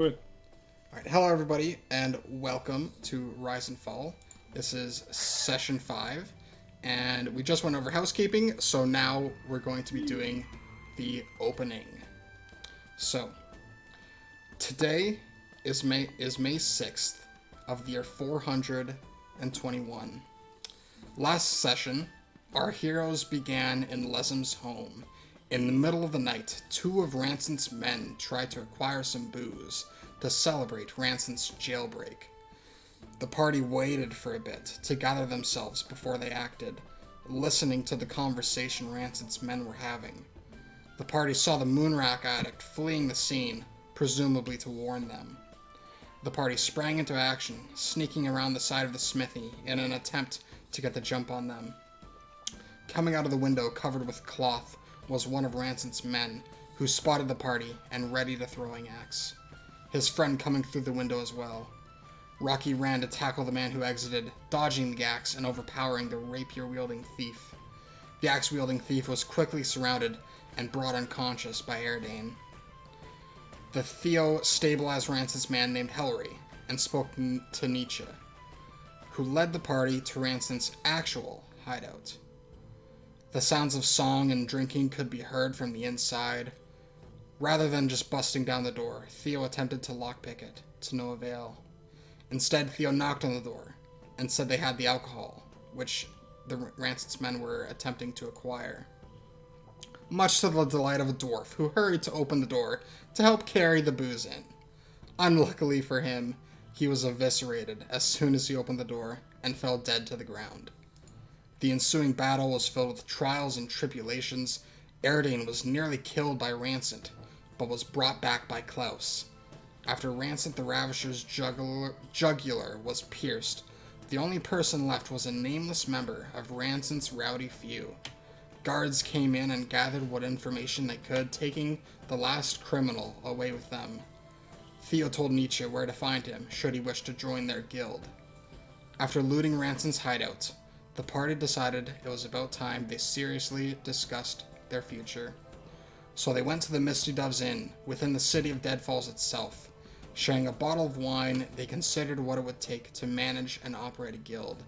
Good. Alright, hello everybody, and welcome to Rise and Fall. This is session 5, and we just went over housekeeping, so now we're going to be doing the opening. So, today is May 6th of the year 421. Last session, our heroes began in Lesm's home. In the middle of the night, two of Ranson's men tried to acquire some booze to celebrate Ranson's jailbreak. The party waited for a bit to gather themselves before they acted, listening to the conversation Ranson's men were having. The party saw the Moonrack addict fleeing the scene, presumably to warn them. The party sprang into action, sneaking around the side of the smithy in an attempt to get the jump on them. Coming out of the window covered with cloth was one of Ranson's men, who spotted the party and readied a throwing axe. His friend coming through the window as well. Rocky ran to tackle the man who exited, dodging the axe and overpowering the rapier-wielding thief. The axe-wielding thief was quickly surrounded and brought unconscious by Airdain. The Theo stabilized Ranson's man named Helry and spoke to Nietzsche, who led the party to Ranson's actual hideout. The sounds of song and drinking could be heard from the inside. Rather than just busting down the door, Theo attempted to lockpick it, to no avail. Instead, Theo knocked on the door and said they had the alcohol, which the Ranson's men were attempting to acquire. Much to the delight of a dwarf, who hurried to open the door to help carry the booze in. Unluckily for him, he was eviscerated as soon as he opened the door and fell dead to the ground. The ensuing battle was filled with trials and tribulations. Airdain was nearly killed by Ranson, but was brought back by Klaas. After Ransson the Ravisher's jugular was pierced, the only person left was a nameless member of Ranson's rowdy few. Guards came in and gathered what information they could, taking the last criminal away with them. Theo told Nietzsche where to find him, should he wish to join their guild. After looting Ranson's hideout, the party decided it was about time they seriously discussed their future. So they went to the Misty Doves Inn within the city of Deadfalls itself. Sharing a bottle of wine, they considered what it would take to manage and operate a guild.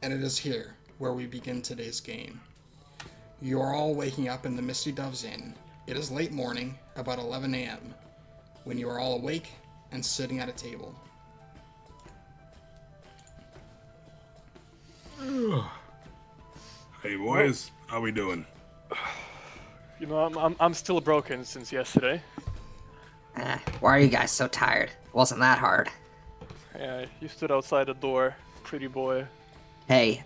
And it is here where we begin today's game. You are all waking up in the Misty Doves Inn. It is late morning, about 11 a.m., when you are all awake and sitting at a table. Hey boys, how we doing? You know, I'm still broken since yesterday. Why are you guys so tired? It wasn't that hard. Yeah, you stood outside the door, pretty boy. Hey,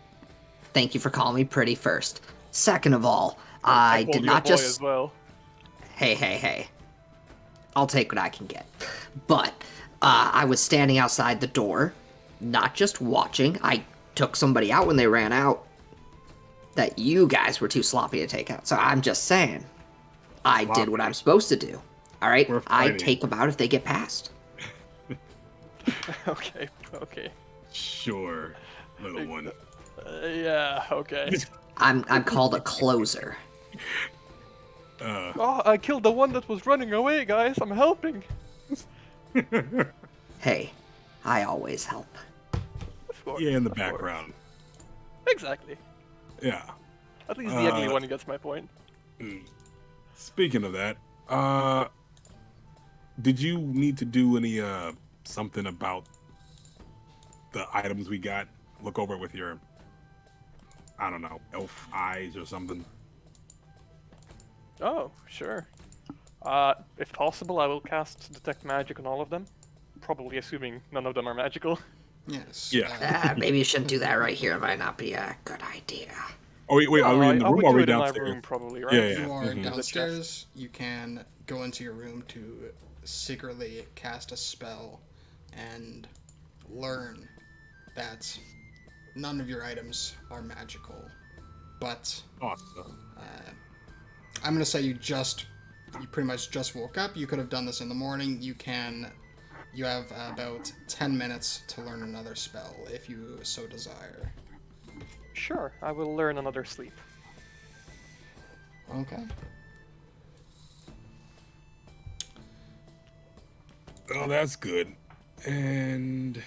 thank you for calling me pretty first. Second of all, I called did you a not boy just... as well. Hey. I'll take what I can get. But, I was standing outside the door, not just watching. I took somebody out when they ran out that you guys were too sloppy to take out. So I'm just saying, I did what I'm supposed to do. All right? I take them out if they get past. Okay. Sure, little one. Yeah, okay. I'm called a closer. Oh, I killed the one that was running away, guys. I'm helping. Hey, I always help. Of course, Yeah, in the of background. course. Exactly. Yeah. At least the ugly one gets my point. Speaking of that, did you need to do any something about the items we got? Look over it with your, I don't know, elf eyes or something. Oh, sure. If possible, I will cast Detect Magic on all of them. Probably assuming none of them are magical. Yes. Yeah. Maybe you shouldn't do that right here. It might not be a good idea. Oh wait, are we in the I room would or are do we it in my downstairs? room, probably, right? Yeah. You are mhm. downstairs. You can go into your room to secretly cast a spell and learn that none of your items are magical. But Awesome. I'm going to say you pretty much just woke up. You could have done this in the morning. You have about 10 minutes to learn another spell if you so desire. Sure, I will learn another sleep. Okay. Oh, that's good. And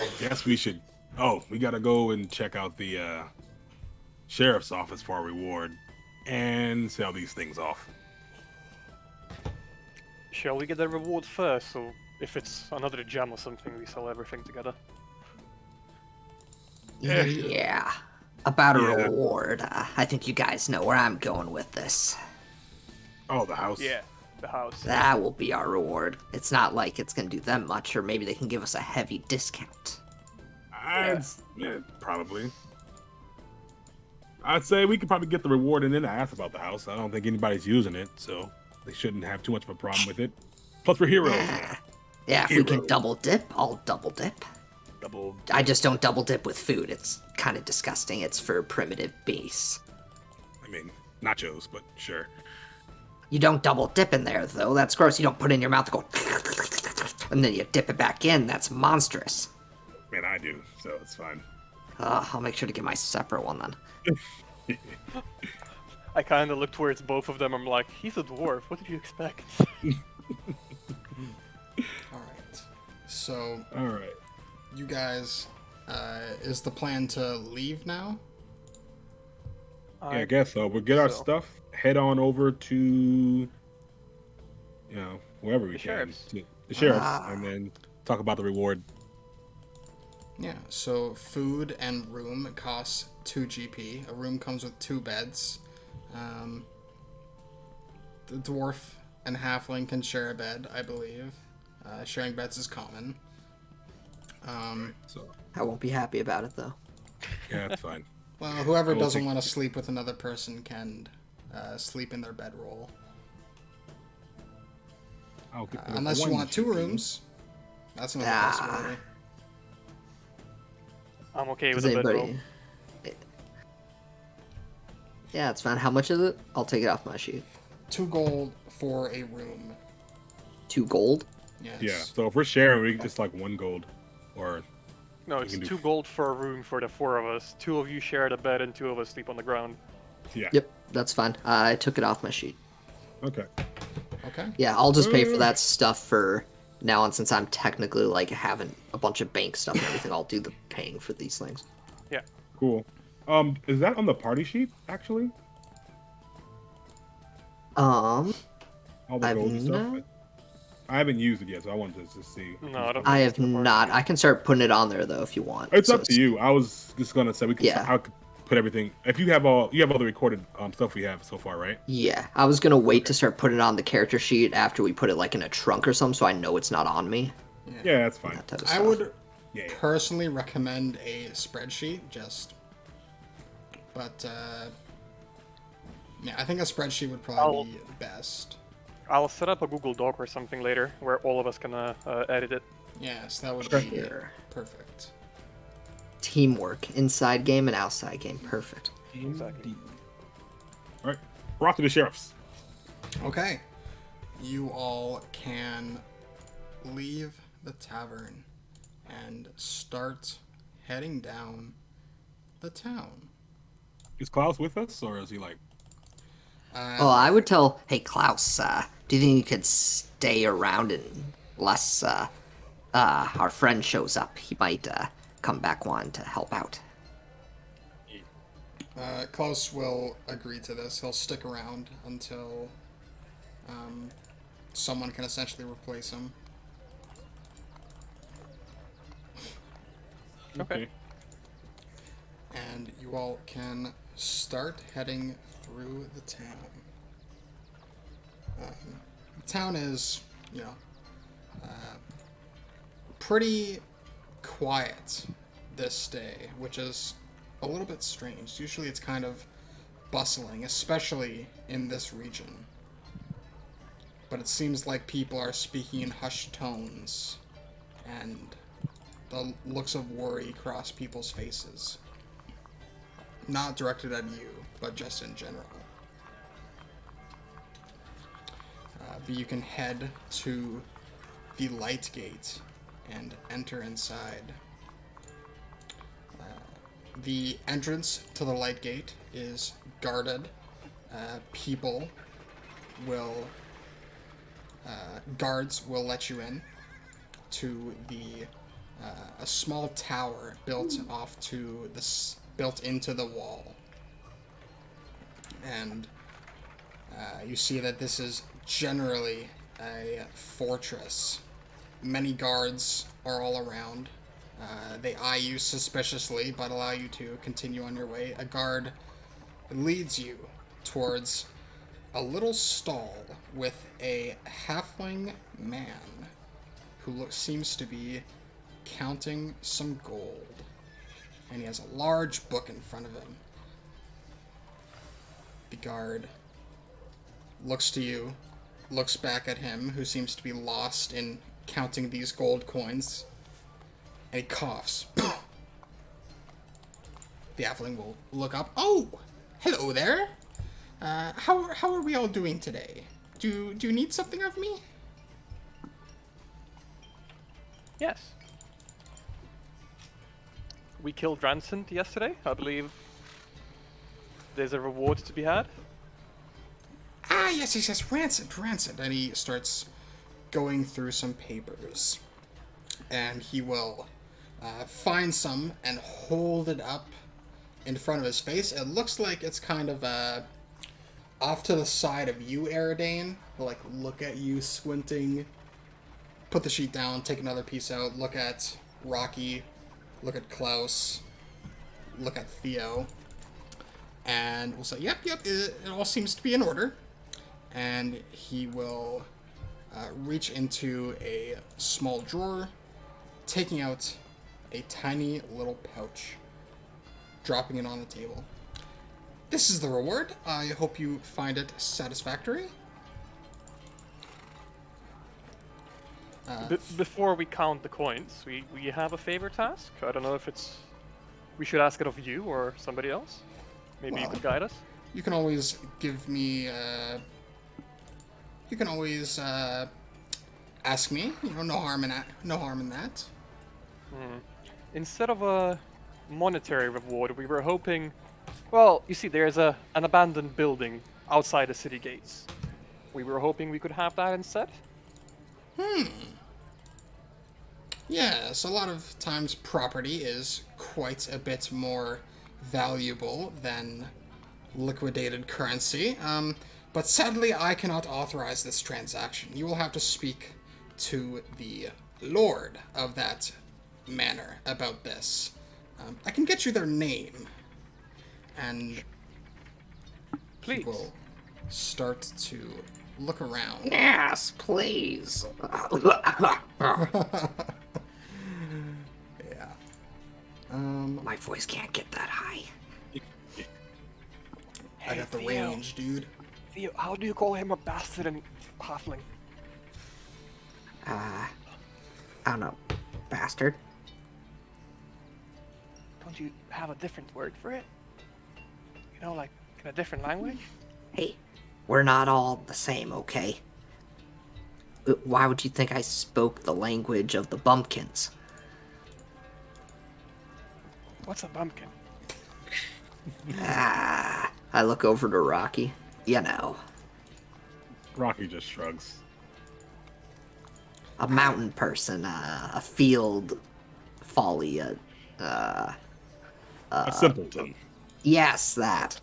I guess we should. Oh, we gotta go and check out the sheriff's office for our reward and sell these things off. Shall we get the reward first, or if it's another gem or something, we sell everything together? Yeah. About a Yeah. reward, I think you guys know where I'm going with this. Oh, the house. Yeah, the house. That will be our reward. It's not like it's gonna do them much, or maybe they can give us a heavy discount. Yeah, probably. I'd say we could probably get the reward and then ask about the house. I don't think anybody's using it, so they shouldn't have too much of a problem with it. Plus, we're heroes. Yeah, if we can Heroes. double dip, I'll double dip. Double. I just don't double dip with food. It's kind of disgusting. It's for primitive base. I mean, nachos, but sure. You don't double dip in there, though. That's gross. You don't put it in your mouth and go, and then you dip it back in. That's monstrous. Man, I do, so it's fine. I'll make sure to get my separate one then. I kind of look towards both of them. I'm like, he's a dwarf. What did you expect? Alright. So, All right. you guys, is the plan to leave now? Yeah, I guess so. We'll get our so. stuff, head on over to, wherever we can. sheriff's. To the sheriff's, and then talk about the reward. Yeah, so food and room costs 2 GP. A room comes with 2 beds. The dwarf and halfling can share a bed, I believe. Sharing beds is common. So, I won't be happy about it, though. yeah, that's fine. Well, whoever will doesn't take- want to sleep with another person can sleep in their bedroll. I'll get the Unless you one want 2 GP. rooms. That's another Ah. possibility. I'm okay with Does the bedroll. anybody? Yeah, it's fine. How much is it? I'll take it off my sheet. 2 gold for a room. 2 gold? Yes. Yeah, so if we're sharing, we can just like 1 gold. Or, No, it's can do 2 gold for a room for the 4 of us. 2 of you share the bed, and 2 of us sleep on the ground. yeah. Yep, that's fine. I took it off my sheet. Okay. Okay. Yeah, I'll just pay for that stuff for now on, since I'm technically like having a bunch of bank stuff and everything. I'll do the paying for these things. Yeah. Cool. Is that on the party sheet, actually? Um, All the I've gold and stuff? not- I haven't used it yet, so I wanted to just see. No, I don't I think have it's the party not. sheet. I can start putting it on there though if you want. It's So up to you. I was just gonna say we could. Yeah. I could put everything. If you have all the recorded stuff we have so far, right? Yeah, I was gonna wait to start putting it on the character sheet after we put it like in a trunk or something, so I know it's not on me. Yeah, that's fine. That type of I stuff. would Yeah. personally recommend a spreadsheet, but yeah, I think a spreadsheet would probably be best. I'll set up a Google Doc or something later where all of us can edit it. Yes, that would Sure. be Here. perfect. Teamwork, inside game and outside game, perfect. Exactly. All right. We're off to the sheriff's. Okay, you all can leave the tavern and start heading down the town. Is Klaus with us, or is he like? Well, I would tell, hey Klaus, do you think you could stay around unless our friend shows up? He might come back wanting to help out. Klaus will agree to this. He'll stick around until someone can essentially replace him. Okay. And you all can start heading through the town. The town is, pretty quiet this day, which is a little bit strange. Usually it's kind of bustling, especially in this region. But it seems like people are speaking in hushed tones, and the looks of worry cross people's faces. Not directed at you, but just in general. But you can head to the light gate and enter inside. The entrance to the light gate is guarded. People will guards will let you in to a small tower built into the wall. And you see that this is generally a fortress. Many guards are all around. They eye you suspiciously, but allow you to continue on your way. A guard leads you towards a little stall with a halfling man who seems to be counting some gold. And he has a large book in front of him. The guard looks to you, looks back at him, who seems to be lost in counting these gold coins, and he coughs. The halfling will look up. Oh, hello there. How are we all doing today? Do you need something of me? Yes. We killed Rancid yesterday. I believe there's a reward to be had. Ah, yes, Rancid. And he starts going through some papers. And he will find some and hold it up in front of his face. It looks like it's kind of off to the side of you, Aridane. He'll, like, look at you squinting, put the sheet down, take another piece out, look at Rocky, look at Klaus, look at Theo, and we'll say, yep, it all seems to be in order. And he will reach into a small drawer, taking out a tiny little pouch, dropping it on the table. This is the reward. I hope you find it satisfactory. Before we count the coins, we have a favor task. I don't know if we should ask it of you or somebody else. Maybe you could guide us. You can always give me. You can always ask me. You know, no harm in that. No harm in that. Instead of a monetary reward, we were hoping. Well, you see, there's an abandoned building outside the city gates. We were hoping we could have that instead. Yes, a lot of times property is quite a bit more valuable than liquidated currency. But sadly, I cannot authorize this transaction. You will have to speak to the lord of that manor about this. I can get you their name. And Please. he will start to look around. Yes, please. Yeah. My voice can't get that high. I got the Theo. range, dude. Theo, how do you call him a bastard in Halfling? I don't know. Bastard. Don't you have a different word for it? You know, like in a different language? Hey, we're not all the same, okay? Why would you think I spoke the language of the bumpkins? What's a bumpkin? I look over to Rocky. You know, Rocky just shrugs. a mountain person, a field folly, A simpleton. yes, that.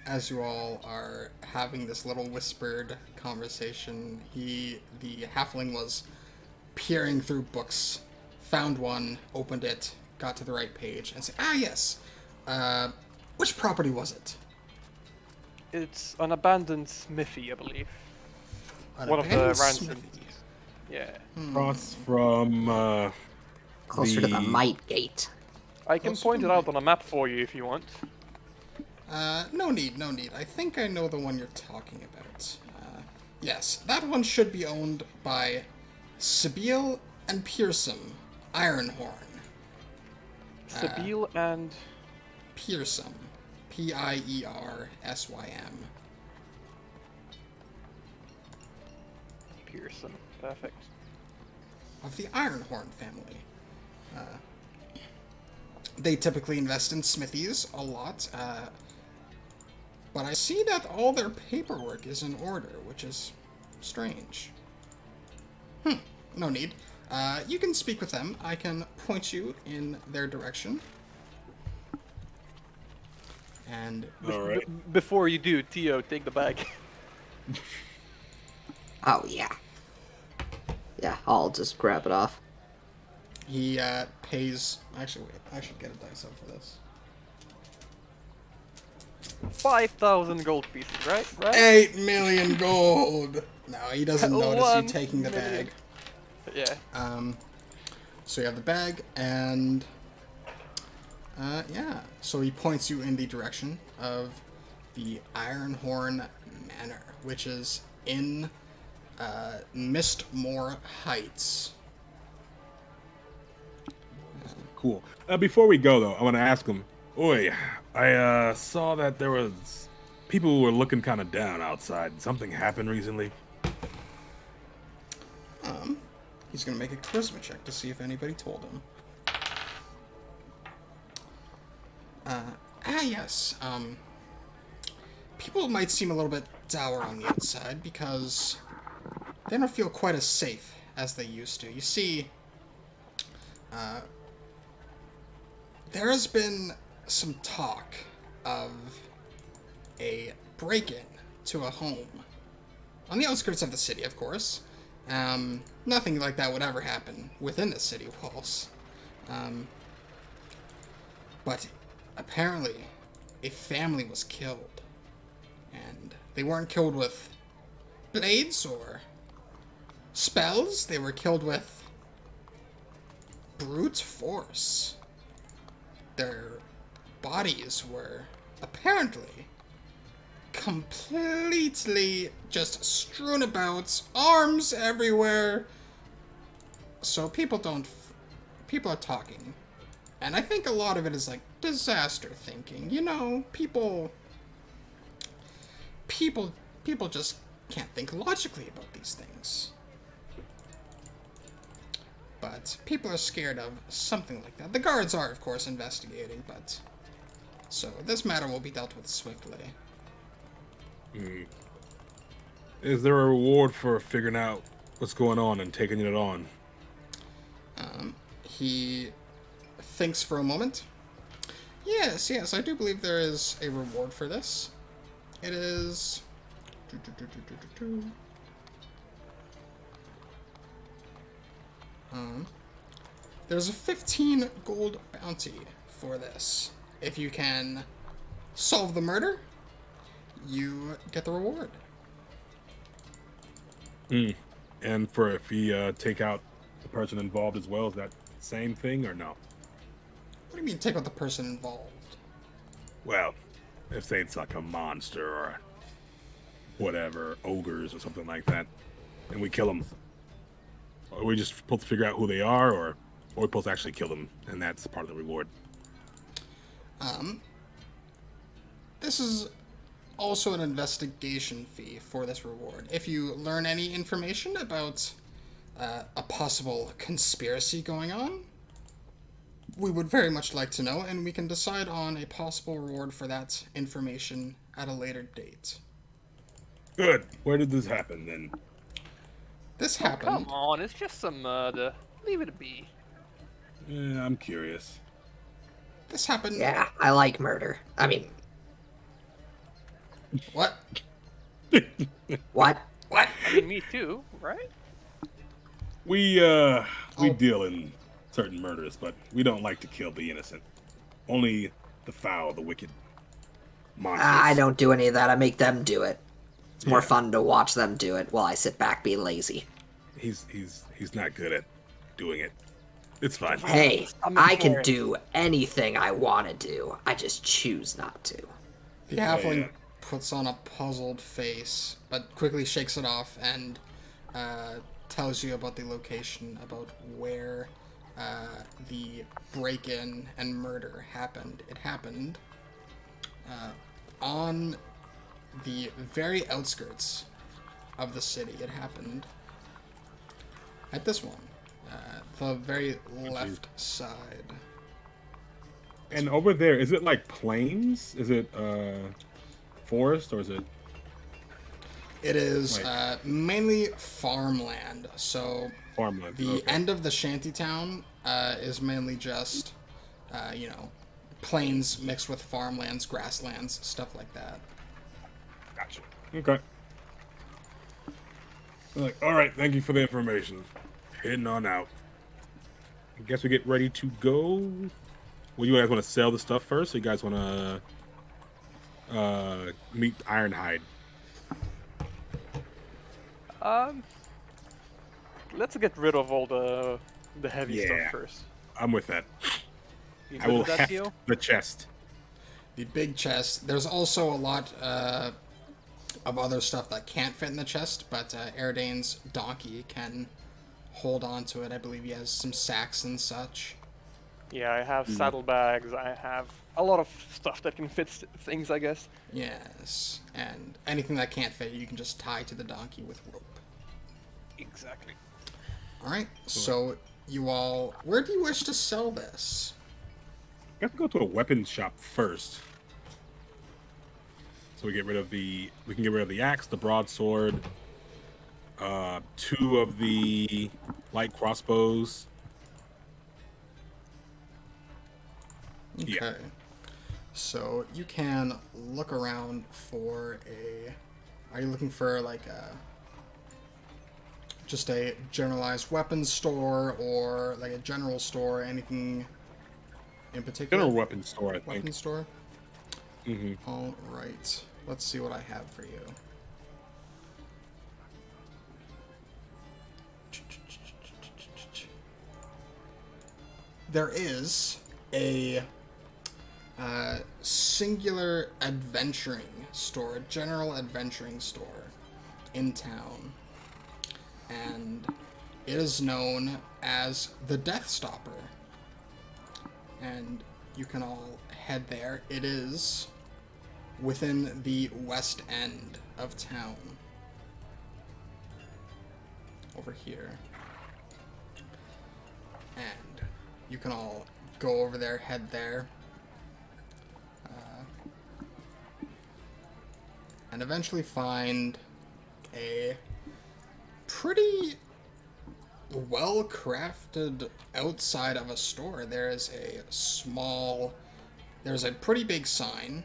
As you all are having this little whispered conversation, the halfling was peering through books, found one, opened it, got to the right page, and said, yes, which property was it? It's an abandoned smithy, I believe. An One of the abandoned Rancid. smithy. Yeah. Across from Closer to the the- Might Gate. I can Close point to it out on a map for you if you want. No need. I think I know the one you're talking about. Yes, that one should be owned by Sibyl and Pearson, Ironhorn. Sabine and Pearson. Piersym. Pearson. Perfect. Of the Ironhorn family. They typically invest in smithies a lot, but I see that all their paperwork is in order, which is Strange. No need. You can speak with them. I can point you in their direction. And All right. Before you do, Tio, take the bag. Oh, yeah. Yeah, I'll just grab it off. he pays... Actually, wait. I should get a dice out for this. 5,000 gold pieces, right? Right? 8 million gold! No, he doesn't notice you 1 taking the million. bag. Yeah. So you have the bag, and... yeah. So he points you in the direction of the Ironhorn Manor, which is in Mistmore Heights. Cool. Before we go, though, I want to ask him. Oi, I saw that there was people who were looking kind of down outside. Something happened recently. He's gonna make a charisma check to see if anybody told him. Yes. People might seem a little bit dour on the outside because they don't feel quite as safe as they used to. You see, there has been some talk of a break-in to a home on the outskirts of the city, of course. Nothing like that would ever happen within the city walls. But apparently, a family was killed. And they weren't killed with blades or spells. They were killed with brute force. Their bodies were apparently completely just strewn about, arms everywhere. So people are talking. And I think a lot of it is like disaster thinking. You know, people just can't think logically about these things. But people are scared of something like that. The guards are, of course, investigating, but... So, this matter will be dealt with swiftly. Is there a reward for figuring out what's going on and taking it on? He thinks for a moment. Yes, I do believe there is a reward for this. It is... There's a 15 gold bounty for this. If you can solve the murder, you get the reward. And for if we take out the person involved as well, is that same thing or no? What do you mean take out the person involved? Well, if say it's like a monster or whatever, ogres or something like that, and we kill them, are we just supposed to figure out who they are, or are we supposed to actually kill them, and that's part of the reward? This is also an investigation fee for this reward. If you learn any information about a possible conspiracy going on, we would very much like to know, and we can decide on a possible reward for that information at a later date. Good. Where did this happen then? This Come happened. on, it's just some murder. Leave it be. I'm curious. This happened. Yeah, I like murder. I mean, What? what? What? I mean, me too, right? We deal in certain murders, but we don't like to kill the innocent. Only the foul, the wicked monsters. I don't do any of that. I make them do it. It's more Yeah. fun to watch them do it while I sit back being lazy. He's not good at doing it. It's fine. Hey, I'm I in can for it. do anything I want to do. I just choose not to. The halfling yeah. puts on a puzzled face, but quickly shakes it off and tells you about the location, about where the break-in and murder happened. It happened on the very outskirts of the city. It happened at this one, the very left side. And over there, is it like plains? Is it forest or is it? It is Right. mainly farmland. So Farmland. the Okay. end of the shantytown is mainly just, you know, plains mixed with farmlands, grasslands, stuff like that. Gotcha. Okay. Like, all right. Thank you for the information. Heading on out. I guess we get ready to go. Well, you guys want to sell the stuff first, or you guys want to meet Ironhide? Um, let's get rid of all the heavy stuff Yeah, first. I'm with that. You I good will with that, heft Theo? the chest. The big chest. There's also a lot of other stuff that can't fit in the chest, but Erdane's donkey can hold on to it. I believe he has some sacks and such. Yeah, I have Mm. saddlebags. I have a lot of stuff that can fit things, I guess. Yes, and anything that can't fit, you can just tie to the donkey with rope. Exactly. All right, so you all, where do you wish to sell this? I have to go to a weapons shop first. So we can get rid of the axe, the broadsword, 2 of the light crossbows. Okay. Yeah. So you can look around for a. Are you looking for like a just a generalized weapons store or like a general store? Anything in particular? General weapons store, I think. Weapons store. Hmm. All right. Let's see what I have for you. There is a singular adventuring store, general adventuring store in town. And it is known as the Death Stopper. And you can all head there. It is within the west end of town. Over here. And you can all go over there, head there. And eventually find a pretty well crafted outside of a store. There's a pretty big sign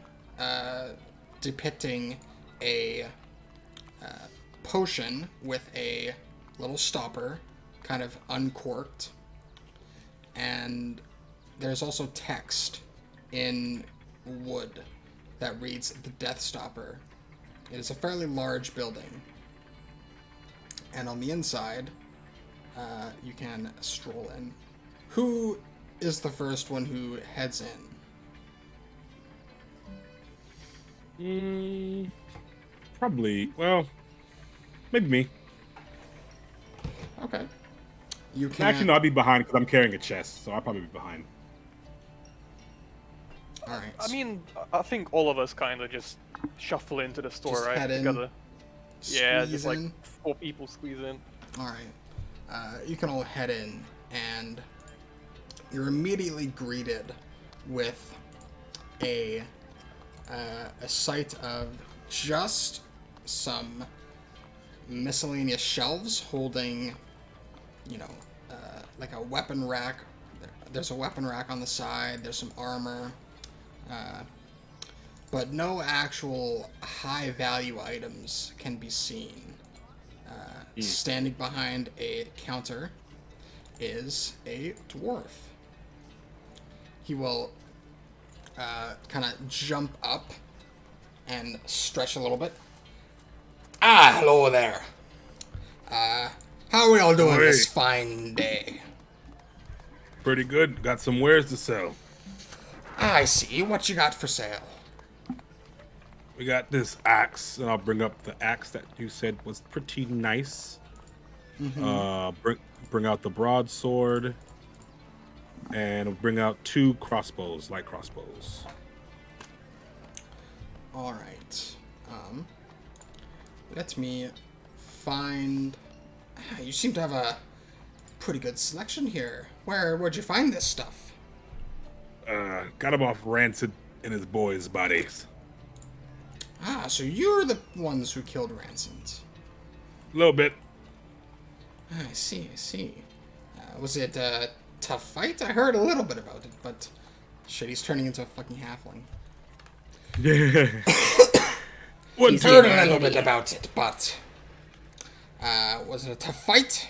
depicting a potion with a little stopper kind of uncorked, and there's also text in wood that reads the Death Stopper. It is a fairly large building, and on the inside you can stroll in. Who is the first one who heads in? Probably. Well, maybe me. Okay. You can Actually, no, I'd be behind because I'm carrying a chest, so I'll probably be behind. All right. I mean, I think all of us kind of just shuffle into the store, Just right? head in, Together. Yeah, squeeze just like in. 4 people squeeze in. All right. You can all head in, and you're immediately greeted with a sight of just some miscellaneous shelves holding, like a weapon rack. There's a weapon rack on the side. There's some armor, but no actual high value items can be seen. Standing behind a counter is a dwarf. He will kind of jump up and stretch a little bit. Ah, hello there. How are we all doing Hey. this fine day? Pretty good. Got some wares to sell. I see. What you got for sale? We got this axe, and I'll bring up the axe that you said was pretty nice. Bring out the broadsword, and bring out 2 crossbows, light crossbows. All right. Let me find. You seem to have a pretty good selection here. Where'd you find this stuff? Got him off Rancid and his boys' bodies. Ah, so you're the ones who killed Ransons. A little bit. I see, I see. Was it a tough fight? I heard a little bit about it, but shit, he's turning into a fucking halfling. Yeah. He's Heard the a little enemy. bit about it, but was it a tough fight?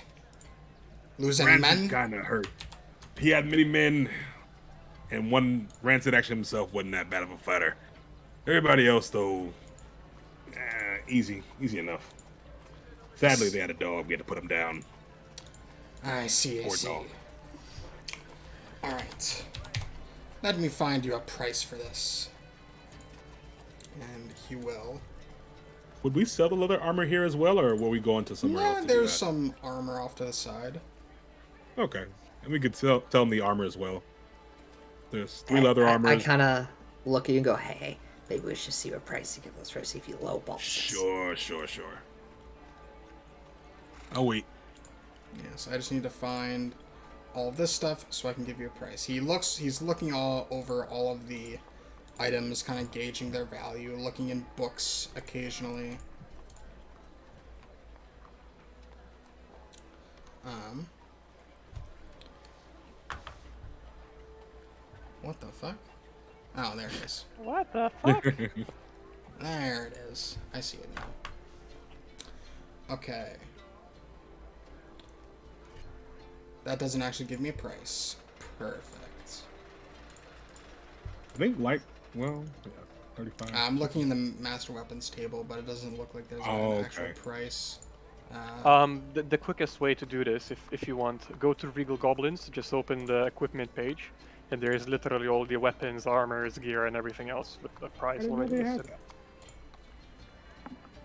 Lose any men? kind of hurt. He had many men, and one Rancid actually himself wasn't that bad of a fighter. Everybody else, though, easy enough. Sadly, they had a dog. We had to put him down. I see, I Poor see. dog. Alright. Let me find you a price for this. And he will. Would we sell the leather armor here as well, or will we go into somewhere else? Yeah, To there's do some armor off to the side. that? Okay, and we could sell him the armor as well. There's 3 leather armors. I kind of look at you and go, hey, maybe we should see what price you give us first, see if you lowball us. Sure. I'll wait. Yes, I just need to find all of this stuff so I can give you a price. He's looking all over all of the items, kind of gauging their value, looking in books occasionally. What the fuck? Oh, there it is. What the fuck? There it is. I see it now. Okay. That doesn't actually give me a price. Perfect. I think yeah, 35. I'm looking in the master weapons table, but it doesn't look like there's an actual okay. price. The quickest way to do this, if you want, go to Regal Goblins, just open the equipment page, and there's literally all the weapons, armors, gear, and everything else with the price didn't know already they had listed. that.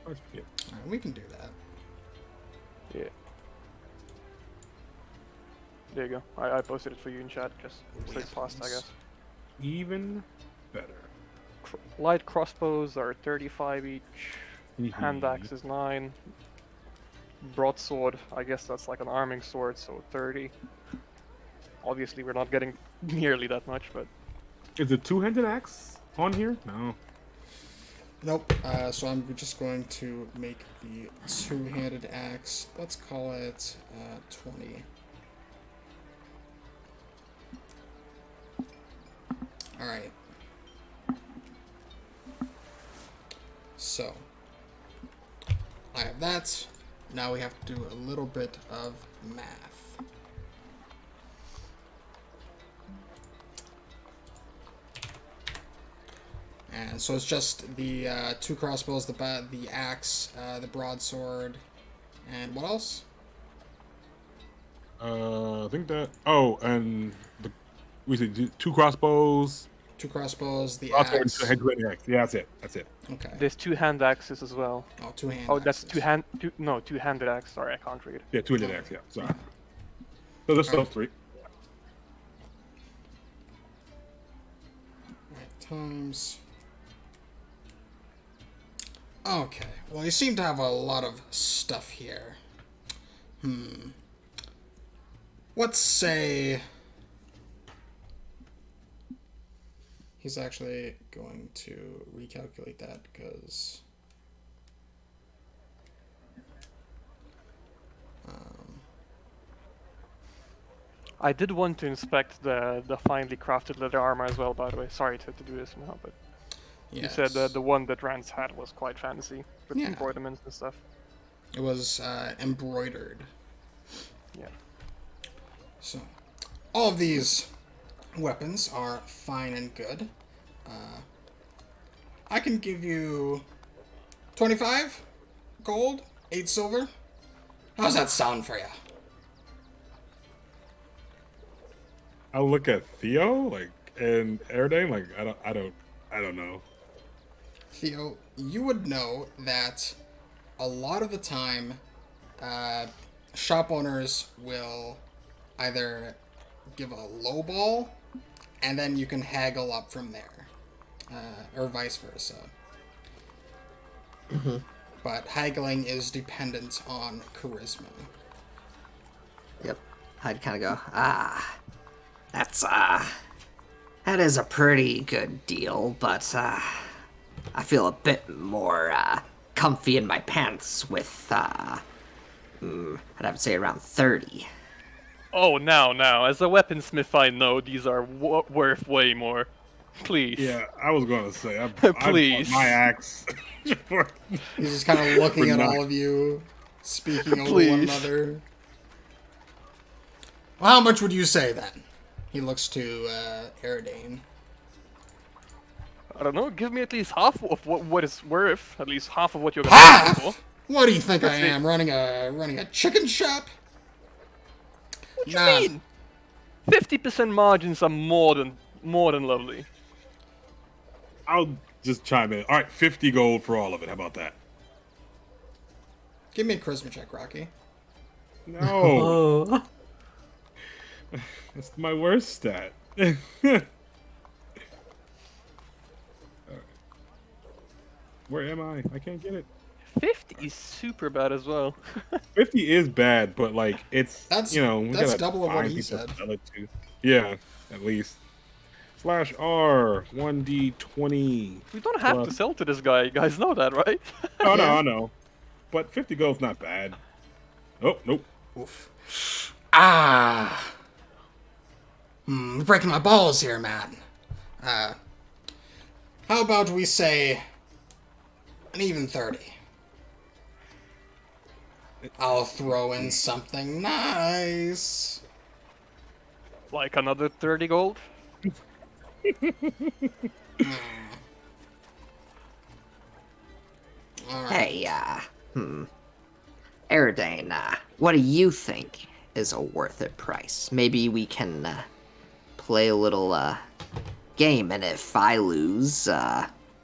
Always forget. Alright, we can do that. Yeah. There you go. I posted it for you in chat, just so it's fast, I guess. Even better. Light crossbows are 35 each. Hand Mhm. axe is 9. Broadsword, I guess that's like an arming sword, so 30. Obviously, we're not getting nearly that much, but Is a 2-handed axe on here? No. Nope. So I'm just going to make the two-handed axe. Let's call it 20. Alright. So, I have that. Now we have to do a little bit of math. And so it's just the 2 crossbows, the axe, the broadsword, and what else? I think that. Oh, and we said 2 crossbows. 2 crossbows, the Crossbow and axe. 2 head axe. Yeah, that's it. That's it. Okay. there's 2 hand axes as well. Oh, 2 hand Oh, that's axes. 2-handed axe. Sorry, I can't read. Yeah, 2-handed axe. Yeah. Sorry. So there's still 3. Right, times. Okay. Well, you seem to have a lot of stuff here. Let's say he's actually going to recalculate that because I did want to inspect the finely crafted leather armor as well, by the way. Sorry to do this now, but you said the one that Rance had was quite fancy with Yeah. embroiderments and stuff. it was embroidered. Yeah. So, all of these weapons are fine and good. I can give you 25 gold, 8 silver. How's that sound for you? I'll look at Theo, and Airday, I don't know. Theo, you would know that a lot of the time, shop owners will either give a low ball, and then you can haggle up from there, or vice versa. But haggling is dependent on charisma. Yep. I'd kind of go, that is a pretty good deal, but, I feel a bit more comfy in my pants with, I'd have to say around 30. Oh, now. As a weaponsmith, I know these are worth way more. Please. Yeah, I was gonna say I bought Please. my axe for He's just kind of looking at nine. all of you, speaking over one Please. another. Well, how much would you say then? He looks to Aridane. I don't know. Give me at least half of what it's worth. At least half of what you're gonna ask for. Half? What do you think I That's it. am? Running a chicken shop? What do you Nah. mean? 50% margins are more than lovely. I'll just chime in. All right, 50 gold for all of it. How about that? Give me a charisma check, Rocky. No, Oh. that's my worst stat. Where am I? I can't get it. 50 is super bad as well. 50 is bad, but like it's That's- we that's gotta double of what find he people to said. sell it to. Yeah, at least. /R 1d20. We don't have to Plus- sell to this guy. You guys know that, right? Oh no, Yeah. I know. But 50 gold's not bad. Oh nope. Oof. Ah. You're breaking my balls here, man. How about we say an even 30? I'll throw in something nice. Like another 30 gold? All right. Hey, Aridane, what do you think is a worth it price? Maybe we can play a little game, and if I lose,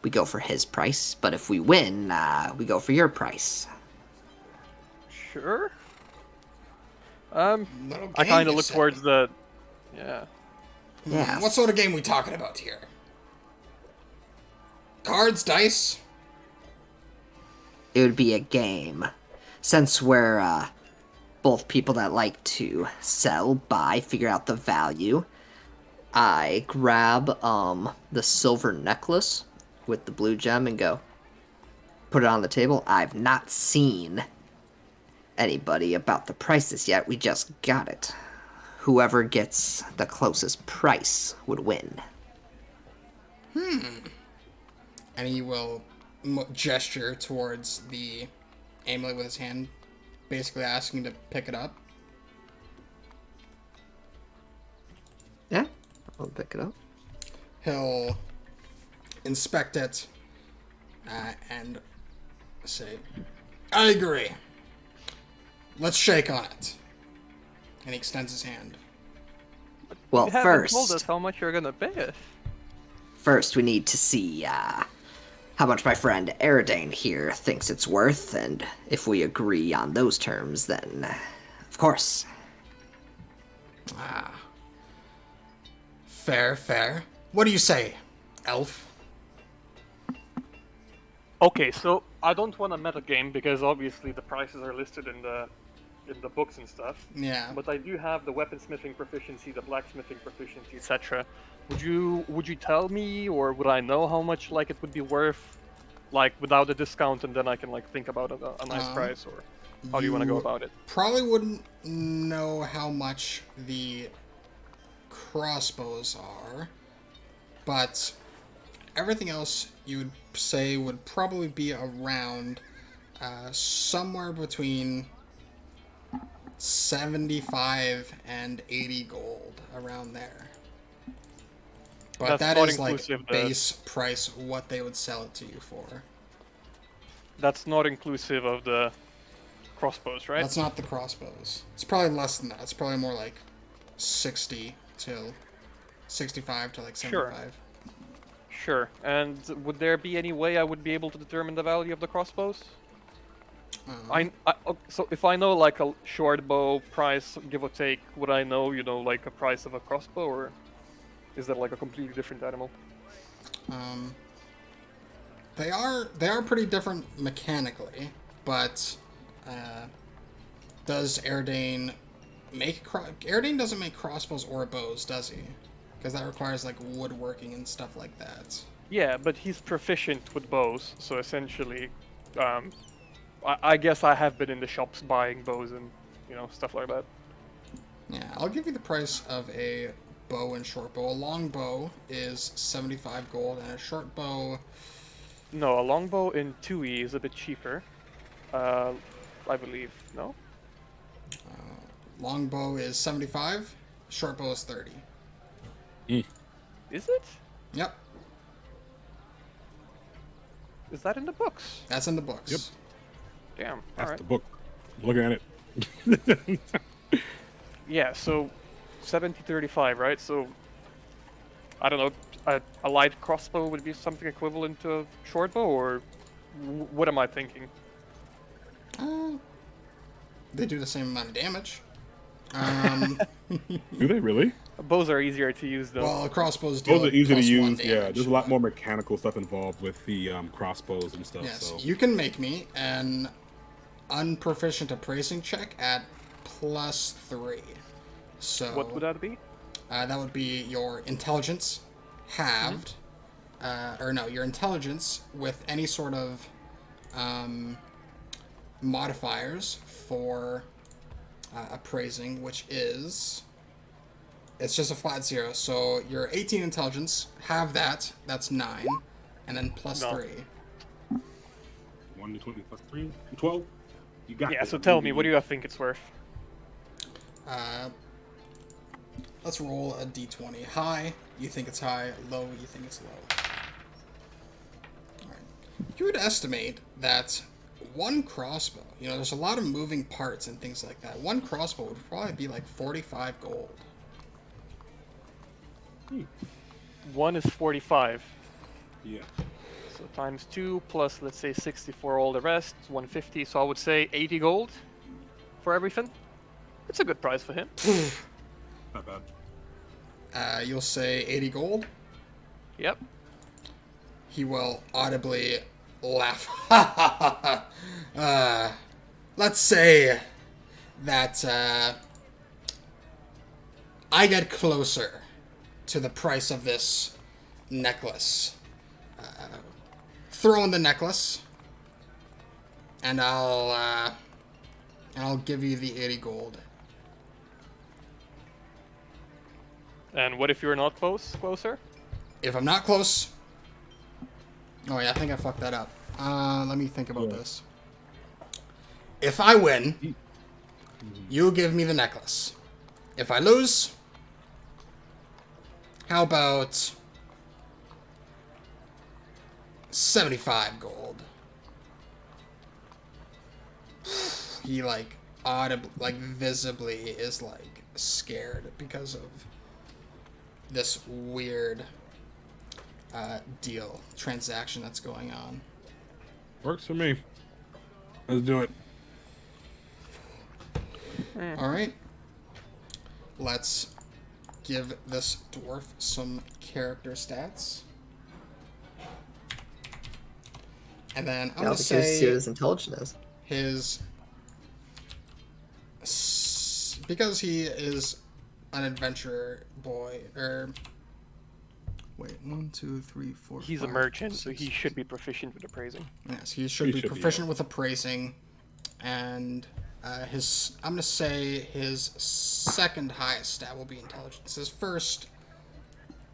we go for his price, but if we win, we go for your price. Sure. Little I game, kind of you look say? towards the. Yeah. Yeah. What sort of game we talking about here? Cards, dice? It would be a game. Since we're both people that like to sell, buy, figure out the value, I grab the silver necklace with the blue gem and go, put it on the table. I've not seen anybody about the prices yet. We just got it. Whoever gets the closest price would win. And he will gesture towards the amulet with his hand, basically asking to pick it up. Yeah, I'll pick it up. He'll inspect it and say, I agree. Let's shake on it. And he extends his hand. Well, You haven't told us first, how much you're gonna pay us. we need to see how much my friend Aridane here thinks it's worth, and if we agree on those terms, then, of course. Fair. What do you say, elf? Okay, so I don't want a meta game because obviously the prices are listed in the books and stuff. Yeah. But I do have the weaponsmithing proficiency, the blacksmithing proficiency, etc. Would you tell me, or would I know how much like it would be worth, like without a discount, and then I can like think about a nice price, or how do you want to go about it? Probably wouldn't know how much the crossbows are, but everything else you would say would probably be around somewhere between 75 and 80 gold, around there. But That's that not is like inclusive the- base price what they would sell it to you for. That's not inclusive of the crossbows, right? That's not the crossbows. It's probably less than that. It's probably more like 60 to 65 to like 75. Sure. And would there be any way I would be able to determine the value of the crossbows? So if I know like a short bow price, give or take, would I know, like a price of a crossbow, or is that like a completely different animal? They are pretty different mechanically, but does Aridane make Aridane doesn't make crossbows or bows, does he? Because that requires like woodworking and stuff like that. Yeah, but he's proficient with bows, so essentially, I guess I have been in the shops buying bows and stuff like that. Yeah, I'll give you the price of a bow and short bow. A long bow is 75 gold, and a short bow, No, a longbow in 2E is a bit cheaper. Uh, I believe. No? long bow is 75, short bow is 30. Mm, Is it? Yep, Is that in the books? that's in the books. Yep. Damn. that's Alright. the book. I'm looking at it. Yeah, so 70-35, right? So, I don't know, a light crossbow would be something equivalent to a short bow, or what am I thinking? Uh, they do the same amount of damage. Do they really? Bows are easier to use, though. Well, crossbows deal Those are easy to +1 use. Yeah, damage, there's a lot but- more mechanical stuff involved with the crossbows and stuff. Yes, So you can make me an unproficient appraising check at +3. So What would that be? that would be your intelligence halved, or no, your intelligence with any sort of modifiers for appraising, which is it's just a flat 0. So your 18 intelligence, have that. That's 9, and then No. +3. 1 to 20 plus 3, 12. You got. Yeah, this. so tell me, what do you think it's worth? Let's roll a d20. High, you think it's high. Low, you think it's low. Alright. You would estimate that one crossbow, there's a lot of moving parts and things like that. One crossbow would probably be like 45 gold. One is 45. Yeah. So times 2 plus, let's say, 64 all the rest, 150. So I would say 80 gold for everything. It's a good price for him. Not bad. You'll say 80 gold. Yep. He will audibly laugh. Let's say that I get closer to the price of this necklace. Throw in the necklace, and I'll give you the 80 gold. And what if you're not closer? If I'm not close... Oh, yeah, I think I fucked that up. Let me think about this. If I win, you'll give me the necklace. If I lose, how about 75 gold? He, visibly is, scared because of this weird transaction that's going on. Works for me. Let's do it. Alright. Let's give this dwarf some character stats. And then I'm I'll going be to curious to see what say his intelligence is. because he is an adventurer boy, wait, 1, 2, 3, 4, He's a 5, merchant, so 6. he should be proficient with appraising. Yes, he should He be should be, proficient yeah. with appraising, and I'm gonna say his second highest stat will be intelligence. His first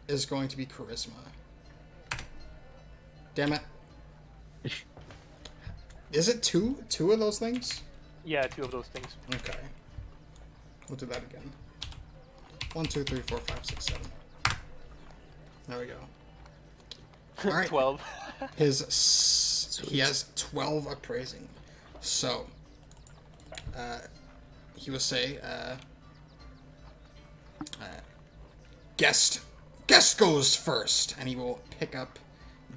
is going to be charisma. Damn it. Is it two of those things? Yeah, 2 of those things. Okay. We'll do that again. 1, 2, 3, 4, 5, 6, 7. There we go. All right. 12. He has 12 appraising. So, he will say, guest goes first, and he will pick up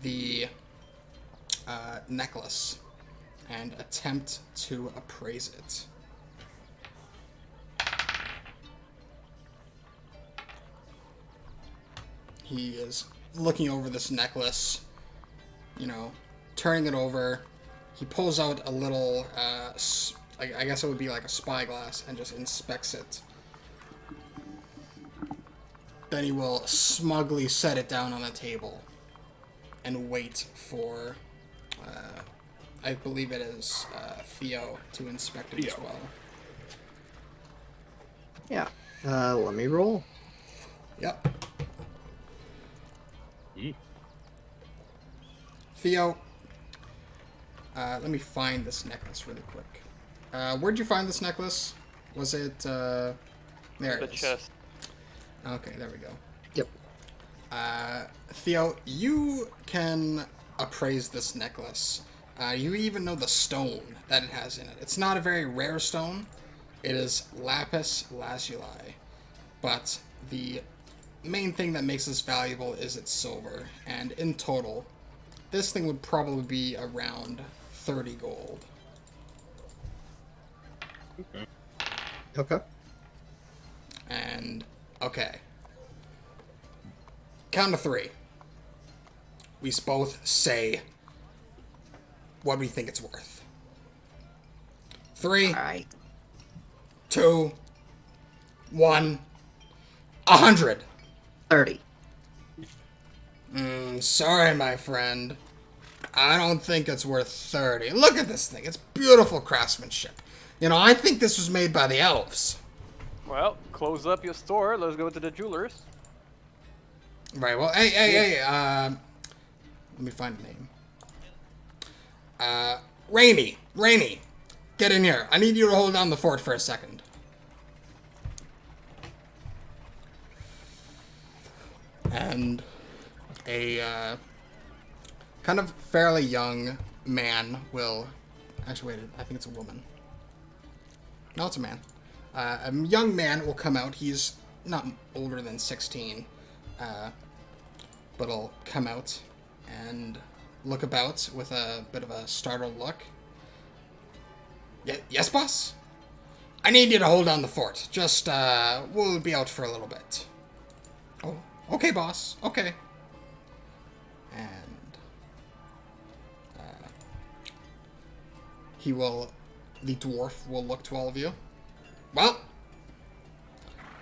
the necklace and attempt to appraise it. He is looking over this necklace, turning it over. He pulls out a little, I guess it would be like a spyglass, and just inspects it. Then he will smugly set it down on the table and wait for, I believe it is Theo to inspect it as Theo. well. Yeah. Let me roll. Yep. Theo, let me find this necklace really quick. Where'd you find this necklace? Was it, there The it is. chest. Okay, there we go. Yep. Theo, you can appraise this necklace. You even know the stone that it has in it. It's not a very rare stone. It is lapis lazuli. But the main thing that makes this valuable is its silver. And in total, this thing would probably be around 30 gold. Okay. Okay. And, okay. Count to 3. We both say what we think it's worth. 3, All right. 2, 1, 100. 30. Sorry, my friend. I don't think it's worth 30. Look at this thing. It's beautiful craftsmanship. You know, I think this was made by the elves. Well, close up your store. Let's go to the jewelers. Right, well, hey, let me find a name. Rainy, get in here. I need you to hold down the fort for a second. And a, kind of fairly young man will... Actually, wait, I think it's a woman. No, it's a man. A young man will come out. He's not older than 16. But he'll come out and look about with a bit of a startled look. Yes, boss? I need you to hold down the fort. Just, we'll be out for a little bit. Oh, okay, boss. Okay. And, the dwarf will look to all of you. Well,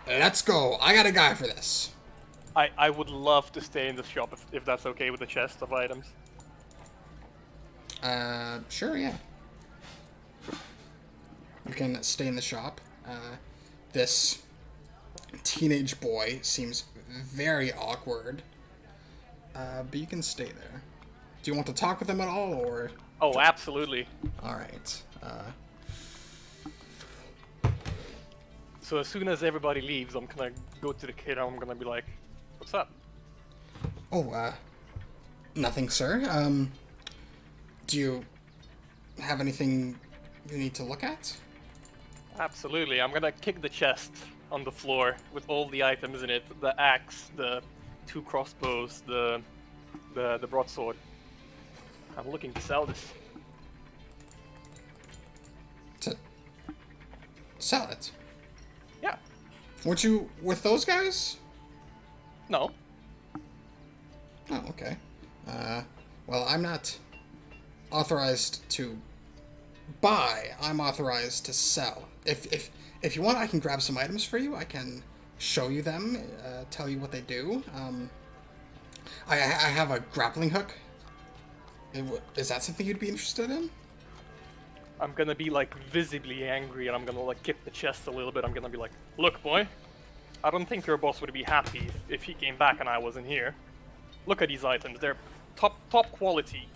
let's go. I got a guy for this. I would love to stay in the shop if that's okay with the chest of items. Sure, yeah. You can stay in the shop. This teenage boy seems very awkward. But you can stay there. Do you want to talk with him at all, or...? Oh, absolutely. Alright, So as soon as everybody leaves, I'm gonna go to the kid and I'm gonna be like, what's up? Oh, nothing, sir. Do you have anything you need to look at? Absolutely. I'm gonna kick the chest on the floor with all the items in it. The axe, the 2 crossbows, the broadsword. I'm looking to sell this. To sell it? Yeah. Weren't you with those guys? No. Oh, okay. Well, I'm not authorized to buy. I'm authorized to sell. If you want, I can grab some items for you. I can show you them, tell you what they do. I have a grappling hook. Is that something you'd be interested in? I'm gonna be like visibly angry and I'm gonna like kick the chest a little bit. I'm gonna be like, look, boy, I don't think your boss would be happy if he came back and I wasn't here. Look at these items. They're top quality.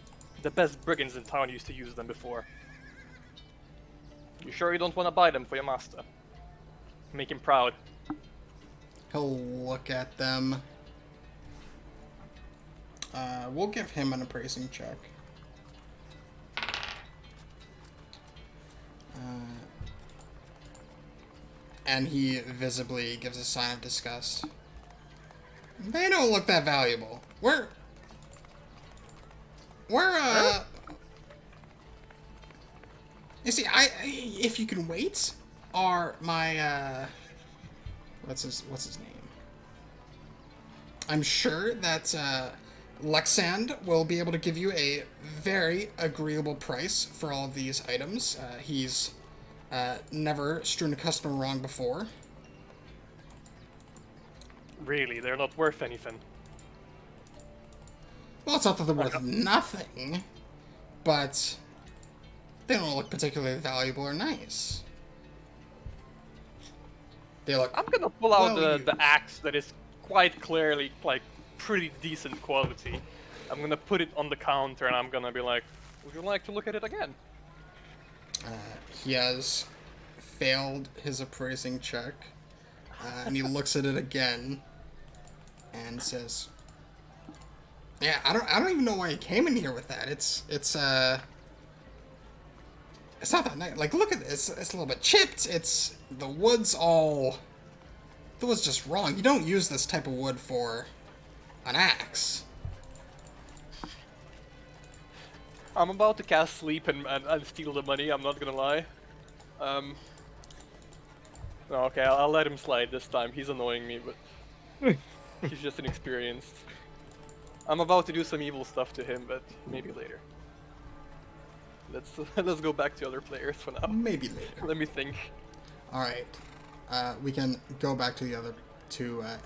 The best brigands in town used to use them before. You sure you don't want to buy them for your master? Make him proud. He'll look at them. We'll give him an appraising check. And he visibly gives a sign of disgust. They don't look that valuable. You see, if you can wait, are my, what's his name? I'm sure that, Lexand will be able to give you a very agreeable price for all of these items. He's never strewn a customer wrong before. Really, they're not worth anything. Well, it's not that they're worth nothing, but they don't look particularly valuable or nice. They look. I'm gonna pull out well the axe that is quite clearly like pretty decent quality. I'm gonna put it on the counter and I'm gonna be like, would you like to look at it again? He has failed his appraising check, and he looks at it again and says, "Yeah, I don't even know why he came in here with that. It's not that nice. Like, look at this. It's a little bit chipped. The wood's just wrong. You don't use this type of wood for an axe." I'm about to cast sleep and steal the money, I'm not gonna lie. No, okay, I'll let him slide this time. He's annoying me, but he's just inexperienced. I'm about to do some evil stuff to him, but maybe later. Let's go back to other players for now. Maybe later. Let me think. All right. We can go back to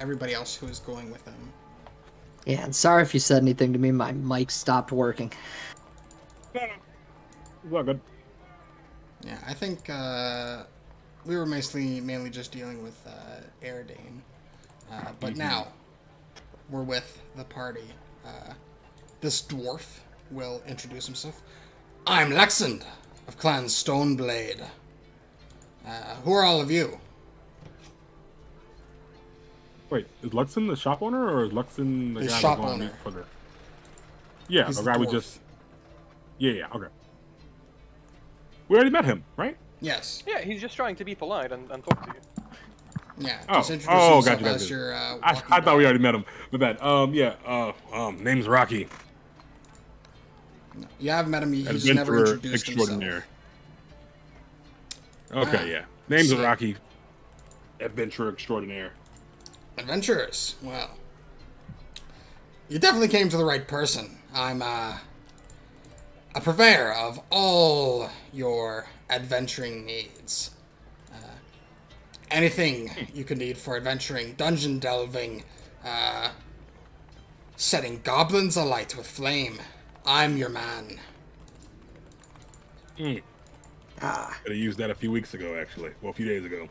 everybody else who is going with him. Yeah, and sorry if you said anything to me. My mic stopped working. No. It's all good. Yeah, I think we were mainly just dealing with Aridane. But now, we're with the party. This dwarf will introduce himself. I'm Lexand of Clan Stoneblade. Who are all of you? Wait, is Luxon the shop owner, or is Luxon the The guy shop that's going owner. for the? Yeah, He's the the guy we dwarf. just. Yeah, okay. We already met him, right? Yes. Yeah, he's just trying to be polite and talk to you. Yeah. Oh, Just introduce oh, himself gotcha. as your I walking thought we dog. already met him. With that, name's Rocky, You have met him. He just never adventurer introduced extraordinaire. himself. Okay, yeah. Name's See. Rocky, adventurer extraordinaire. Adventurers. Well, you definitely came to the right person. I'm a purveyor of all your adventuring needs. Anything you could need for adventuring, dungeon delving, setting goblins alight with flame. I'm your man. Could have used that a few weeks ago, actually. Well, a few days ago.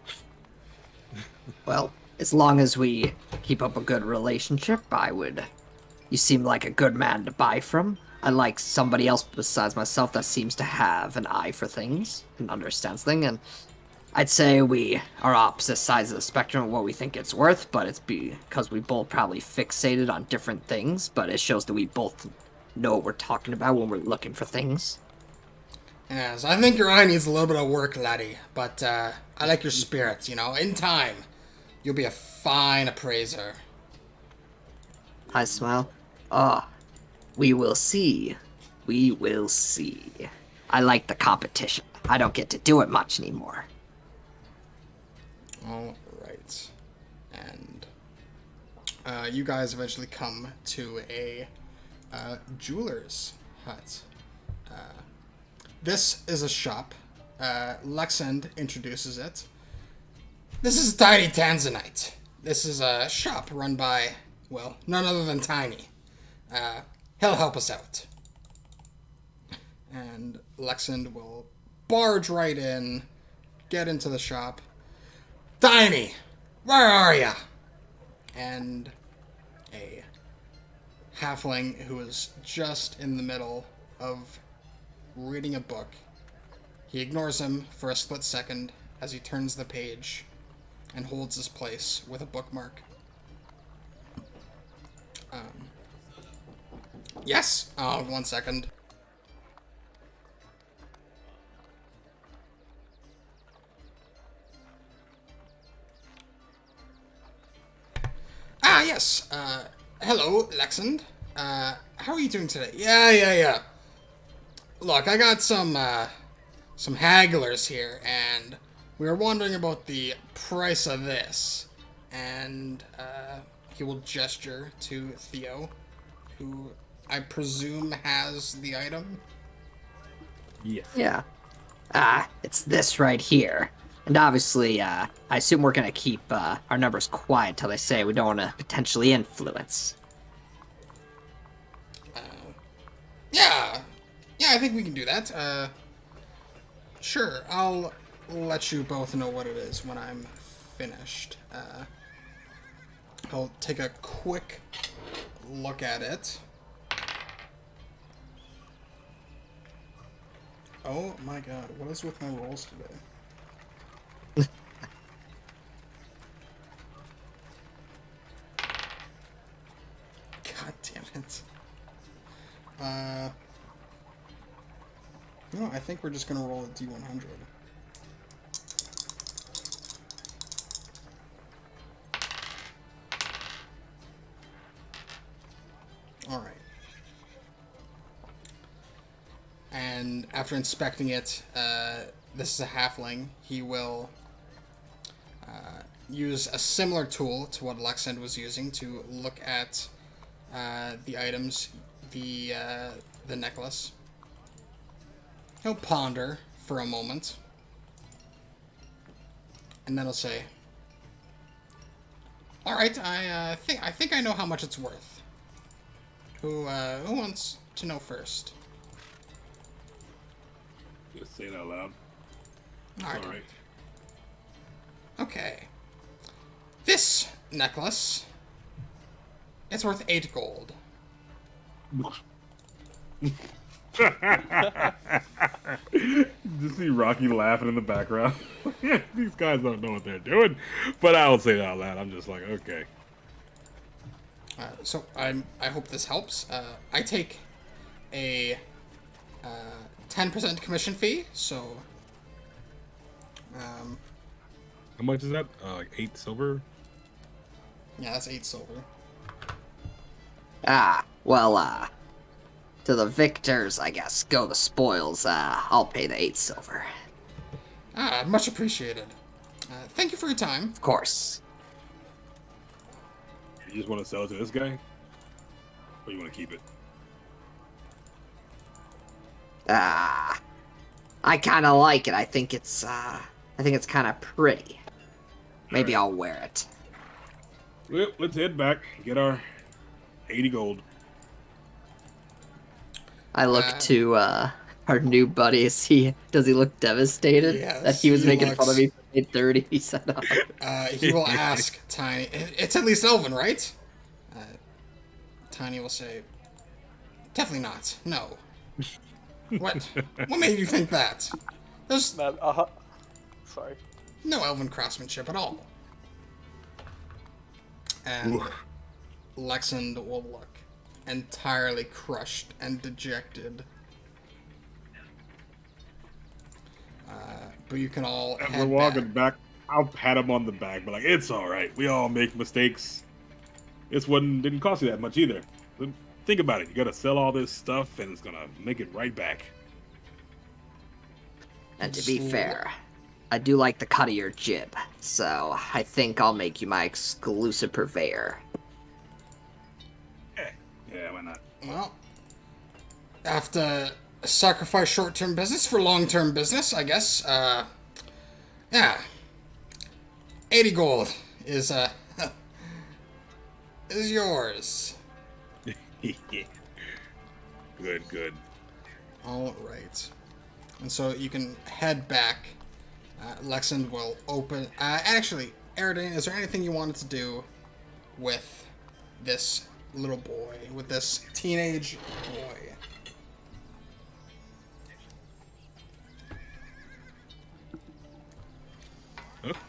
Well, as long as we keep up a good relationship, you seem like a good man to buy from. I like somebody else besides myself that seems to have an eye for things and understands things, and I'd say we are opposite sides of the spectrum of what we think it's worth, but it's because we both probably fixated on different things, but it shows that we both know what we're talking about when we're looking for things. Yes, I think your eye needs a little bit of work, laddie, but I like your spirits, you know. In time, you'll be a fine appraiser. I smile. Ah, we will see. We will see. I like the competition. I don't get to do it much anymore. All right. And you guys eventually come to a jeweler's hut. This is a shop. Lexand introduces it. This is Tiny Tanzanite. This is a shop run by, well, none other than Tiny. He'll help us out. And Lexand will barge right in, get into the shop. Tiny, where are ya? And a halfling who is just in the middle of reading a book. He ignores him for a split second as he turns the page and holds his place with a bookmark. Yes. 1 second. Yes. Hello, Lexand. How are you doing today? Yeah. Look, I got some hagglers here, and we were wondering about the price of this. And, he will gesture to Theo, who I presume has the item. Yes. Yeah. It's this right here. And obviously, I assume we're gonna keep our numbers quiet till they say we don't want to potentially influence. Yeah. Yeah, I think we can do that. Sure, I'll let you both know what it is when I'm finished. I'll take a quick look at it. Oh my god, what is with my rolls today? God damn it. No, I think we're just gonna roll a D100. Alright. And after inspecting it, this is a halfling. He will use a similar tool to what Lexend was using to look at the items, the necklace. He'll ponder for a moment, and then he'll say, "All right, I think I know how much it's worth. Who wants to know first?" Just say it out loud. All right. All right. Okay. This necklace, it's worth 8 gold. Just see Rocky laughing in the background. These guys don't know what they're doing, but I will say it out loud. I'm just like, okay. So I hope this helps. I take a 10% commission fee, so How much is that? Like 8 silver? yeah, that's 8 silver. Well, to the victors, I guess, go the spoils. I'll pay the 8 silver. Much appreciated. Thank you for your time. Of course. You just want to sell it to this guy? Or you want to keep it? I kind of like it. I think it's kind of pretty. Maybe I'll wear it. Well, let's head back. Get our 80 gold. I look to our new buddy. Does he look devastated Yes, that he was he making fun of looks- me for 830? He said, He will ask Tiny. It's at least Elven, right? Tiny will say, "Definitely not. No. What? What made you think that? There's Man, sorry. no Elven craftsmanship at all." And Oof. Lexand will look entirely crushed and dejected. But you can all As head we're walking back. back, I'll pat him on the back, but like, it's all right. We all make mistakes. This one didn't cost you that much either. But think about it. You got to sell all this stuff, and it's gonna make it right back. and to be fair, I do like the cut of your jib, so I think I'll make you my exclusive purveyor. Yeah, why not? Well, have to sacrifice short-term business for long-term business, I guess. Yeah. 80 gold is is yours. Good, good. All right. And so you can head back. Lexand will open. Actually, Aridane, is there anything you wanted to do with this little boy, with this teenage boy?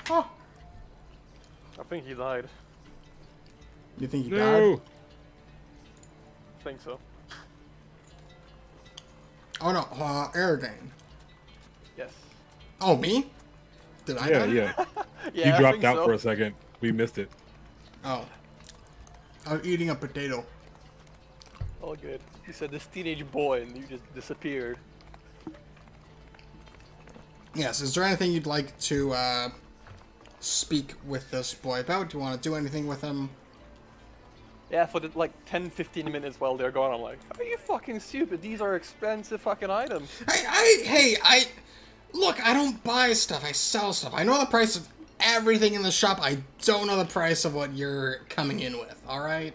Huh? I think he died. You think he died? No. I think so. Oh no, Aridane. Yes. Oh, me? Did I Yeah, die? yeah. Yeah, You I dropped think out so. for a second. We missed it. Oh. I was eating a potato. All good. You said this teenage boy and you just disappeared. Yes, is there anything you'd like to speak with this boy about? Do you want to do anything with him? Yeah, for the, like 10-15 minutes while they're gone, I'm like, are you fucking stupid? These are expensive fucking items. Look, I don't buy stuff, I sell stuff. I know the price of everything in the shop. I don't know the price of what you're coming in with, alright?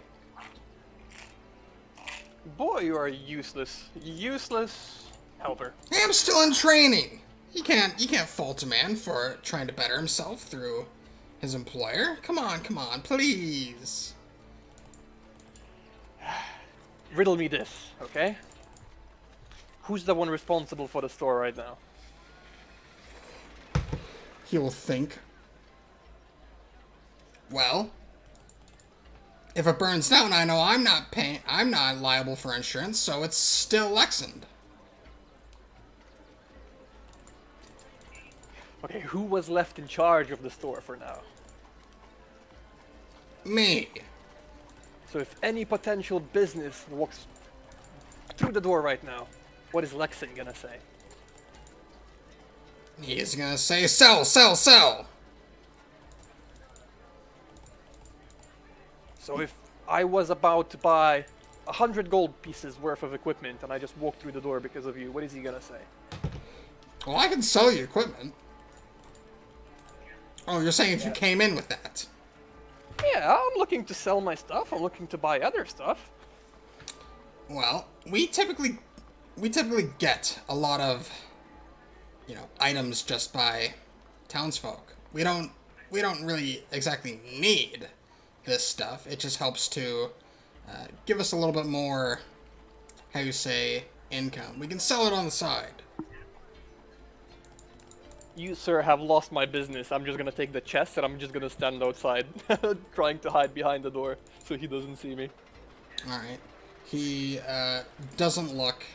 Boy, you are useless. Useless helper. I'm still in training. You can't fault a man for trying to better himself through his employer. Come on, please. Riddle me this, okay? Who's the one responsible for the store right now? He will think. Well, if it burns down, I know I'm not liable for insurance, so it's still Lexand. Okay, who was left in charge of the store for now? Me. So if any potential business walks through the door right now, what is Lexan gonna say? He's gonna say, sell, sell, sell! So if I was about to buy 100 gold pieces worth of equipment and I just walked through the door because of you, what is he gonna say? Well, I can sell you equipment. Oh, you're saying if you came in with that? Yeah, I'm looking to sell my stuff. I'm looking to buy other stuff. Well, we typically get a lot of, items just by townsfolk. We don't really exactly need this stuff. It just helps to give us a little bit more, how you say, income. We can sell it on the side. You, sir, have lost my business. I'm just gonna take the chest and I'm just gonna stand outside, trying to hide behind the door so he doesn't see me. Alright. He doesn't look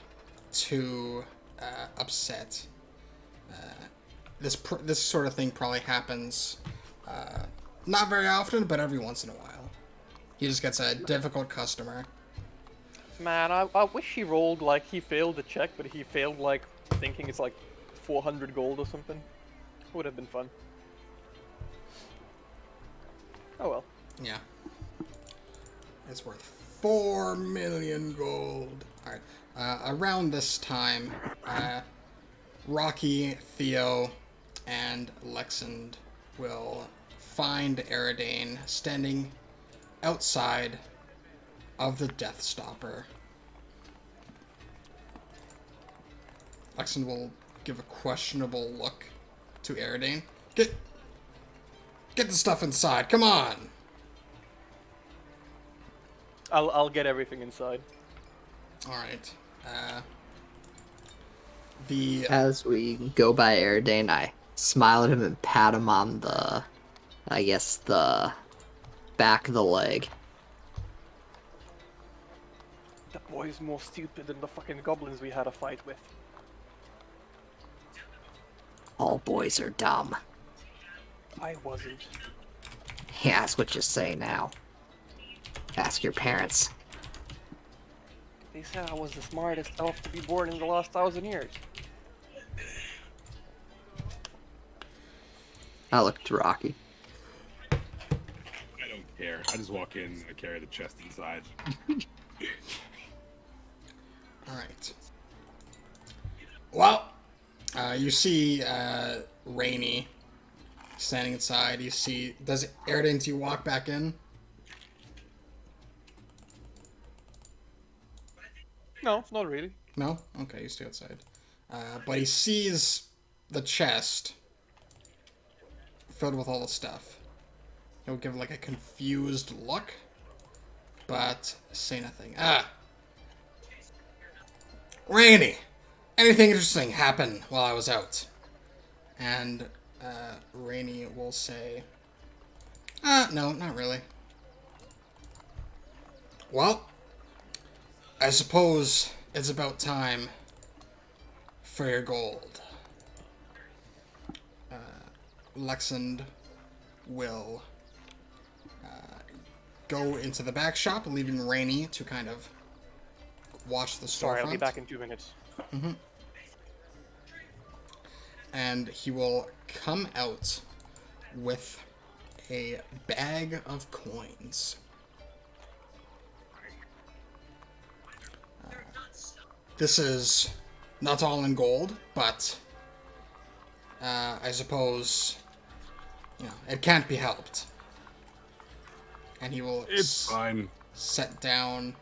too upset. This sort of thing probably happens not very often, but every once in a while. He just gets a difficult customer. Man, I wish he rolled like he failed the check, but he failed like thinking it's like 400 gold or something. Would have been fun. Oh well. Yeah. It's worth 4 million gold. Alright. Around this time, Rocky, Theo, and Lexand will find Eridane standing outside of the Death Stopper. Lexand will give a questionable look to Eridane. Get the stuff inside. Come on. I'll get everything inside. All right. As we go by Eridane, I smile at him and pat him on the back of the leg. The boy's more stupid than the fucking goblins we had a fight with. All boys are dumb. I wasn't. Yeah, that's what you say now. Ask your parents. They said I was the smartest elf to be born in the last 1,000 years. I look to Rocky. I don't care. I just walk in, I carry the chest inside. Alright. Well, you see Rainy standing inside. You see... Does Eridane see you walk back in? No, not really. No? Okay, you stay outside. But he sees the chest filled with all the stuff. He'll give like a confused look, but say nothing. Rainy! Anything interesting happen while I was out? And Rainy will say, no, not really. Well, I suppose it's about time for your gold. Lexand will go into the back shop, leaving Rainy to kind of watch the storefront. Sorry, I'll be back in 2 minutes. Mm-hmm. And he will come out with a bag of coins. This is not all in gold, but I suppose, it can't be helped. And he will It's fine. set down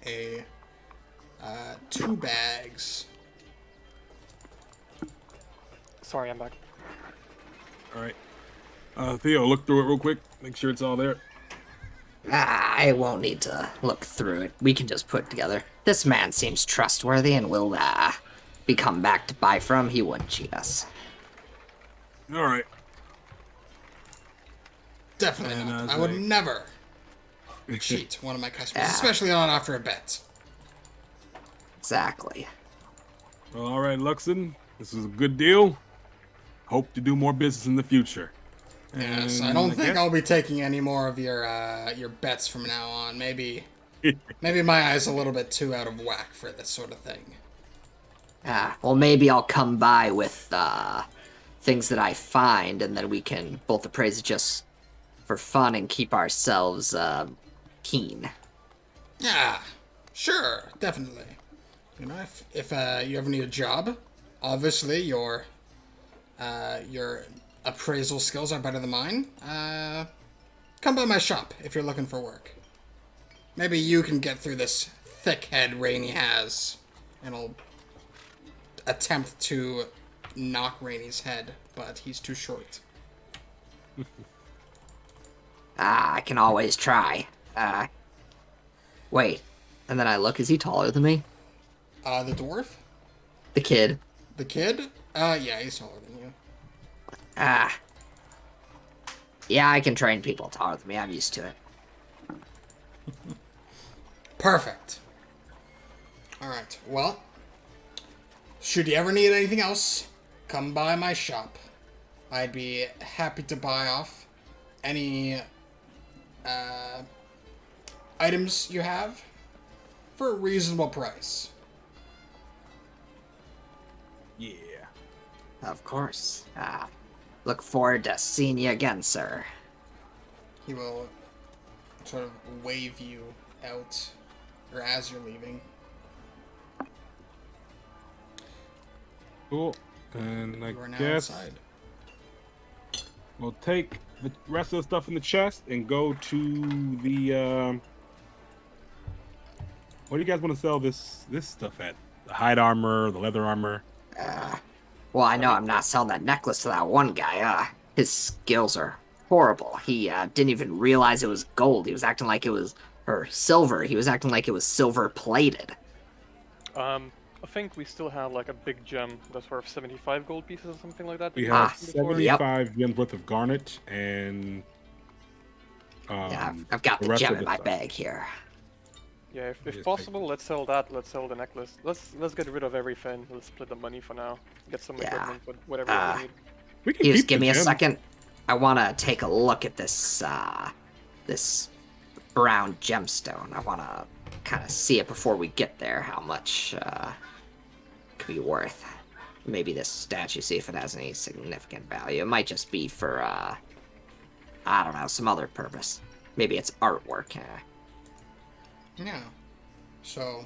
a 2 bags. Sorry, I'm back. All right. Theo, look through it real quick. Make sure it's all there. I won't need to look through it. We can just put it together. This man seems trustworthy and will, be come back to buy from. He wouldn't cheat us. All right. Definitely And, not. I I would say- never cheat one of my customers, Yeah. especially not after a bet. Exactly. Well, all right, Luxon. This was a good deal. Hope to do more business in the future. Yes, I And don't think guess- I'll be taking any more of your bets from now on. Maybe my eye's a little bit too out of whack for this sort of thing. Well, maybe I'll come by with, things that I find, and then we can both appraise it just for fun and keep ourselves, keen. Yeah, sure, definitely. You know, if you ever need a job, obviously your appraisal skills are better than mine. Come by my shop if you're looking for work. Maybe you can get through this thick head Rainey has, and I'll attempt to knock Rainey's head, but he's too short. I can always try. Wait. And then I look, is he taller than me? The dwarf? The kid. The kid? Yeah, he's taller than you. Yeah, I can train people taller than me. I'm used to it. Perfect. Alright, well, should you ever need anything else, come by my shop. I'd be happy to buy off any items you have for a reasonable price. Yeah. Of course. Look forward to seeing you again, sir. He will sort of wave you out, or as you're leaving. Cool. And I You are now guess inside. we'll take the rest of the stuff in the chest and go to the. What do you guys want to sell this stuff at? The hide armor, the leather armor. Well, I know I'm not selling that necklace to that one guy. His skills are horrible. He didn't even realize it was gold. He was acting like it was, or silver. He was acting like it was silver plated. I think we still have like a big gem that's worth 75 gold pieces or something like that. We that have mentioned before. 75 gems worth of garnet and. Yeah, I've got the the rest gem of in the my stuff. bag here. Yeah, if Just possible, let's sell that. Let's sell the necklace. Let's get rid of everything. Let's split the money for now. Get some Yeah. equipment, whatever we need. We can You just keep give the me a gems. second. I want to take a look at this, this brown gemstone. I want to kind of see it before we get there, how much, could be worth. Maybe this statue, see if it has any significant value. It might just be for, I don't know, some other purpose. Maybe it's artwork. Yeah. So,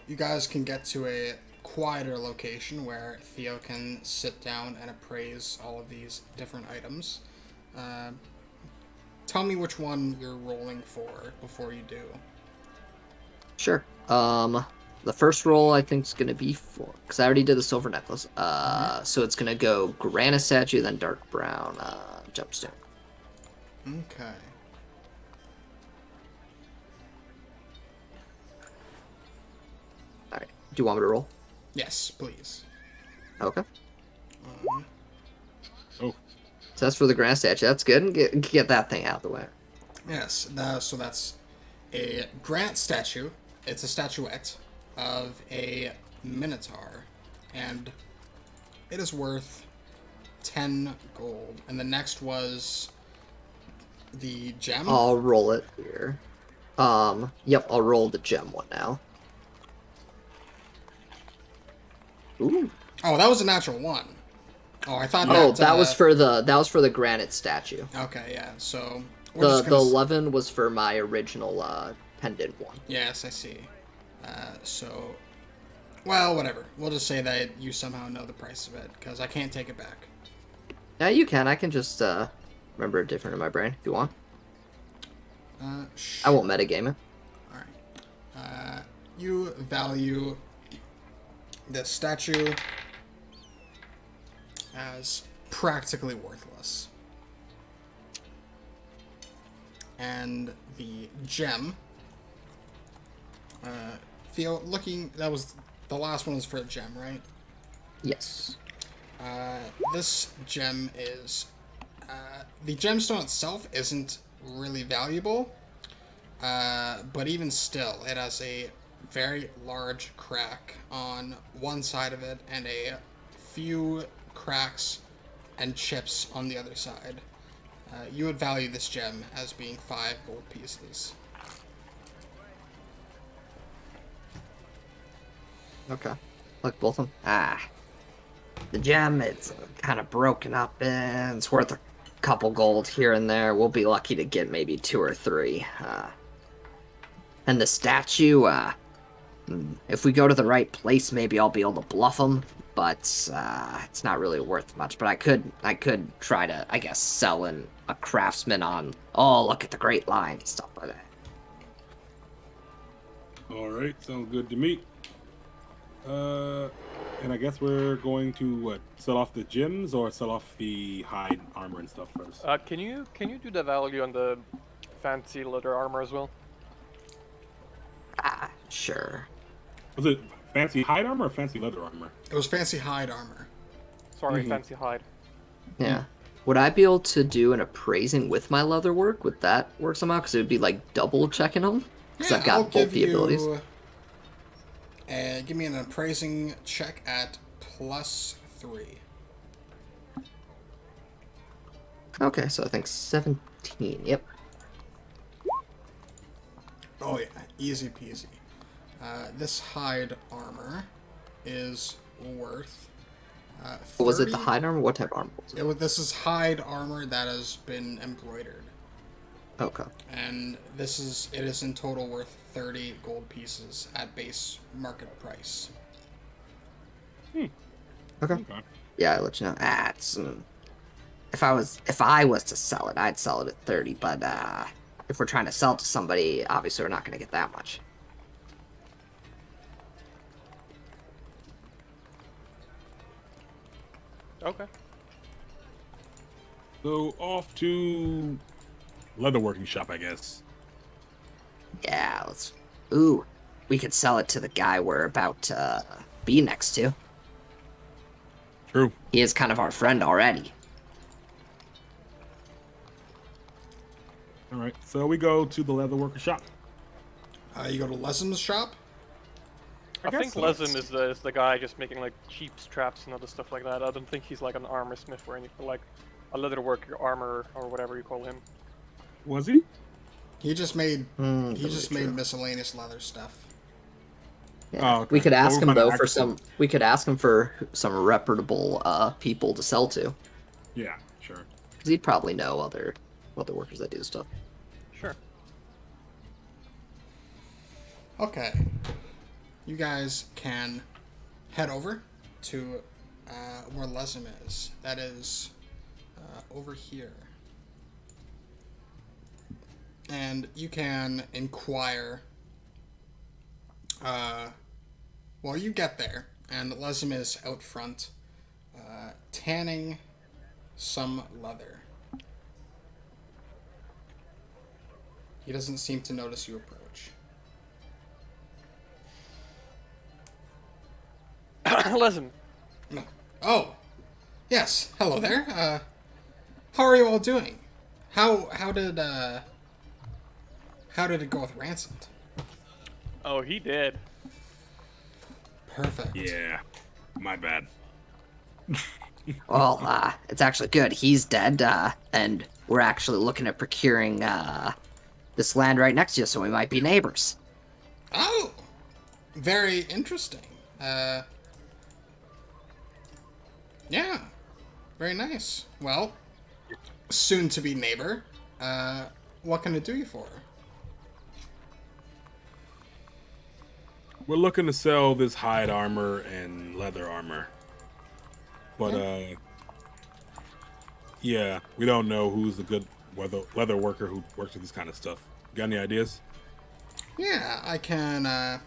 you guys can get to a quieter location where Theo can sit down and appraise all of these different items. Tell me which one you're rolling for before you do. Sure. The first roll I think is gonna be for, because I already did the silver necklace. So it's gonna go granite statue, then dark brown gemstone. Okay. All right. Do you want me to roll? Yes, please. Okay. Oh, So that's for the granite statue. That's good. Get that thing out of the way. Yes, so that's a granite statue. It's a statuette of a minotaur, and it is worth 10 gold. And the next was the gem. I'll roll it here. Yep, I'll roll the gem one now. Ooh. Oh, that was a natural one. Oh, I thought Oh, that. that was for the granite statue. Okay, yeah. So we're The just gonna 11 was for my original pendant one. Yes, I see. So, well, whatever. We'll just say that you somehow know the price of it because I can't take it back. Yeah, you can. I can just remember it different in my brain if you want. I won't metagame it. All right. You value this statue as practically worthless. And the gem, Theo, that was, the last one was for a gem, right? Yes. This gem is, the gemstone itself isn't really valuable, but even still, it has a very large crack on one side of it and a few cracks and chips on the other side. You would value this gem as being 5 gold pieces. Okay. Look, both of them. The gem, it's kind of broken up and it's worth a couple gold here and there. We'll be lucky to get maybe 2 or 3. And the statue, if we go to the right place, maybe I'll be able to bluff them. But it's not really worth much. But I could try to, I guess, sell in a craftsman on, oh, look at the great line, stuff like that. All right, sounds good to me. And I guess we're going to sell off the gems or sell off the hide armor and stuff first. Can you do the value on the fancy leather armor as well? Sure. Was it fancy hide armor or fancy leather armor? It was fancy hide armor. Sorry, fancy hide. Yeah. Would I be able to do an appraising with my leather work? Would that work somehow? Because it would be like double checking them. Because I've got both the abilities. Give me an appraising check at +3. Okay, so I think 17. Yep. Oh yeah, easy peasy. This hide armor is worth. Was it the 30 hide armor? What type of armor was it? This is hide armor that has been embroidered, Okay. and it is in total worth 30 gold pieces at base market price. Okay. Yeah, I'll let you know. It's, if I was to sell it, I'd sell it at 30. But if we're trying to sell it to somebody, obviously we're not going to get that much. Okay. So off to leatherworking shop, I guess. Yeah, let's. Ooh, we could sell it to the guy we're about to be next to. True. He is kind of our friend already. All right, so we go to the leatherworker shop. You go to Lesm's shop. I think Lesm is the guy just making like cheap straps and other stuff like that. I don't think he's like an armor smith or anything, like a leatherworker armor or whatever you call him. Was he? He just made True. miscellaneous leather stuff. Yeah. Oh, okay. We could Well, ask we're him though gonna for ask some. him. We could ask him for some reputable people to sell to, Yeah, sure. because he'd probably know other workers that do stuff. Sure. Okay. You guys can head over to where Lesm is. That is over here. And you can inquire. Well, you get there, and Lesm is out front, tanning some leather. He doesn't seem to notice you approach. Lesm. No. Oh, yes. Hello there. How are you all doing? How did it go with Ransomed? Oh, he did. Perfect. Yeah, my bad. Well, it's actually good. He's dead, and we're actually looking at procuring this land right next to you, so we might be neighbors. Oh, very interesting. Yeah, very nice. Well, soon to be neighbor. What can I do you for? We're looking to sell this hide armor and leather armor. But, yeah, we don't know who's a good leather worker who works with this kind of stuff. Got any ideas? Yeah, I can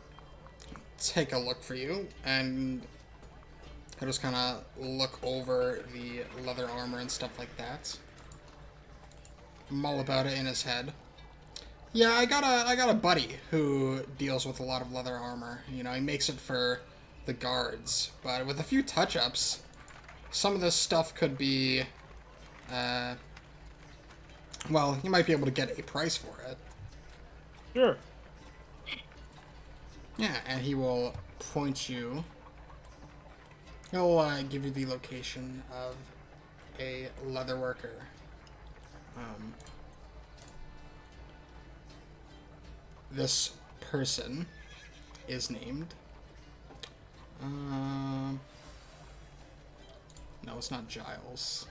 take a look for you, and he'll just kind of look over the leather armor and stuff like that. Mull about it in his head. Yeah, I got a buddy who deals with a lot of leather armor. You know, he makes it for the guards, but with a few touch-ups, some of this stuff could be, well, you might be able to get a price for it. Sure. Yeah, and he will point you. He'll give you the location of a leather worker. This person is named. No, it's not Giles.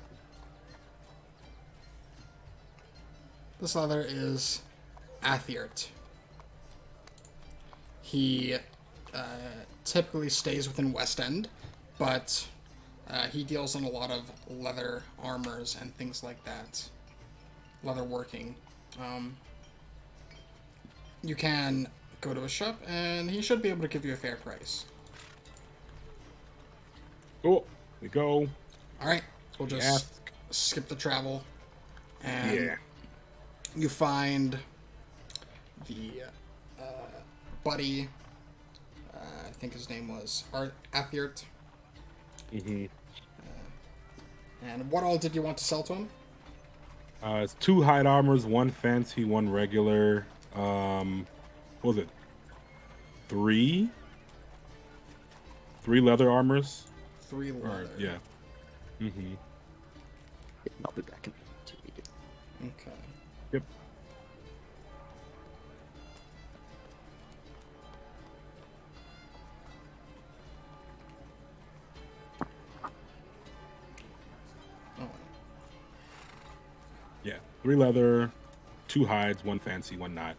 This other is Athiert. He typically stays within West End, but he deals in a lot of leather armors and things like that. Leather working. You can go to a shop, and he should be able to give you a fair price. Cool. We go. All right, we'll just Ask. skip the travel, and Yeah. you find the buddy. I think his name was Athiert. Mm-hmm. And what all did you want to sell to him? It's 2 hide armors, 1 fancy, 1 regular. What was it? 3? 3 leather armors. 3 Or, leather. yeah. Mm-hmm. I'll be back in 2. Okay. Yep. Oh. Yeah. 3 leather, 2 hides, 1 fancy, 1 not.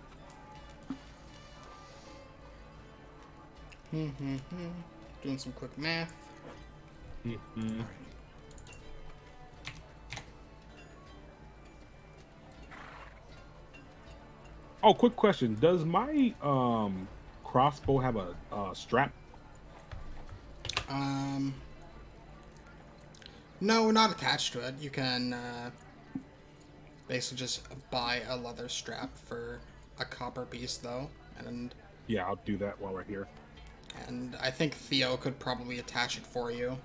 Doing some quick math. Mm-hmm. Oh, quick question. Does my crossbow have a strap? No, not attached to it. You can basically just buy a leather strap for a copper piece, though, and Yeah, I'll do that while we're here. I think Theo could probably attach it for you.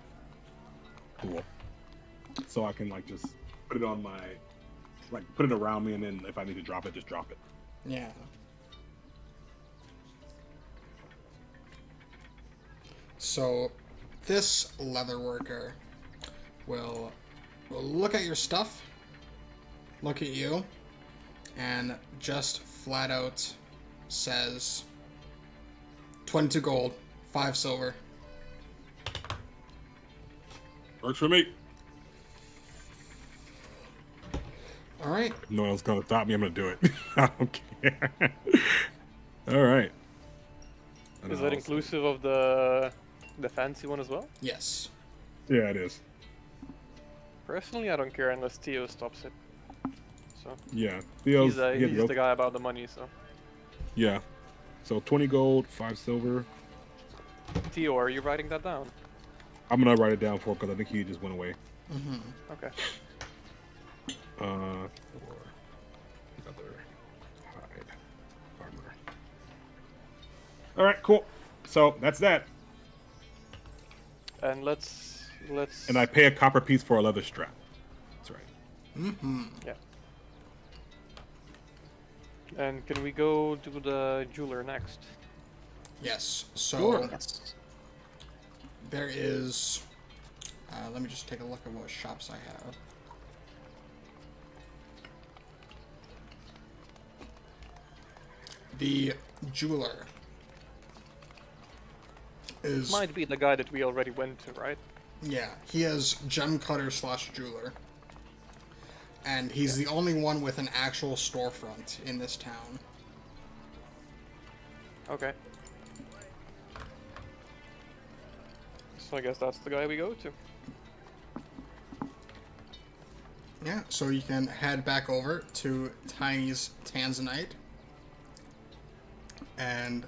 Cool. So I can like just put it on my, like put it around me, and then if I need to drop it, just drop it. Yeah. So, this leather worker will look at your stuff, look at you, and just flat out says 22 gold, 5 silver. Works for me. All right. If no one's gonna stop me, I'm gonna do it. I don't care. All right. And Is I'll that also- inclusive of the fancy one as well? Yes. Yeah, it is. Personally, I don't care unless Theo stops it. So Yeah, Theo's, he's he had to go- the guy about the money. So Yeah. So 20 gold, 5 silver. Theo, are you writing that down? I'm gonna write it down for because I think he just went away. Okay. For another hide armor. All right, cool. So that's that. And let's. And I pay a copper piece for a leather strap. That's right. Yeah. And can we go to the jeweler next? Yes. So Sure. Yes. there is. Let me just take a look at what shops I have. The jeweler is Might be the guy that we already went to, right? yeah. He is gem cutter / jeweler, and he's the only one with an actual storefront in this town. Okay. So I guess that's the guy we go to. Yeah. So you can head back over to Tiny's Tanzanite. And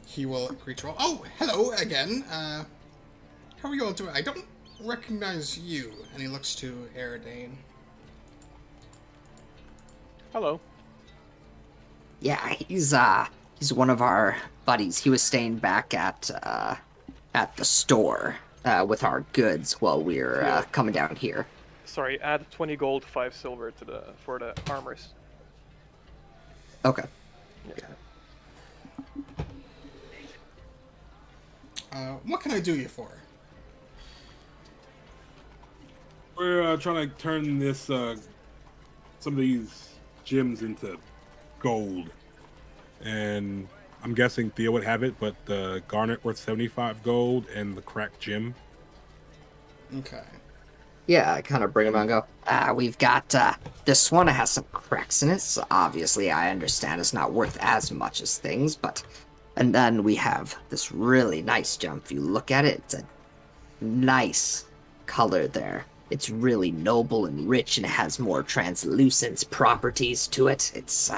he will greet you all. Oh, hello again. How are you all doing? I don't recognize you. And he looks to Aridane. Hello. Yeah, he's one of our buddies. He was staying back at the store with our goods while we were Yeah. coming down here. Sorry, add 20 gold, 5 silver for the armors. Okay. What can I do you for? We're trying to turn this some of these gems into gold, and I'm guessing Theo would have it, but the garnet worth 75 gold and the cracked gem. Okay. Yeah, I kind of bring him out and go, we've got, this one has some cracks in it, so obviously I understand it's not worth as much as things, but... And then we have this really nice gem. If you look at it, it's a nice color there. It's really noble and rich, and it has more translucence properties to it. It's,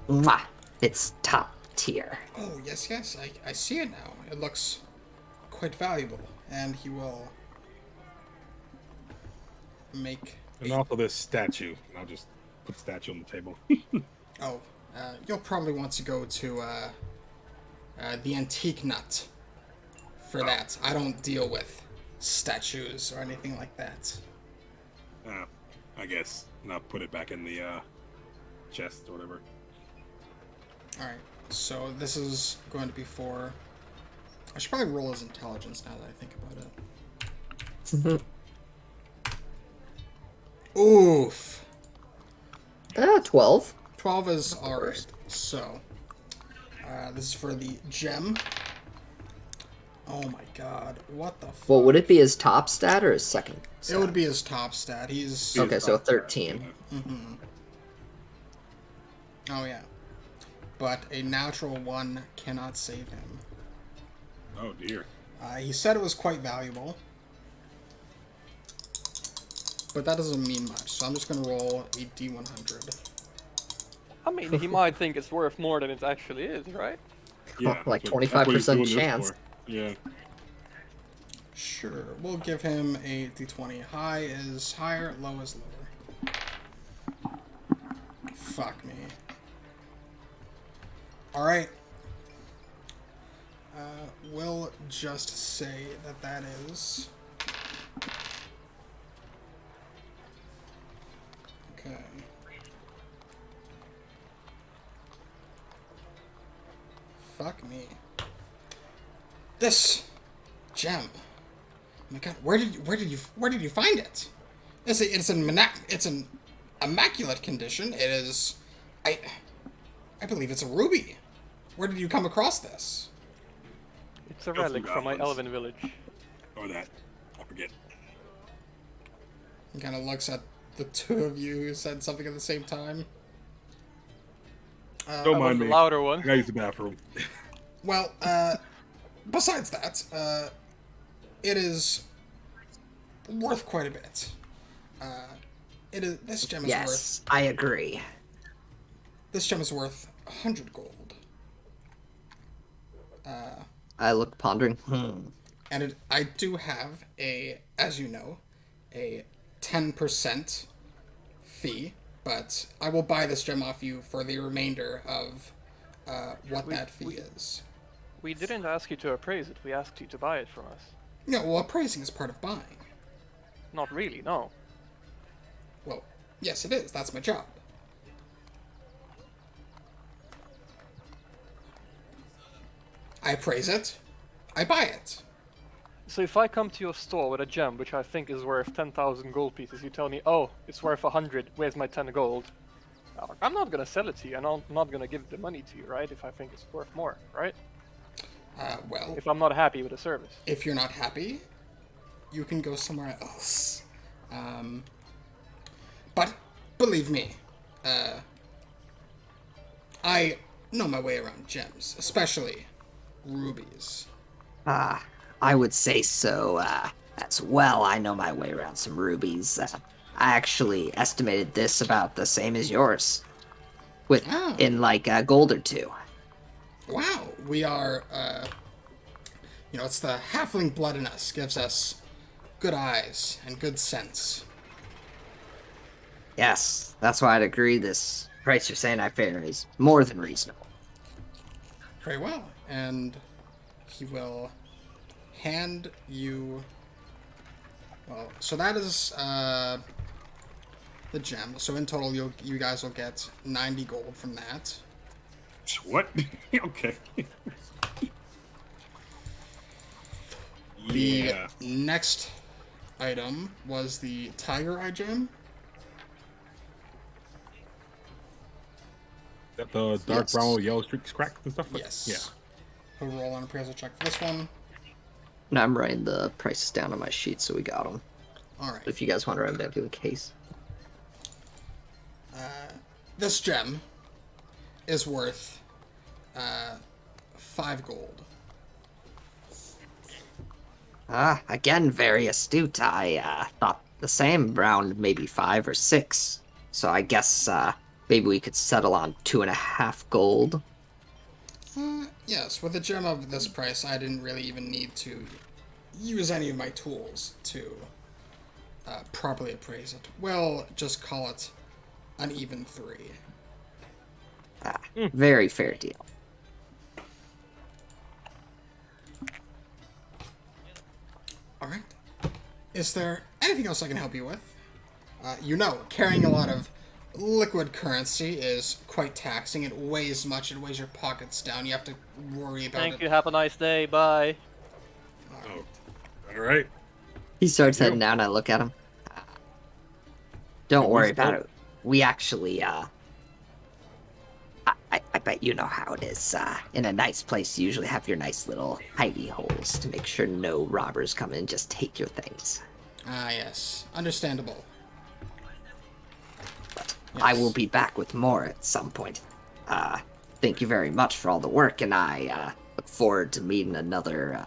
mwah, it's top tier. Oh, yes, yes. I see it now. It looks quite valuable. And he will make... And also this statue. And I'll just put the statue on the table. Oh, you'll probably want to go to the Antique Nut for that. I don't deal with statues or anything like that. I guess. And I'll put it back in the chest or whatever. Alright, so this is going to be for... I should probably roll his intelligence now that I think about it. Oof! 12. 12 is alright. So, this is for the gem. Oh my god, what the fuck? Well, would it be his top stat or his second stat? It would be his top stat. He's... Okay, so 13. Oh yeah. But a natural 1 cannot save him. Oh dear. He said it was quite valuable. But that doesn't mean much, so I'm just gonna roll a D100. I mean, he might think it's worth more than it actually is, right? Yeah. Like that's what he's 25% doing this chance. for. Yeah. Sure, we'll give him a D20. High is higher, low is lower. Fuck me. Alright. We'll just say that that is... Okay. Fuck me. This gem. Oh my god, where did you find it? It's an immaculate condition. It is, I believe it's a ruby. Where did you come across this? It's a relic from my goblins. elven village. Or that. I forget. He kind of looks at the two of you who said something at the same time. Don't That was mind the me. louder I one. gotta use the bathroom. Well, besides that, it is worth quite a bit. This gem is Yes, I agree. This gem is worth 100 gold. I look pondering. And I do have as you know, a 10% fee, but I will buy this gem off you for the remainder of what that fee is. We didn't ask you to appraise it, we asked you to buy it from us. No, well, appraising is part of buying. Not really, no. Well, yes, it is. That's my job. I appraise it. I buy it. So if I come to your store with a gem which I think is worth 10,000 gold pieces, you tell me, oh, it's worth 100, where's my 10 gold? I'm not gonna sell it to you, and I'm not gonna give the money to you, right? If I think it's worth more, right? Well, If I'm not happy with the service. if you're not happy, you can go somewhere else. But believe me, I know my way around gems, especially rubies. I would say so as well. I know my way around some rubies. I actually estimated this about the same as yours, Oh. in like a gold or two. Wow, we are, it's the halfling blood in us, gives us good eyes and good sense. Yes, that's why I'd agree this price you're saying I fair is more than reasonable. Very well, and he will hand you. Well, so that is the gem. So in total, you guys will get 90 gold from that. What? Okay. The Yeah. next item was the tiger eye gem. That the dark Yes. brown with yellow streaks, cracks and stuff. Yes. He'll roll an appraisal check for this one. And I'm writing the prices down on my sheet, so we got them. All right. If you guys want to write them down in case. This gem is worth 5 gold. Again, very astute. I thought the same, around maybe 5 or 6. So I guess maybe we could settle on 2.5 gold. Yes, with a gem of this price, I didn't really even need to use any of my tools to properly appraise it. We'll just call it an even 3. Very fair deal. All right. Is there anything else I can help you with? Carrying a lot of liquid currency is quite taxing. It weighs much. It weighs your pockets down. You have to worry about Thank it. you. Have a nice day. Bye. Oh, all right. He starts Deal. heading down, I look at him. Don't worry about don't- it. We actually, I bet you know how it is. In a nice place, you usually have your nice little hidey holes to make sure no robbers come in and just take your things. Ah, yes. Understandable. I will be back with more at some point. Thank you very much for all the work, and I look forward to meeting another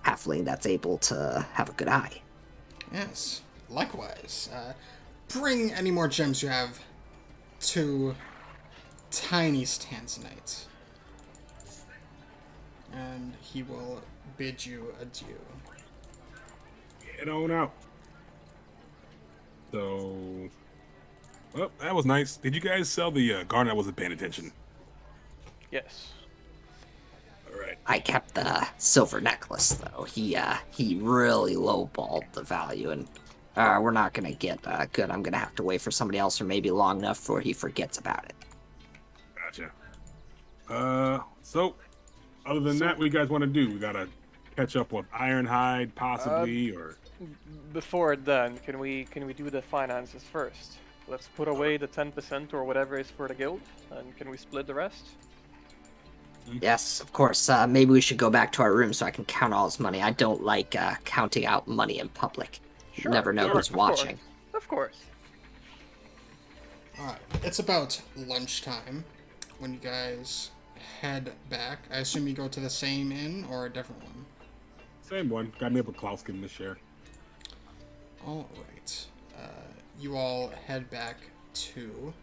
halfling that's able to have a good eye. Yes. Likewise. Bring any more gems you have to Tiny Tanzanite. And he will bid you adieu. Get on out. So, well, that was nice. Did you guys sell the garden? I wasn't paying attention. Yes. All right. I kept the silver necklace, though. He really lowballed the value, and we're not gonna get good. I'm gonna have to wait for somebody else, or maybe long enough before he forgets about it. Gotcha. So, other than that, what do you guys want to do? We gotta catch up with Ironhide, possibly, or Before then, can we do the finances first? Let's put away the 10% or whatever is for the guild, and can we split the rest? Yes, of course. Maybe we should go back to our room so I can count all his money. I don't like counting out money in public. You never know Sure, who's of course. watching. Of course. Alright. It's about lunchtime when you guys head back. I assume you go to the same inn or a different one? same one. Got me up with Klaus getting this share. Alright. You all head back to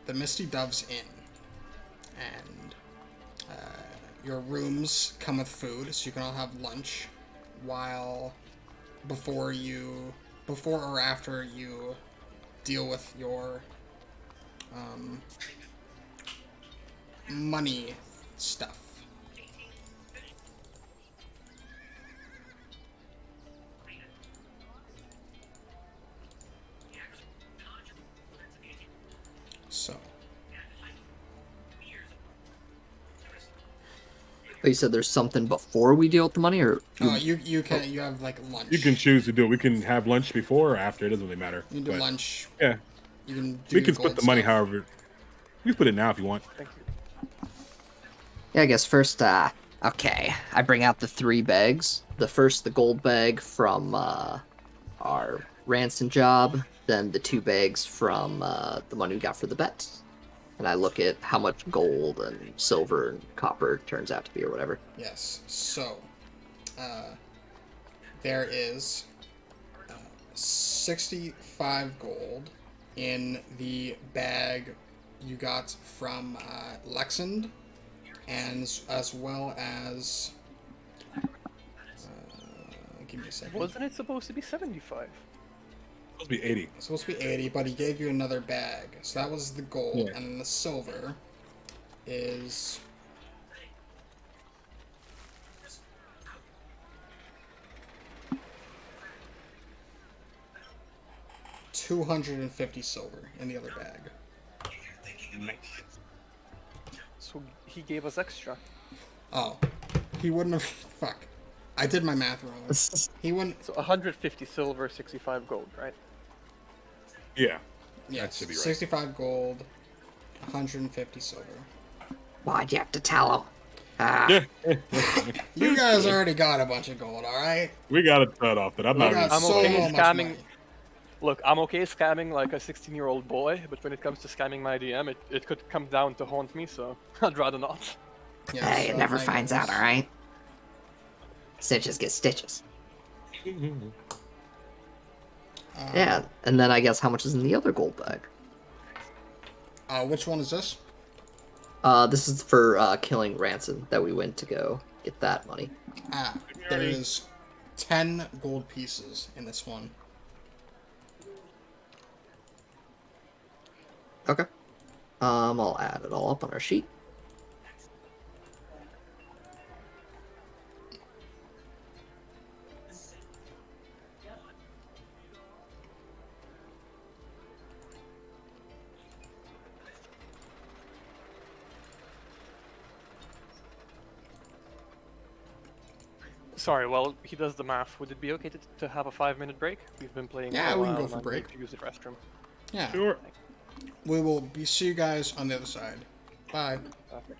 the Misty Dove's Inn. And your rooms come with food, so you can all have lunch while before or after you deal with your money stuff. So, Oh, you said there's something before we deal with the money, or you have like lunch. You can choose to do it. We can have lunch before or after. It doesn't really matter. You can do But, lunch. Yeah, You can do we your can split gold the money stuff. however. You can split it now if you want. Thank you. yeah, I guess first, okay, I bring out the 3 bags. The gold bag from our ransom job, then the 2 bags from the money we got for the bets. And I look at how much gold and silver and copper it turns out to be, or whatever. Yes. So, there is 65 gold in the bag you got from Lexand, and as well as. Give me a second. Wasn't it supposed to be 75? Supposed to be 80. It's supposed to be 80, but he gave you another bag. So that was the gold, Yeah. and then the silver is. $250 silver in the other bag. So he gave us extra. Oh, he wouldn't have. Fuck, I did my math wrong. He wouldn't. So 150 silver, 65 gold, right? Yeah. Yeah, That should be right. 65 gold, 150 silver. Why'd you have to tell him? Ah, Yeah. You guys already got a bunch of gold, all right? We got to cut off that. I'm We not got even. I'm so okay much scamming. money. Look, I'm okay scamming like a 16-year-old boy, but when it comes to scamming my DM, it could come down to haunt me, so I'd rather not. Yeah, hey, it so never I finds guess- out, alright? Stitches get stitches. Yeah, and then I guess how much is in the other gold bag? Which one is this? This is for killing Ransom that we went to go get that money. There is 10 gold pieces in this one. Okay. I'll add it all up on our sheet. Sorry, while he does the math, would it be okay to have a 5-minute break? We've been playing Yeah, for a we can while go for and I break. need to use the restroom. Yeah. Sure. We will see you guys on the other side. Bye. Perfect.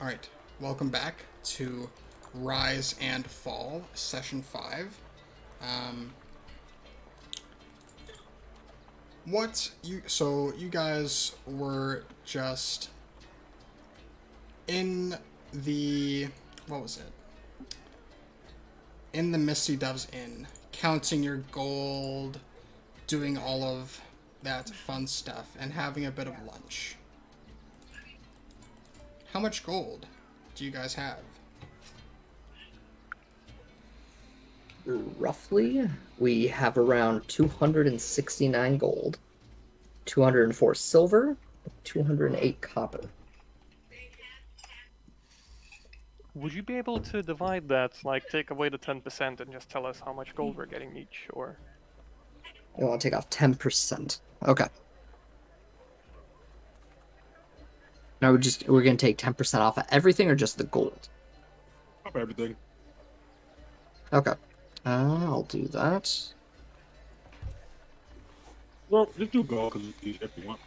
All right, welcome back to Rise and Fall, Session 5. So you guys were just in the, what was it? In the Misty Dove's Inn, counting your gold, doing all of that fun stuff, and having a bit of lunch. How much gold do you guys have? Roughly, we have around 269 gold, 204 silver, 208 copper. Would you be able to divide that, like take away the 10% and just tell us how much gold we're getting each, or? You want to take off 10%. Okay. Now we're gonna take 10% off of everything or just the gold? Up everything. Okay. I'll do that. Well, just do gold because it's easy if you want.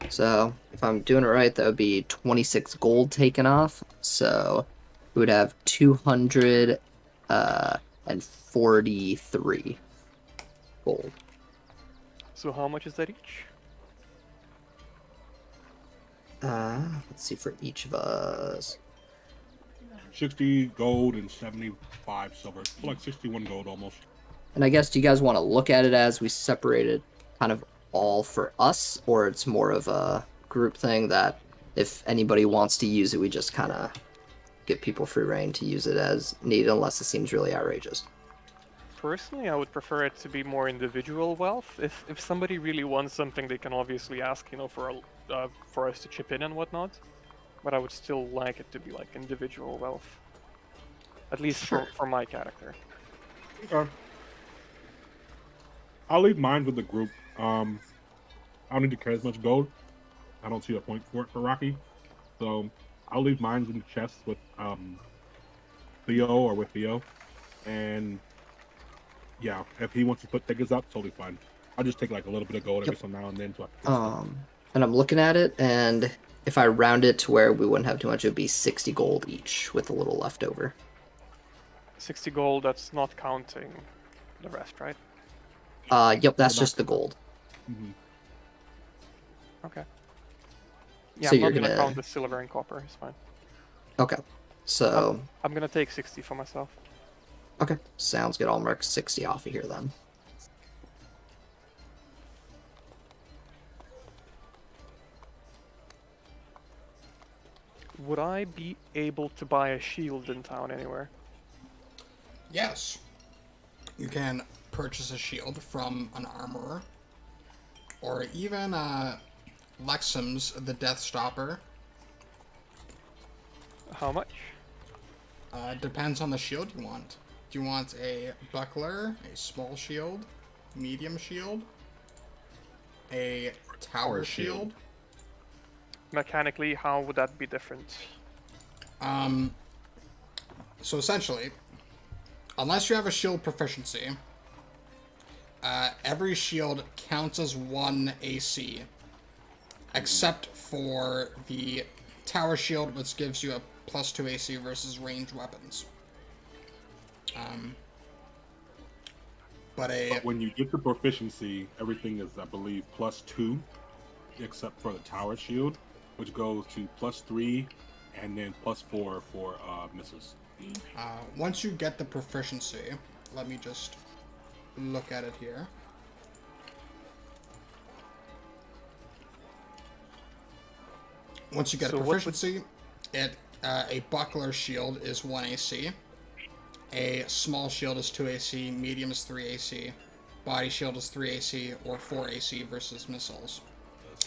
So if I'm doing it right, that would be 26 gold taken off. So we would have 243 gold. So how much is that each? Let's see for each of us. 60 gold and 75 silver. So like 61 gold almost. And I guess, do you guys want to look at it as we separated kind of all for us, or it's more of a group thing that if anybody wants to use it, we just kind of give people free reign to use it as needed, unless it seems really outrageous? Personally, I would prefer it to be more individual wealth. If somebody really wants something, they can obviously ask, for us to chip in and whatnot. But I would still like it to be like individual wealth, at least for my character. Okay. I'll leave mine with the group. I don't need to carry as much gold. I don't see a point for it for Rocky. So I'll leave mine in the chest with Theo or with Theo. And yeah, if he wants to put tickets up, totally fine. I'll just take like a little bit of gold every so now and then. And I'm looking at it, and if I round it to where we wouldn't have too much, it would be 60 gold each with a little left over. 60 gold, that's not counting the rest, right? Yep, that's just the gold. Mm-hmm. Okay. Yeah, So I'm you're not gonna gonna count the silver and copper, it's fine. Okay. So I'm gonna take 60 for myself. okay, sounds good. I'll mark 60 off of here then. Would I be able to buy a shield in town anywhere? Yes. You can purchase a shield from an armorer, or even Lexum's the Death Stopper. How much? Depends on the shield you want. Do you want a buckler, a small shield, medium shield, a tower shield. Mechanically, how would that be different? So essentially, unless you have a shield proficiency, every shield counts as 1 AC, except for the tower shield, which gives you a +2 AC versus ranged weapons. But when you get the proficiency, everything is, I believe, +2, except for the tower shield, which goes to +3, and then +4 for missiles. once you get the proficiency, let me just look at it here. Once you get a proficiency, a buckler shield is 1 AC, a small shield is 2 AC, medium is 3 AC, body shield is 3 AC or 4 AC versus missiles.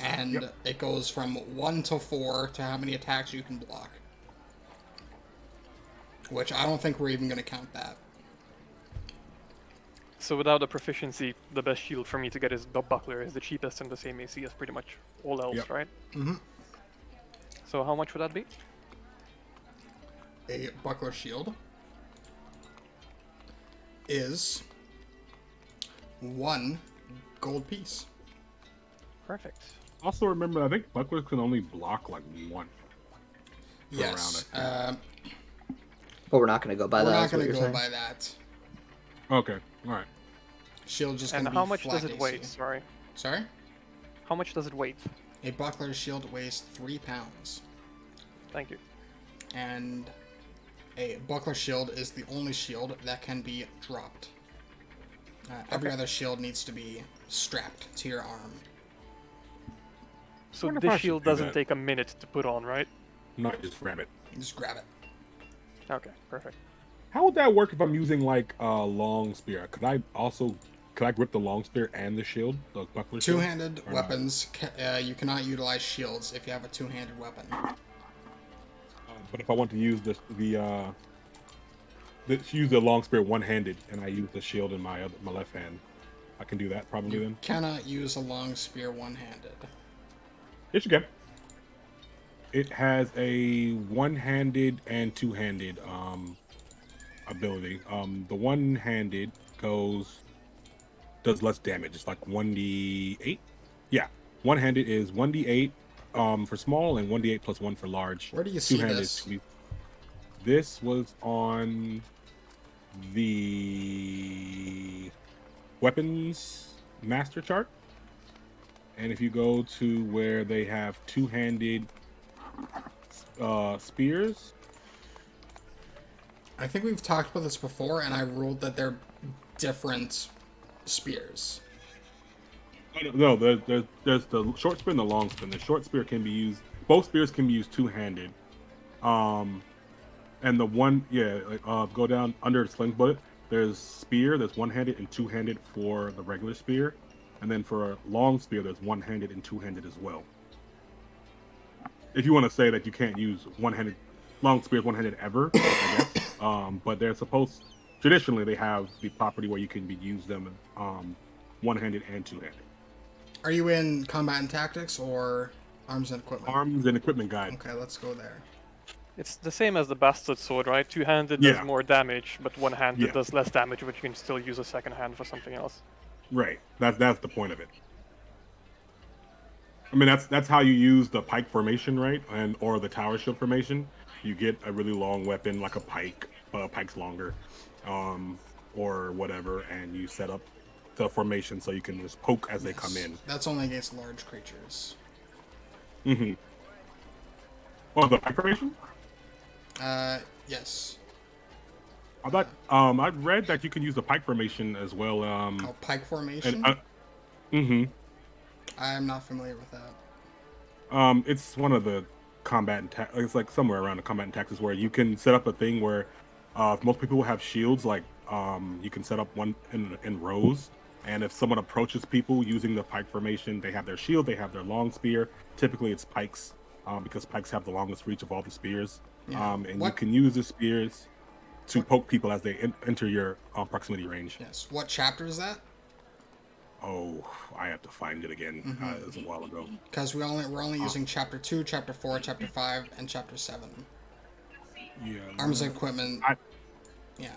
And it goes from 1 to 4 to how many attacks you can block. Which I don't think we're even going to count that. So without a proficiency, the best shield for me to get is the buckler, is the cheapest and the same AC as pretty much all else, right? Mm-hmm. So how much would that be? A buckler shield is 1 gold piece. Perfect. Also, remember, I think bucklers can only block like 1. Yes. But we're not going to go by that. We're not is what going to you're go saying. by that. Okay, all right. Shield just going And to be how much flat does it AC. weigh? Sorry. Sorry? How much does it weigh? A buckler shield weighs 3 pounds. Thank you. And a buckler shield is the only shield that can be dropped. Every other shield needs to be strapped to your arm. So wonder if I this should shield do doesn't that. take a minute to put on, right? Not just grab it. You just grab it. Okay, perfect. How would that work if I'm using like a long spear? Could I grip the long spear and the shield, the buckler shield? Two-handed Or not? weapons, you cannot utilize shields if you have a two-handed weapon. But if I want to use use the long spear one-handed, and I use the shield in my left hand, I can do that probably then. Cannot use a long spear one-handed. Yes, you can. It has a one-handed and two-handed ability. The one-handed does less damage. It's like 1d8. Yeah, one-handed is 1d8 for small and 1d8 plus 1 for large. Where do you see Two-handed this? This was on the weapons master chart. And if you go to where they have two-handed spears, I think we've talked about this before, and I ruled that they're different spears. no, there's the short spear and the long spear. The short spear can be used. Both spears can be used two-handed. And the one, go down under the sling bullet. There's spear that's one-handed and two-handed for the regular spear, and then for a long spear, there's one-handed and two-handed as well. If you want to say that you can't use one-handed long spears one-handed ever, I guess. But they're traditionally they have the property where you can use them one-handed and two-handed. Are you in combat and tactics or arms and equipment? Arms and equipment guide. Okay, let's go there. It's the same as the bastard sword, right? Two-handed Yeah. does more damage, but one-handed Yeah. does less damage, but you can still use a second hand for something else. Right. That's the point of it. I mean, that's how you use the pike formation, right? Or the tower shield formation. You get a really long weapon like a pike. Pike's longer, or whatever, and you set up the formation so you can just poke as they come in. That's only against large creatures. Mm-hmm. Oh, the pike formation? Yes. I thought I read that you can use the pike formation as well. Pike formation? Mm-hmm. I'm not familiar with that. It's one of the combat and it's like somewhere around the combat and taxes where you can set up a thing where if most people have shields, like you can set up one in rows, and if someone approaches people using the pike formation, they have their shield, they have their long spear. Typically, it's pikes because pikes have the longest reach of all the spears. Yeah. And you can use the spears to poke people as they enter your proximity range. Yes. What chapter is that? Oh, I have to find it again. It was a while ago. Because we're only using chapter 2, chapter 4, chapter 5, and chapter 7. Yeah. Arms and equipment. I, Yeah.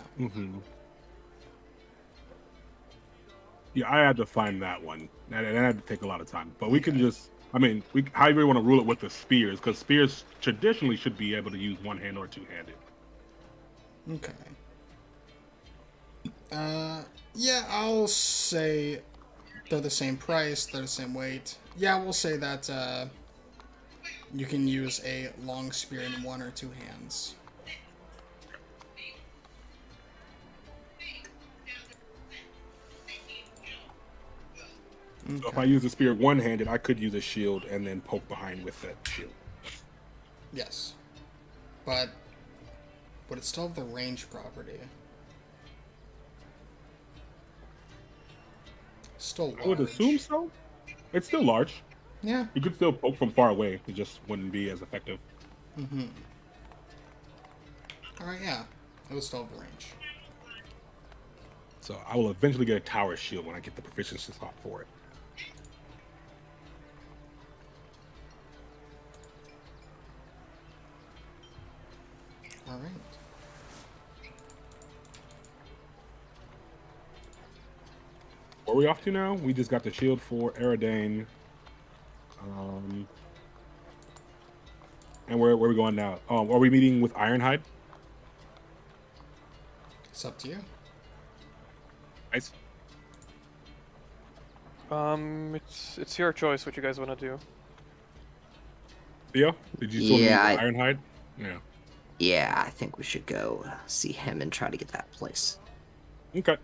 Yeah, I had to find that one, and it had to take a lot of time. But we can just, I mean, we however you want to rule it with the spears, because spears traditionally should be able to use one hand or two handed. Okay. Yeah, I'll say they're the same price, they're the same weight. Yeah, we'll say that you can use a long spear in one or two hands. So if I use the spear one handed, I could use a shield and then poke behind with that shield. Yes. But would it still have the range property? Still large. I would assume so. It's still large. Yeah. You could still poke from far away. It just wouldn't be as effective. Alright, yeah. It would still have the range. So I will eventually get a tower shield when I get the proficiency slot for it. Alright. Where are we off to now? We just got the shield for Aradane. And where are we going now? Are we meeting with Ironhide? It's up to you. Nice. It's your choice what you guys want to do. Theo, did you still meet with Yeah, Ironhide? Yeah. Yeah, I think we should go see him and try to get that place. Okay.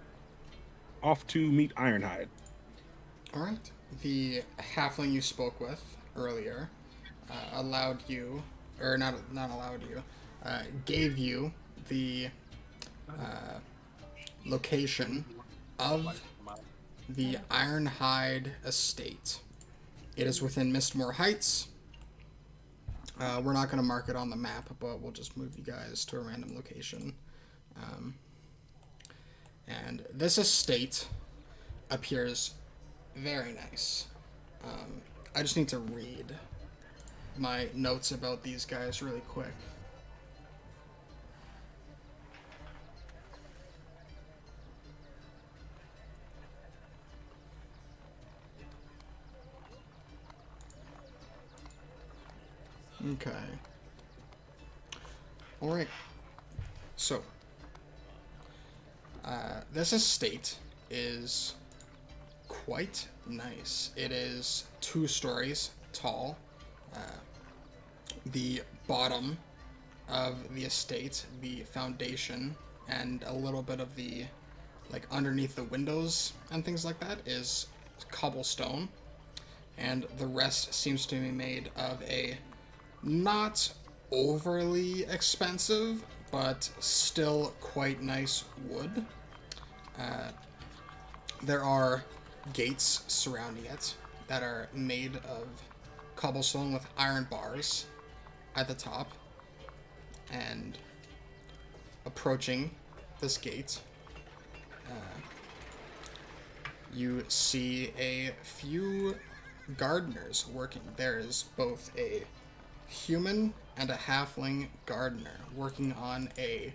Off to meet Ironhide. Alright. The halfling you spoke with earlier allowed you, or not allowed you, gave you the location of the Ironhide estate. It is within Mistmore Heights. We're not going to mark it on the map, but we'll just move you guys to a random location. And this estate appears very nice. I just need to read my notes about these guys really quick. Okay. Alright. So, this estate is quite nice. It is 2 stories tall. The bottom of the estate, the foundation, and a little bit of the, like, underneath the windows and things like that is cobblestone. And the rest seems to be made of a not overly expensive, but still quite nice wood. There are gates surrounding it that are made of cobblestone with iron bars at the top. And approaching this gate, you see a few gardeners working. There is both a human and a halfling gardener working on a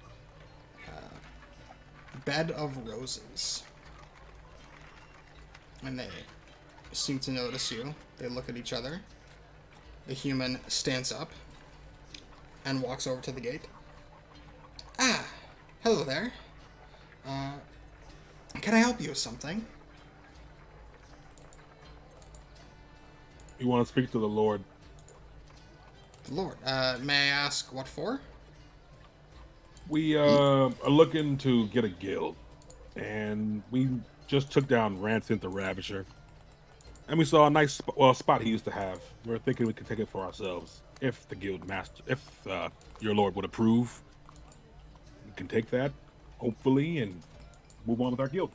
bed of roses. And they seem to notice you. They look at each other. The human stands up and walks over to the gate. Ah, hello there. Can I help you with something? You want to speak to the Lord? Lord, may I ask what for? We are looking to get a guild, and we just took down Rancid the Ravager, and we saw a nice spot he used to have. We're thinking we could take it for ourselves if the guild master, if your Lord would approve. We can take that, hopefully, and move on with our guild.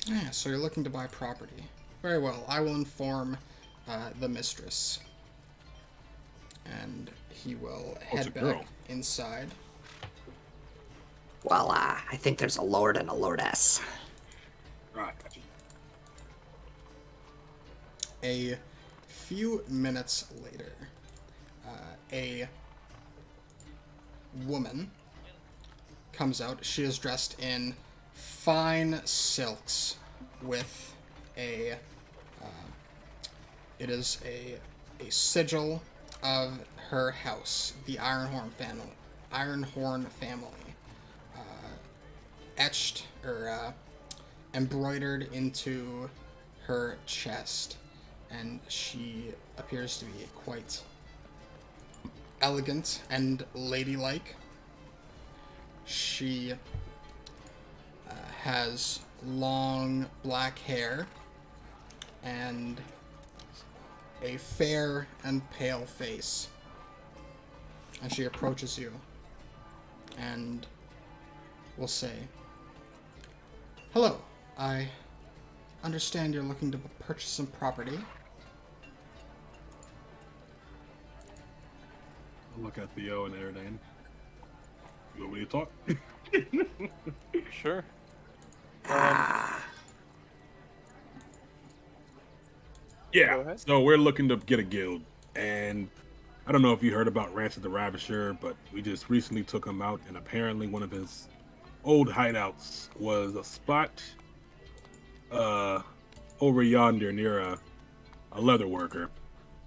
Yeah, so you're looking to buy property. Very well, I will inform the mistress. And he will head back inside. Well, I think there's a lord and a lordess. Right, gotcha. A few minutes later, a woman comes out. She is dressed in fine silks with a it is a sigil of her house, the Ironhorn family, etched or embroidered into her chest, and she appears to be quite elegant and ladylike. She has long black hair and a fair and pale face. And she approaches you and will say, "Hello, I understand you're looking to purchase some property." I'll look at Theo and Erdan. You want me to talk? Sure. Go Yeah, ahead. so we're looking to get a guild, and I don't know if you heard about Rancid the Ravisher, but we just recently took him out, and apparently one of his old hideouts was a spot over yonder near a leather worker.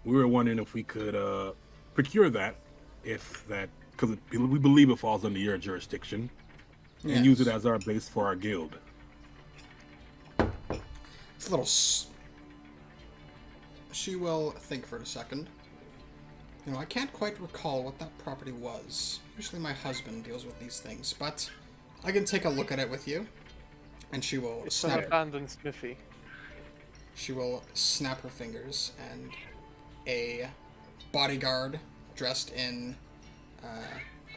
We were wondering if we could procure that, because we believe it falls under your jurisdiction, and use it Yes. as our base for our guild. It's a little. She will think for a second. You know, I can't quite recall what that property was. Usually my husband deals with these things, but I can take a look at it with you. And she will It's an snap. abandoned smithy. She will snap her fingers, and a bodyguard dressed in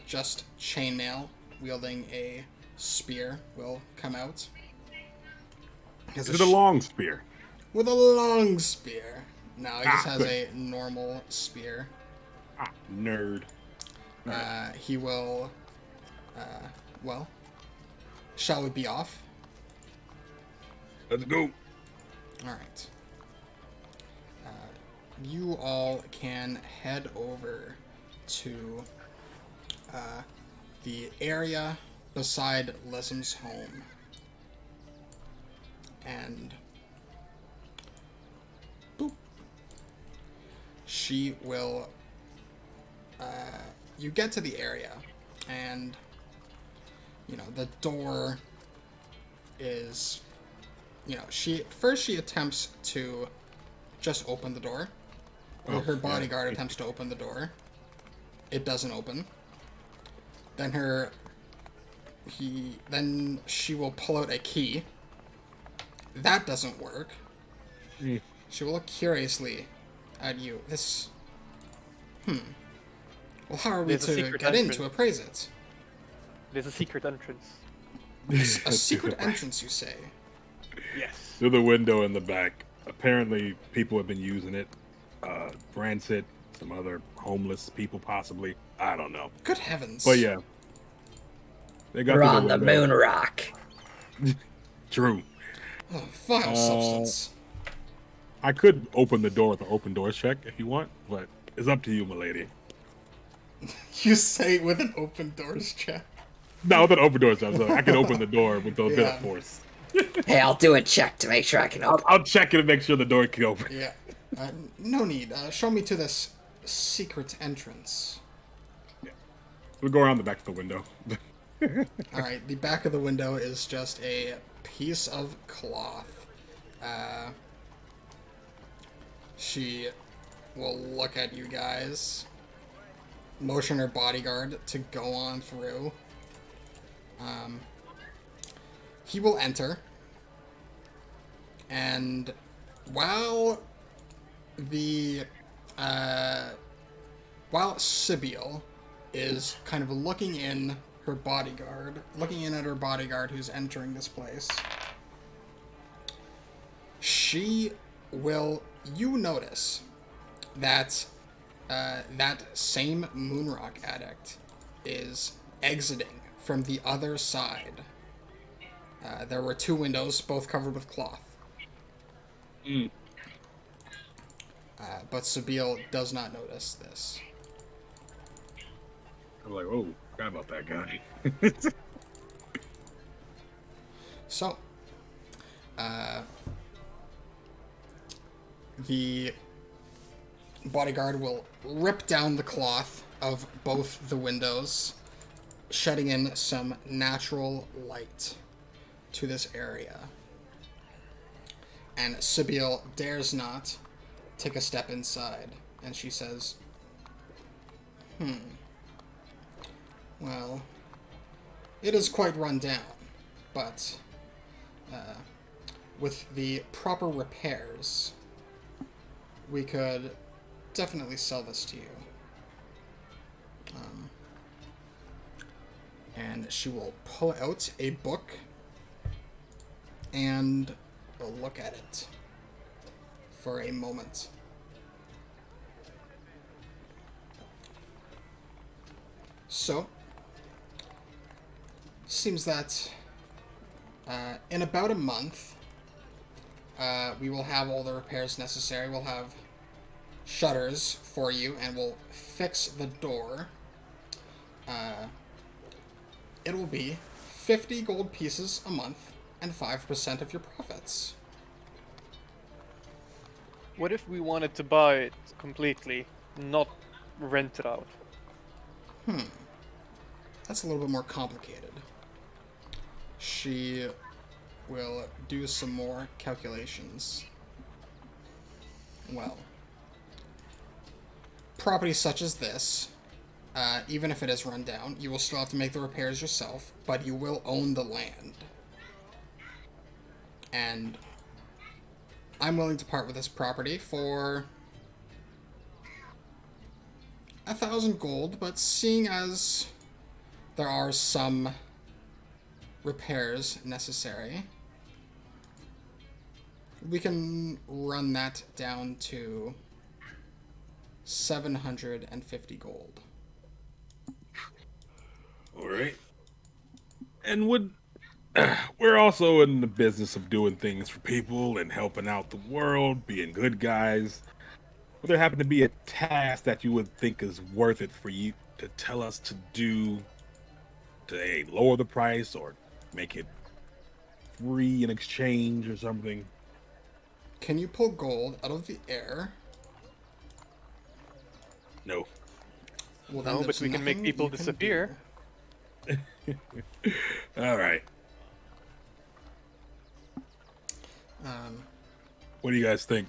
just chainmail, wielding a spear, will come out. He has Is it a long spear? with a long spear. No, he just has good. a normal spear. Nerd. He will. Well, shall we be off? Let's go. All right. You all can head over to the area beside Lesm's home. And boop. She will. You get to the area, and you know the door is. You know, she attempts to just open the door. Or her bodyguard attempts to open the door. It doesn't open. Then she will pull out a key. That doesn't work. She will look curiously at you. Well, how are we There's a to secret get in entrance. to appraise it? There's a secret entrance. A secret entrance, you say? Yes. Through the window in the back. Apparently, people have been using it. Rancid, some other homeless people, possibly. I don't know. Good heavens. But yeah, they got We're through on the window. moon rock. True. Oh, vile substance. I could open the door with an open doors check if you want, but it's up to you, milady. You say with an open doors check. No, with an open doors check. So I can open the door with a bit Yeah. of force. Hey, I'll do a check to make sure I can open. I'll check it and make sure the door can open. Yeah. No need. Show me to this secret entrance. We'll go around the back of the window. Alright, the back of the window is just a piece of cloth. She will look at you guys, motion her bodyguard to go on through. He will enter, and while Sibyl is kind of looking in at her bodyguard who's entering this place, you notice that that same Moonrock addict is exiting from the other side. There were two windows, both covered with cloth. But Sabine does not notice this. I'm like, oh, forgot about that guy. So, the bodyguard will rip down the cloth of both the windows, shedding in some natural light to this area. And Sibyl dares not take a step inside, and she says, well, it is quite run down, but with the proper repairs, we could definitely sell this to you. And she will pull out a book and look at it for a moment. So, seems that in about a month, we will have all the repairs necessary. We'll have shutters for you, and we'll fix the door. It will be 50 gold pieces a month and 5% of your profits. What if we wanted to buy it completely, not rent it out? That's a little bit more complicated. She will do some more calculations. Well, property such as this, even if it is run down, you will still have to make the repairs yourself, but you will own the land. And I'm willing to part with this property for 1,000 gold, but seeing as there are some repairs necessary, we can run that down to 750 gold. All right. And we're also in the business of doing things for people and helping out the world, being good guys. Would there happen to be a task that you would think is worth it for you to tell us to do to lower the price or make it free in exchange or something? Can you pull gold out of the air? No. Well, No, but there's we can make nothing people you can disappear. do. All right. What do you guys think?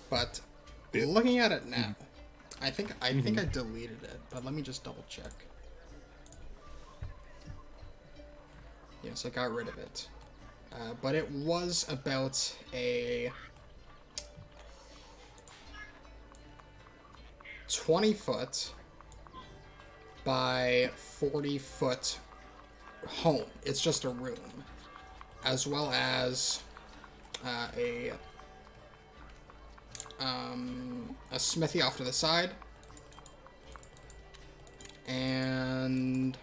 But Yeah. looking at it now, I think I deleted it, but let me just double check. Yes, I got rid of it. But it was about a 20-foot by 40-foot home. It's just a room, as well as a smithy off to the side, and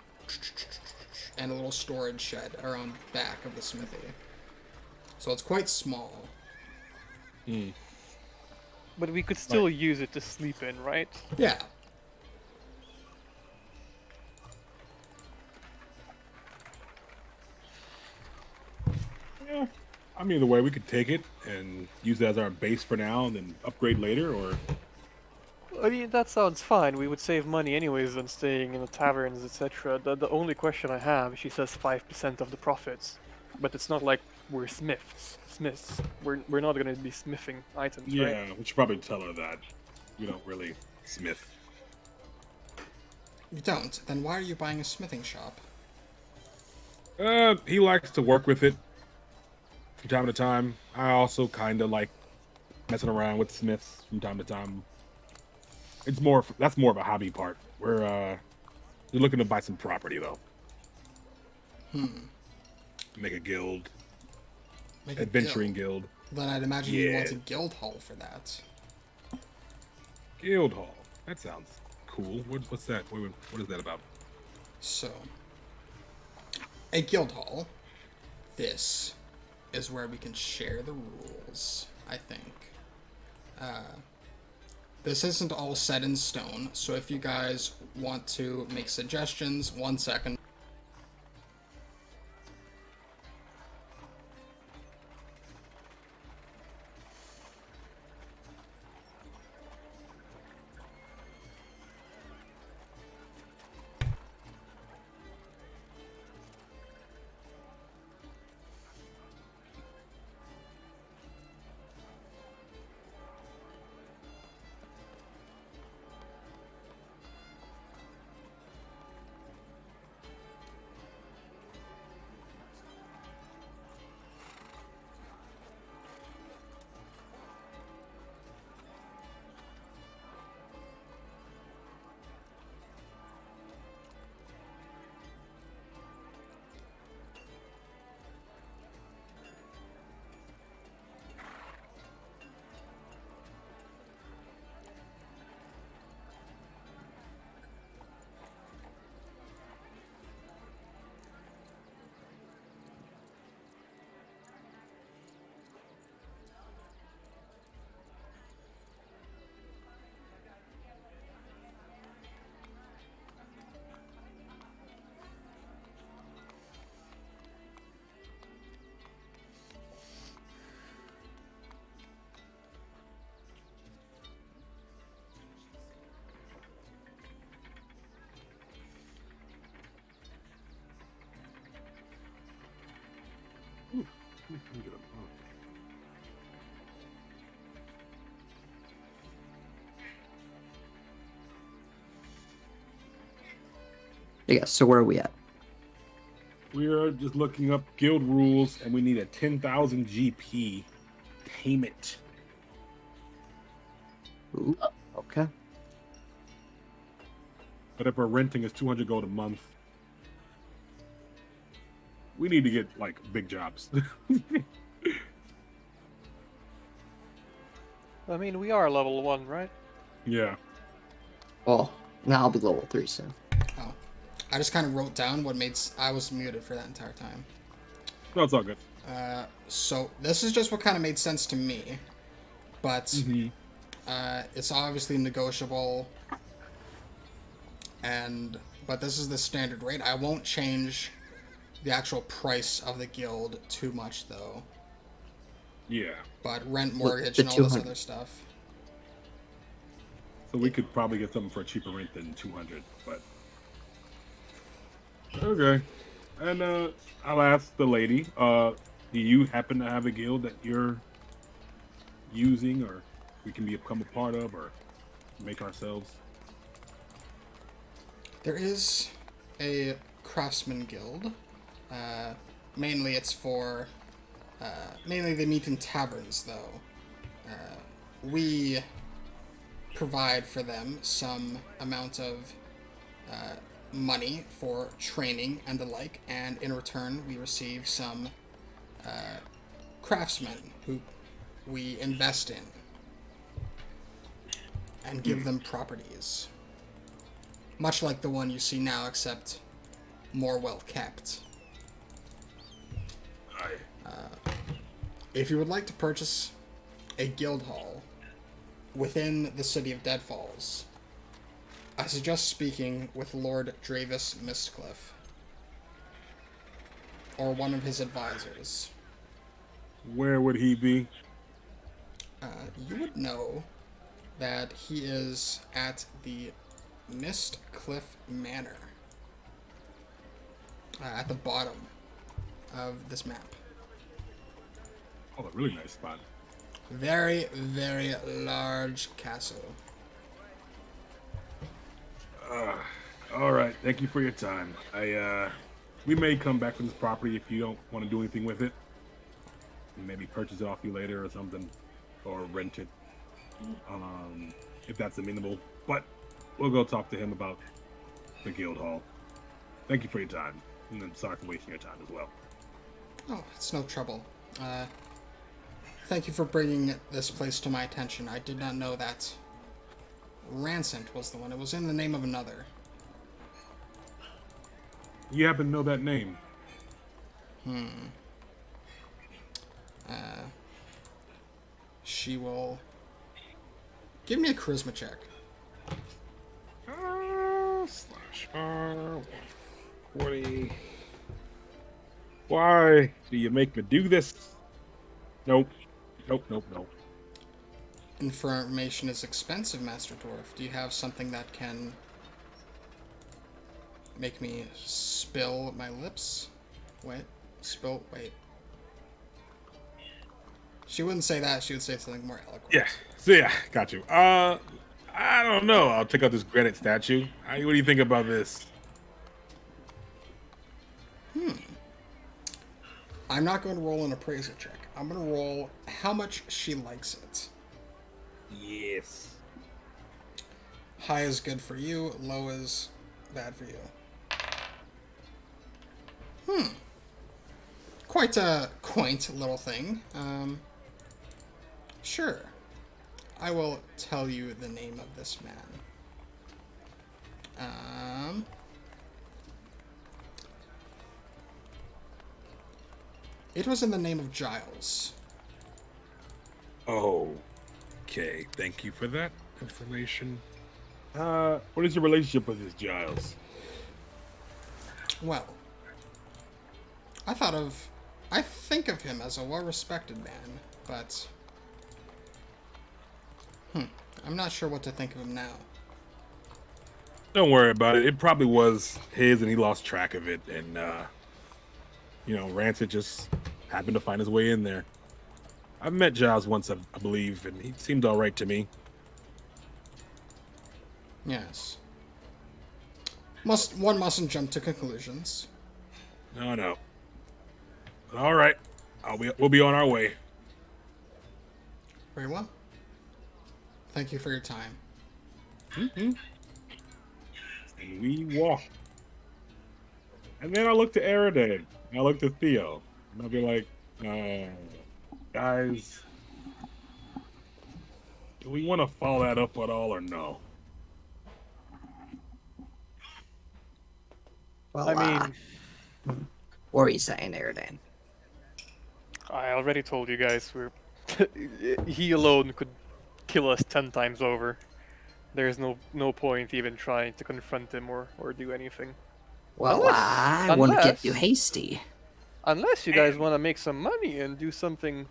a little storage shed around back of the smithy. So it's quite small. But we could still use it to sleep in, right? Yeah. Yeah. I mean, either way, we could take it and use it as our base for now and then upgrade later, or... I mean, that sounds fine. We would save money anyways than staying in the taverns, etc. The only question I have, she says 5% of the profits. But it's not like we're smiths. We're not going to be smithing items, right? Yeah, we should probably tell her that. We don't really smith. You don't? Then why are you buying a smithing shop? He likes to work with it from time to time. I also kind of like messing around with smiths from time to time. That's more of a hobby part. We're looking to buy some property though. Make a guild, Make a adventuring guild. Then I'd imagine you want Yeah. a guild hall for that. Guild hall. That sounds cool. What's that? What is that about? So, a guild hall. This is where we can share the rules. I think. This isn't all set in stone, so if you guys want to make suggestions, 1 second. Yeah, so where are we at? We are just looking up guild rules, and we need a 10,000 GP payment. Ooh, okay. But if we're renting is 200 gold a month, we need to get like big jobs. I mean, we are level 1, right? Yeah. Well, now I'll be level 3 soon. Oh. I just kind of wrote down what made... I was muted for that entire time. No, it's all good. So, this is just what kind of made sense to me. But, Mm-hmm. it's obviously negotiable. But this is the standard rate. I won't change the actual price of the guild too much, though. Yeah. But rent, mortgage, the and all this 200. other stuff. So we could probably get something for a cheaper rent than 200, but okay. And I'll ask the lady, do you happen to have a guild that you're using or we can become a part of or make ourselves? There is a craftsman guild. Mainly it's for... mainly they meet in taverns, though. We provide for them some amount of money for training and the like, and in return we receive some craftsmen who we invest in and give them properties. Much like the one you see now, except more well kept. If you would like to purchase a guild hall within the city of Deadfalls, I suggest speaking with Lord Dravis Mistcliff, or one of his advisors. Where would he be? You would know that he is at the Mistcliff Manor, at the bottom of this map. Oh, a really nice spot. Very, very large castle. All right, thank you for your time. We may come back to this property if you don't want to do anything with it. Maybe purchase it off you later or something, or rent it, if that's amenable. But we'll go talk to him about the guild hall. Thank you for your time, and then sorry for wasting your time as well. Oh, it's no trouble. Thank you for bringing this place to my attention. I did not know that Rancent was the one. It was in the name of another. You happen to know that name? she will give me a charisma check. /R 140. Why do you make me do this? Nope. Nope. Information is expensive, Master Dwarf. Do you have something that can make me spill my lips? Wait. She wouldn't say that. She would say something more eloquent. Yeah. So yeah, got you. I don't know. I'll check out this granite statue. What do you think about this? I'm not going to roll an appraisal check. I'm going to roll how much she likes it. Yes. High is good for you. Low is bad for you. Quite a quaint little thing. Sure. I will tell you the name of this man. It was in the name of Giles. Okay. Thank you for that information. What is your relationship with this Giles? Well, I think of him as a well-respected man, but I'm not sure what to think of him now. Don't worry about it. It probably was his and he lost track of it. And, Rancid just happened to find his way in there. I've met Giles once, I believe, and he seemed all right to me. Yes. One mustn't jump to conclusions. No. All right. We'll be on our way. Very well. Thank you for your time. And we walk. And then I look to Eridan. And I look to Theo. And I'll be like, guys, do we want to follow that up at all or no? Well, I mean, what were you saying, Eridan? I already told you guys he alone could kill us 10 times over. There's no point even trying to confront him or do anything. Well, I wouldn't get too hasty. Unless you guys want to make some money and do something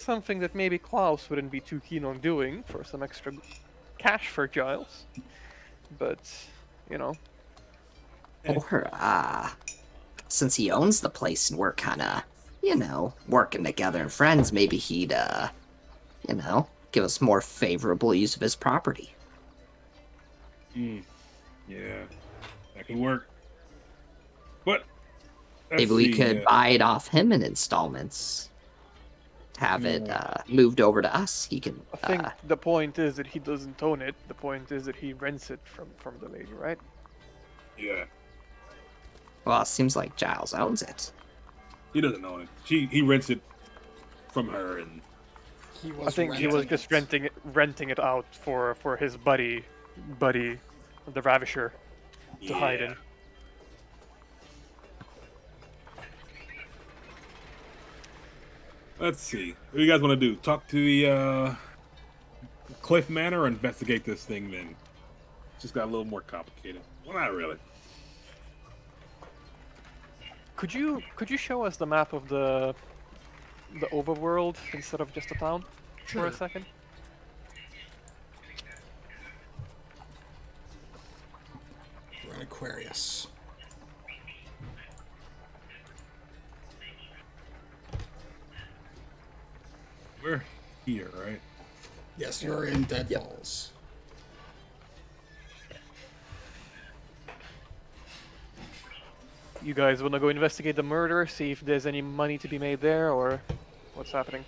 that maybe Klaus wouldn't be too keen on doing for some extra cash for Giles. But, Or, since he owns the place and we're kinda, working together and friends, maybe he'd, give us more favorable use of his property. Yeah, that could work. But Maybe we could buy it off him in installments. Have it moved over to us. He can. I think the point is that he doesn't own it. The point is that he rents it from the lady, right? Yeah. Well, it seems like Giles owns it. He doesn't own it. He rents it from her, and I think he was just renting it out for his buddy, the Ravisher, to hide in. Let's see. What do you guys want to do? Talk to the Cliff Manor or investigate this thing then? Just got a little more complicated. Well, not really. Could you show us the map of the overworld instead of just a town for a second? We're in Aquarius. We're here, right? Yes, you're in Dead Falls. You guys want to go investigate the murder, see if there's any money to be made there, or what's happening?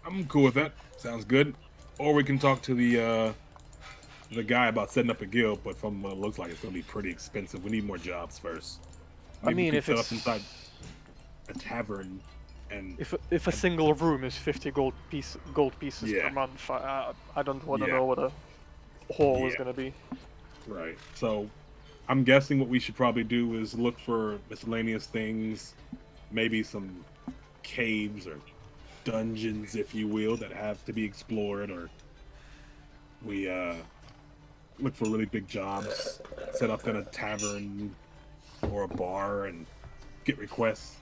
I'm cool with that. Sounds good. Or we can talk to the guy about setting up a guild, but from what it looks like, it's going to be pretty expensive. We need more jobs first. I mean, we if could it's set up inside a tavern, and if a single room is 50 gold pieces per month, I don't want to know what a haul is going to be. Right. So, I'm guessing what we should probably do is look for miscellaneous things, maybe some caves or dungeons, if you will, that have to be explored, or we look for really big jobs, set up in a tavern or a bar and get requests.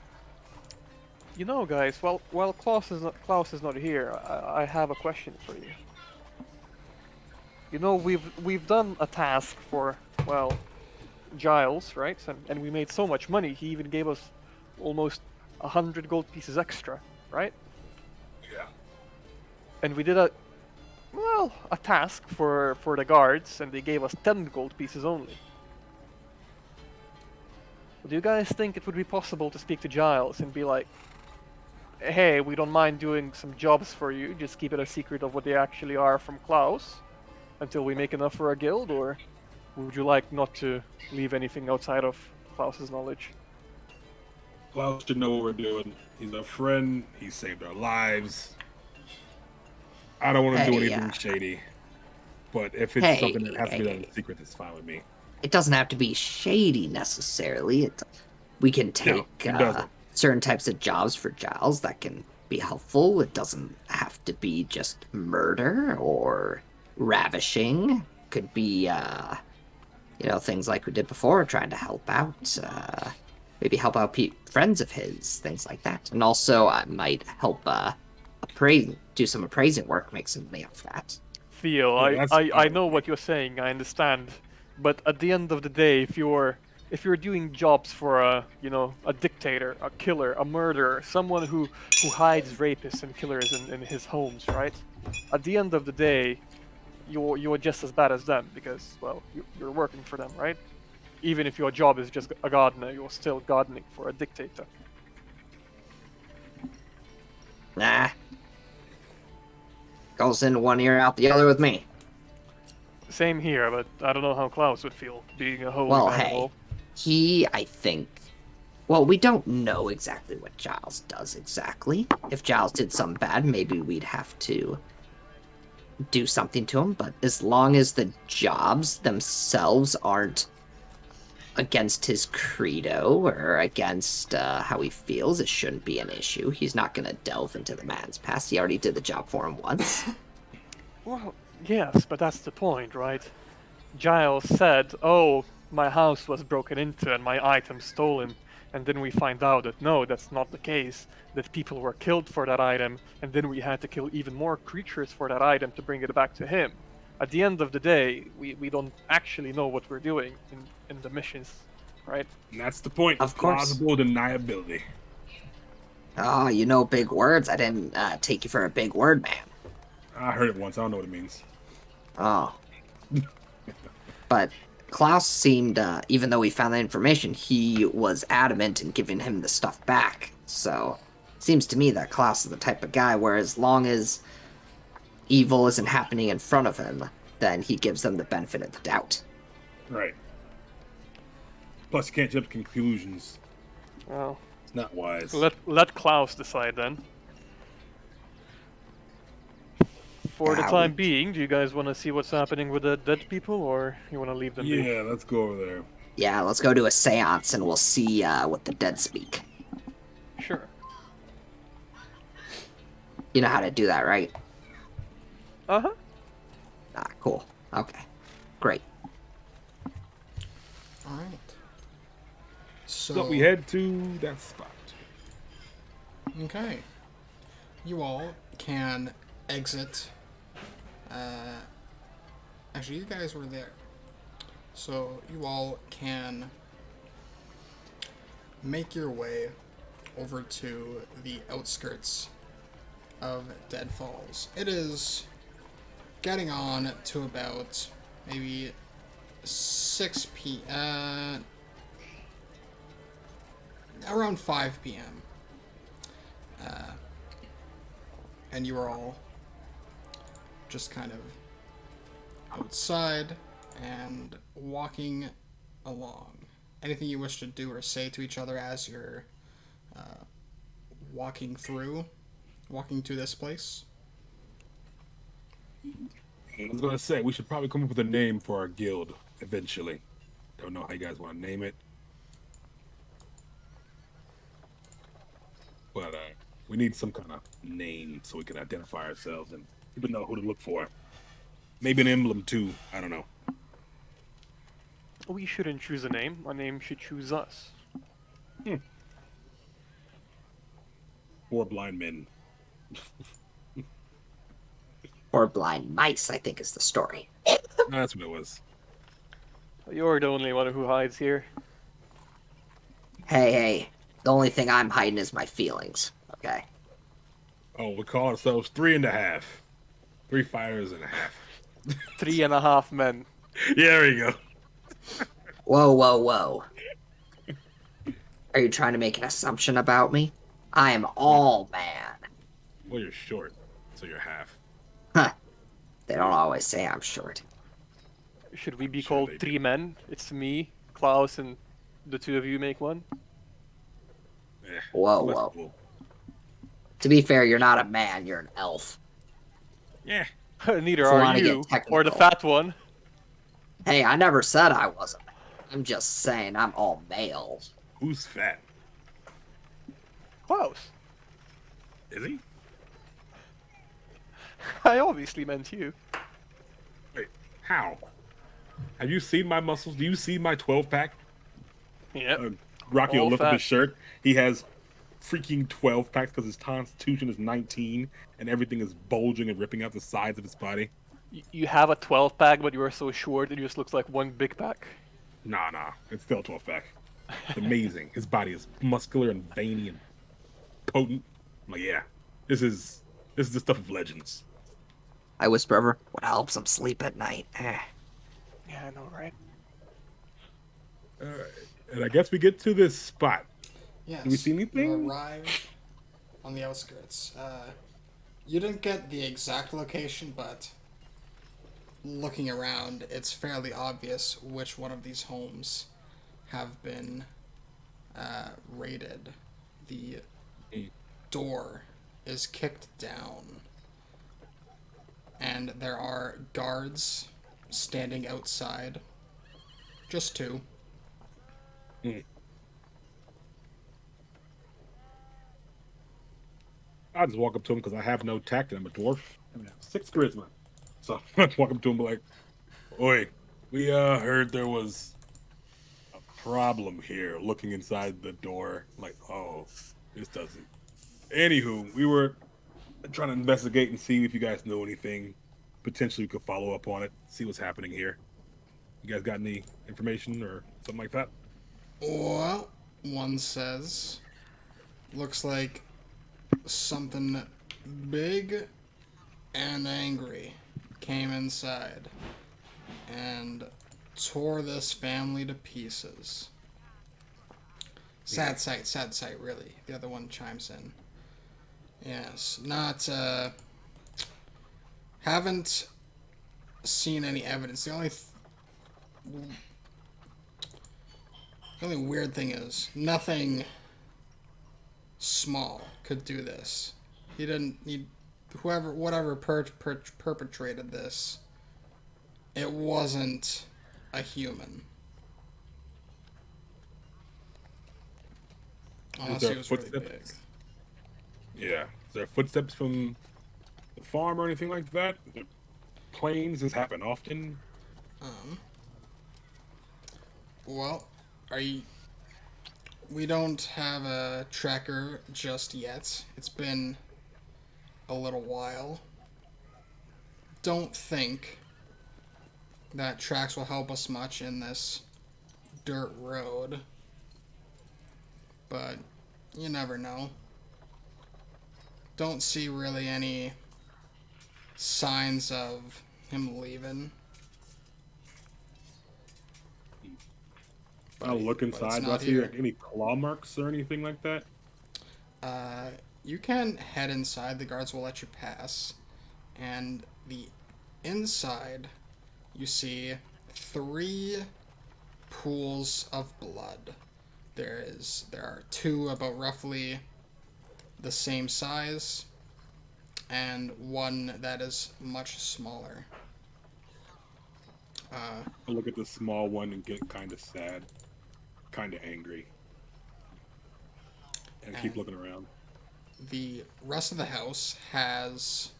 You know, guys, while Klaus is not here, I have a question for you. You know, we've done a task for, well, Giles, right? And we made so much money. He even gave us almost 100 gold pieces extra, right? Yeah. And we did a task for the guards, and they gave us 10 gold pieces only. Do you guys think it would be possible to speak to Giles and be like, hey, we don't mind doing some jobs for you, just keep it a secret of what they actually are from Klaus until we make enough for a guild, or would you like not to leave anything outside of Klaus's knowledge? Klaus should know what we're doing. He's our friend. He saved our lives. I don't want to do Hey, anything shady. But if it's something that has to be done in secret, it's fine with me. It doesn't have to be shady necessarily. We can take certain types of jobs for Giles that can be helpful. It doesn't have to be just murder or ravishing. Could be, things like we did before, trying to help out. Maybe help out friends of his, things like that. And also, I might help do some appraising work, make some money off that. Theo, I know what you're saying, I understand. But at the end of the day, if you're doing jobs for a dictator, a killer, a murderer, someone who hides rapists and killers in his homes, right? At the end of the day, you're just as bad as them because, well, you're working for them, right? Even if your job is just a gardener, you're still gardening for a dictator. Nah. Goes in one ear, out the other with me. Same here, but I don't know how Klaus would feel being a holy Well, man hey, involved. I think... Well, we don't know exactly what Giles does exactly. If Giles did something bad, maybe we'd have to do something to him, but as long as the jobs themselves aren't against his credo or against how he feels, it shouldn't be an issue. He's not going to delve into the man's past. He already did the job for him once. Well, yes, but that's the point, right? Giles said, oh, my house was broken into and my items stolen. And then we find out that no, that's not the case, that people were killed for that item, and then we had to kill even more creatures for that item to bring it back to him. At the end of the day, we don't actually know what we're doing in the missions, right? And that's the point. Of course. Plausible deniability. Oh, big words. I didn't take you for a big word man. I heard it once. I don't know what it means. Oh. But Klaus seemed, even though we found that information, he was adamant in giving him the stuff back. So, seems to me that Klaus is the type of guy where as long as evil isn't happening in front of him, then he gives them the benefit of the doubt. Right. Plus, you can't jump to conclusions. Well, It's not wise. let Klaus decide then. For the time being, do you guys want to see what's happening with the dead people, or you want to leave them be? Yeah, let's go over there. Yeah, let's go to a seance and we'll see what the dead speak. Sure. You know how to do that, right? Uh-huh. Ah, cool. Okay. Great. Alright. So we head to that spot. Okay. You all can exit. Actually, you guys were there. So you all can make your way over to the outskirts of Dead Falls. It is getting on to about maybe 6 p.m. Around 5 p.m. And you are all just kind of outside and walking along. Anything you wish to do or say to each other as you're walking to this place? I was gonna say we should probably come up with a name for our guild eventually. Don't know how you guys want to name it, but We need some kind of name so we can identify ourselves and people know who to look for. Maybe an emblem too. I don't know. We shouldn't choose a name. A name should choose us. Four blind men. Or blind mice, I think is the story. That's what it was. You're the only one who hides here. Hey, the only thing I'm hiding is my feelings. Okay. Oh, we call ourselves 3.5. 3 fires and a half. 3.5 men. Yeah, there you go. Whoa. Are you trying to make an assumption about me? I am all man. Well, you're short, so you're half. Huh. They don't always say I'm short. Should we be Sure called they 3 men? It's me, Klaus, and the two of you make one? Yeah, Whoa. that's cool. To be fair, you're not a man, you're an elf. Yeah. Neither If we are wanna get you, or the technical. fat one. Hey, I never said I wasn't. I'm just saying I'm all male. Who's fat? Klaus. Is he? I obviously meant you. Wait, how? Have you seen my muscles? Do you see my 12-pack? Yep. Rocky will All look up fat. his shirt. He has freaking 12 packs because his constitution is 19 and everything is bulging and ripping out the sides of his body. You have a 12 pack, but you are so short it just looks like one big pack. Nah. It's still a 12 pack. It's amazing. His body is muscular and veiny and potent. I'm like, yeah, this is the stuff of legends. I whisper over, what helps him sleep at night? Yeah, I know, right? Alright. And I guess we get to this spot. Yes. Do we see anything? You arrive on the outskirts. You didn't get the exact location, but looking around, it's fairly obvious which one of these homes have been raided. The door is kicked down, and there are guards standing outside. Just two. I just walk up to him because I have no tact and I'm a dwarf. And I have 6 charisma. So I walk up to him like, oi, we heard there was a problem here looking inside the door. I'm like, oh, this doesn't. Anywho, we were trying to investigate and see if you guys know anything. Potentially we could follow up on it, see what's happening here. You guys got any information or something like that? Well, one says, looks like something big and angry came inside and tore this family to pieces. Sad sight, really. The other one chimes in. Yes, not, haven't seen any evidence. The only weird thing is, nothing small could do this. Whatever perpetrated this, it wasn't a human. Unless there he was really footsteps? big. Yeah. Is there footsteps from the farm or anything like that? Planes? This happen often? Well, we don't have a tracker just yet. It's been a little while. Don't think that tracks will help us much in this dirt road. But you never know. Don't see really any signs of him leaving. I'll look But it's inside. Do I not see here. like any claw marks or anything like that? You can head inside. The guards will let you pass. And the inside, you see 3 pools of blood. There are 2 about roughly the same size, and 1 that is much smaller. I look at the small one and get kind of sad, kind of angry, and keep looking around. the rest of the house has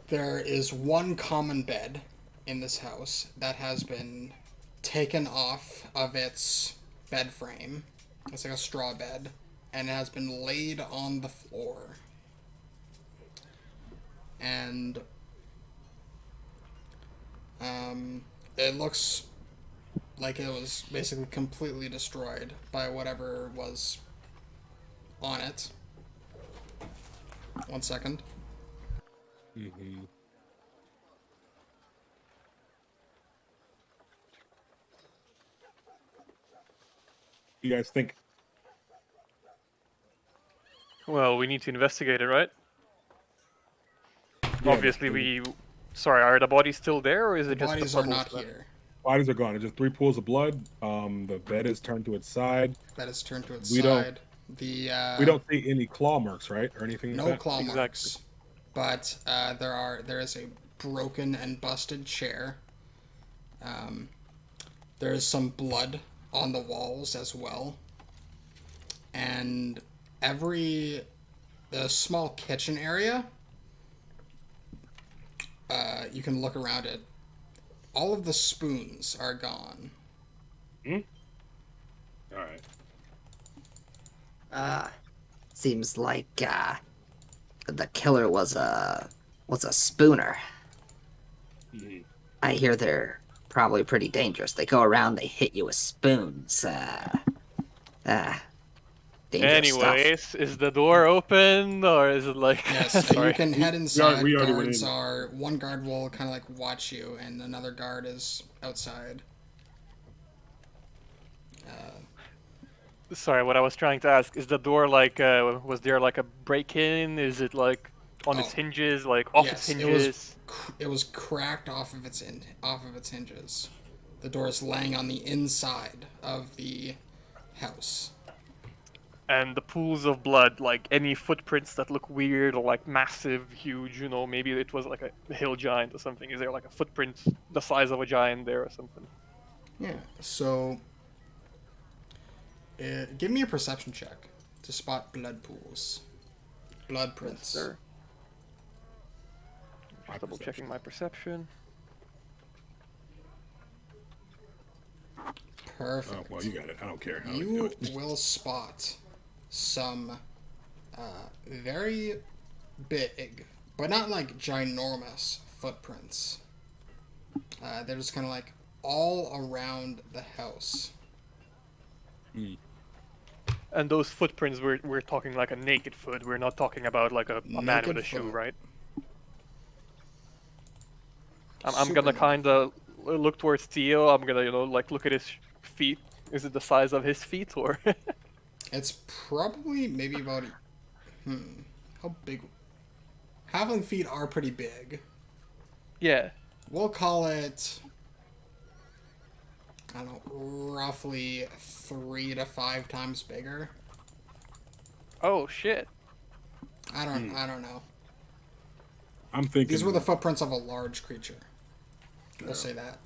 there is one common bed in this house that has been taken off of its bed frame. It's like a straw bed, and it has been laid on the floor. And it looks like it was basically completely destroyed by whatever was on it. 1 second. Mm-hmm. You guys think? Well, we need to investigate it, right? Yeah, Obviously, Sorry, are the bodies still there, or is The it just the bodies are puddles not that- here. bodies are gone. There's just 3 pools of blood. The bed is turned to its side. Bed is turned to its We don't- side. The We don't see any claw marks, right, or anything like no that. claw Exactly. marks, but there is a broken and busted chair. There is some blood on the walls as well, and the small kitchen area. You can look around it. All of the spoons are gone. All right. Seems like the killer was a spooner. Mhm. I hear they're probably pretty dangerous. They go around, they hit you with spoons. Dangerous stuff. Anyways, is the door open, or is it like... Yes, Sorry. you can head inside. we already went Guards in. are one guard will kind of like watch you, and another guard is outside. Sorry, what I was trying to ask, is the door like, was there like a break-in? Is it like on its Oh. hinges, like off its Yes, hinges? it was cracked off of its hinges. The door is laying on the inside of the house. And the pools of blood, like any footprints that look weird or like massive, huge, you know, maybe it was like a hill giant or something. Is there like a footprint the size of a giant there or something? Yeah. So, give me a perception check to spot blood pools, blood prints. Sir. Double checking my perception. Perfect. Oh, well, you got it. I don't care. I like to do You it. will spot some very big, but not like ginormous footprints. They're just kind of like all around the house. And those footprints, we're talking like a naked foot. We're not talking about like a man Naked with a shoe, foot. right? I'm Super gonna naked kind of look towards Theo. I'm gonna, you know, like look at his feet. Is it the size of his feet, or? It's probably maybe about. How big? Halfling feet are pretty big. Yeah. We'll call it. I don't know, roughly 3 to 5 times bigger. Oh shit. I don't know. I'm thinking. These were the footprints of a large creature. We'll say that.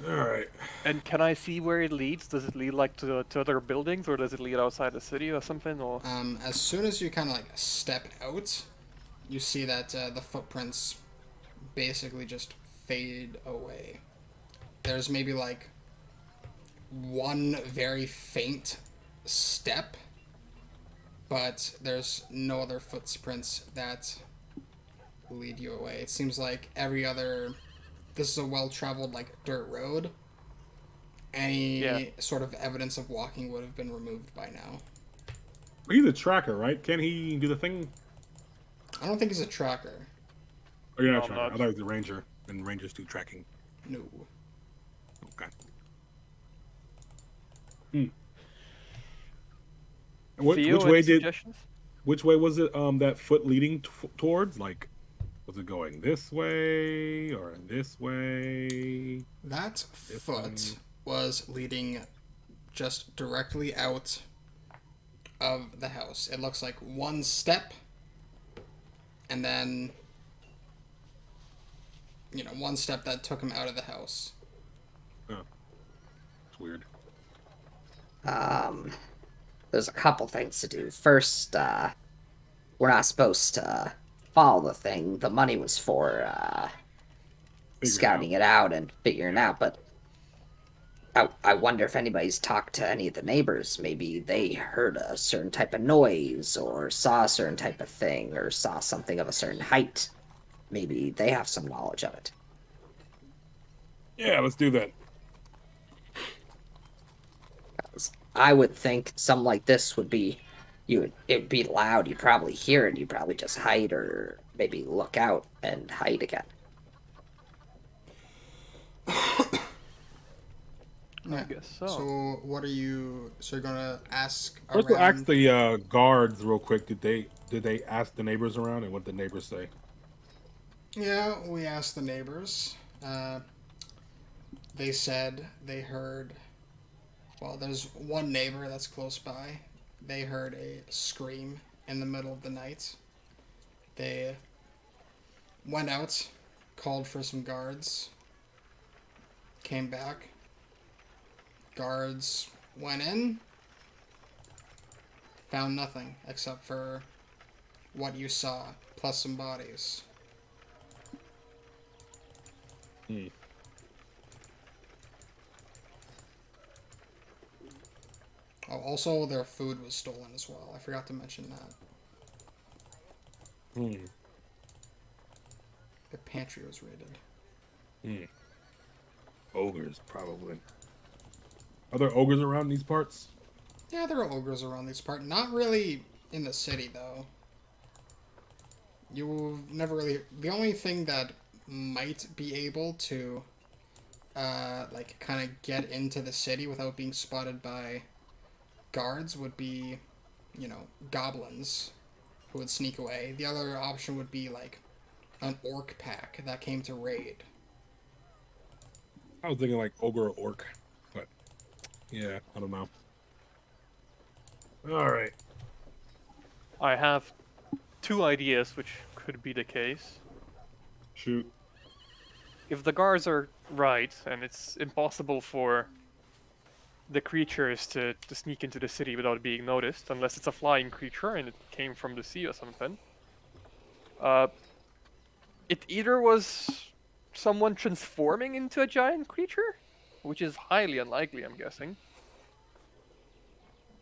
All right. And can I see where it leads? Does it lead like to other buildings, or does it lead outside the city or something? Or As soon as you kind of like step out, you see that the footprints basically just fade away. There's maybe like one very faint step, but there's no other footprints that lead you away. It seems like this is a well-traveled like dirt road. Any sort of evidence of walking would have been removed by now. He's a tracker, right? Can he do the thing? I don't think he's a tracker. Oh, you're No, not a I'm tracker. not. I thought he was a ranger, and rangers do tracking. No. Okay. And Theo, suggestions? which way was it? That foot leading towards? Like, was it going this way or this way? That This foot one. was leading just directly out of the house. It looks like one step, and then, one step that took him out of the house. Oh, it's weird. Um, there's a couple things to do. First, we're not supposed to follow the thing. The money was for Figure it out. scouting it out and figuring it out, but I wonder if anybody's talked to any of the neighbors. Maybe they heard a certain type of noise, or saw a certain type of thing, or saw something of a certain height. Maybe they have some knowledge of it. Yeah, let's do that. I would think something like this would be, it'd be loud. You'd probably hear it. You'd probably just hide, or maybe look out and hide again. Yeah. guess so. So what are you? So you're gonna ask First, we'll ask around? the guards real quick. Did they ask the neighbors around, and what the neighbors say? Yeah, we asked the neighbors. They said they heard. Well, there's one neighbor that's close by. They heard a scream in the middle of the night. They went out, called for some guards, came back. Guards went in, found nothing except for what you saw, plus some bodies. Hmm. Oh, also, their food was stolen as well. I forgot to mention that. Hmm. The pantry was raided. Hmm. Ogres, probably. Are there ogres around these parts? Yeah, there are ogres around this part. Not really in the city, though. You've never really... The only thing that might be able to, like, kind of get into the city without being spotted by guards would be, goblins who would sneak away. The other option would be, like, an orc pack that came to raid. I was thinking like ogre or orc, but yeah, I don't know. All right. I have two ideas which could be the case. Shoot. If the guards are right, and it's impossible for the creatures to sneak into the city without being noticed, unless it's a flying creature and it came from the sea or something. It either was someone transforming into a giant creature, which is highly unlikely, I'm guessing,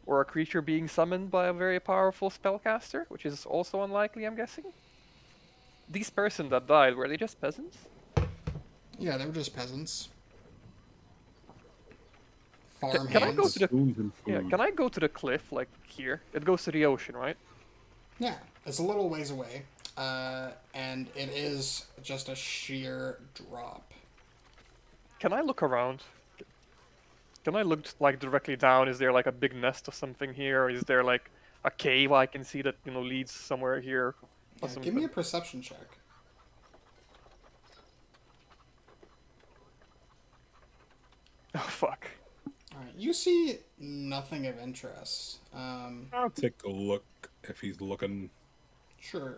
or a creature being summoned by a very powerful spellcaster, which is also unlikely, I'm guessing. These person that died, were they just peasants? Yeah, they were just peasants. Can I go Farmhands. to the Spoons and yeah? food. Can I go to the cliff like here? It goes to the ocean, right? Yeah, it's a little ways away, and it is just a sheer drop. Can I look around? Can I look like directly down? Is there like a big nest or something here? Or is there like a cave I can see that leads somewhere here or Yeah, give me a something? perception check. Oh fuck! Alright, you see nothing of interest. I'll take a look if he's looking. Sure.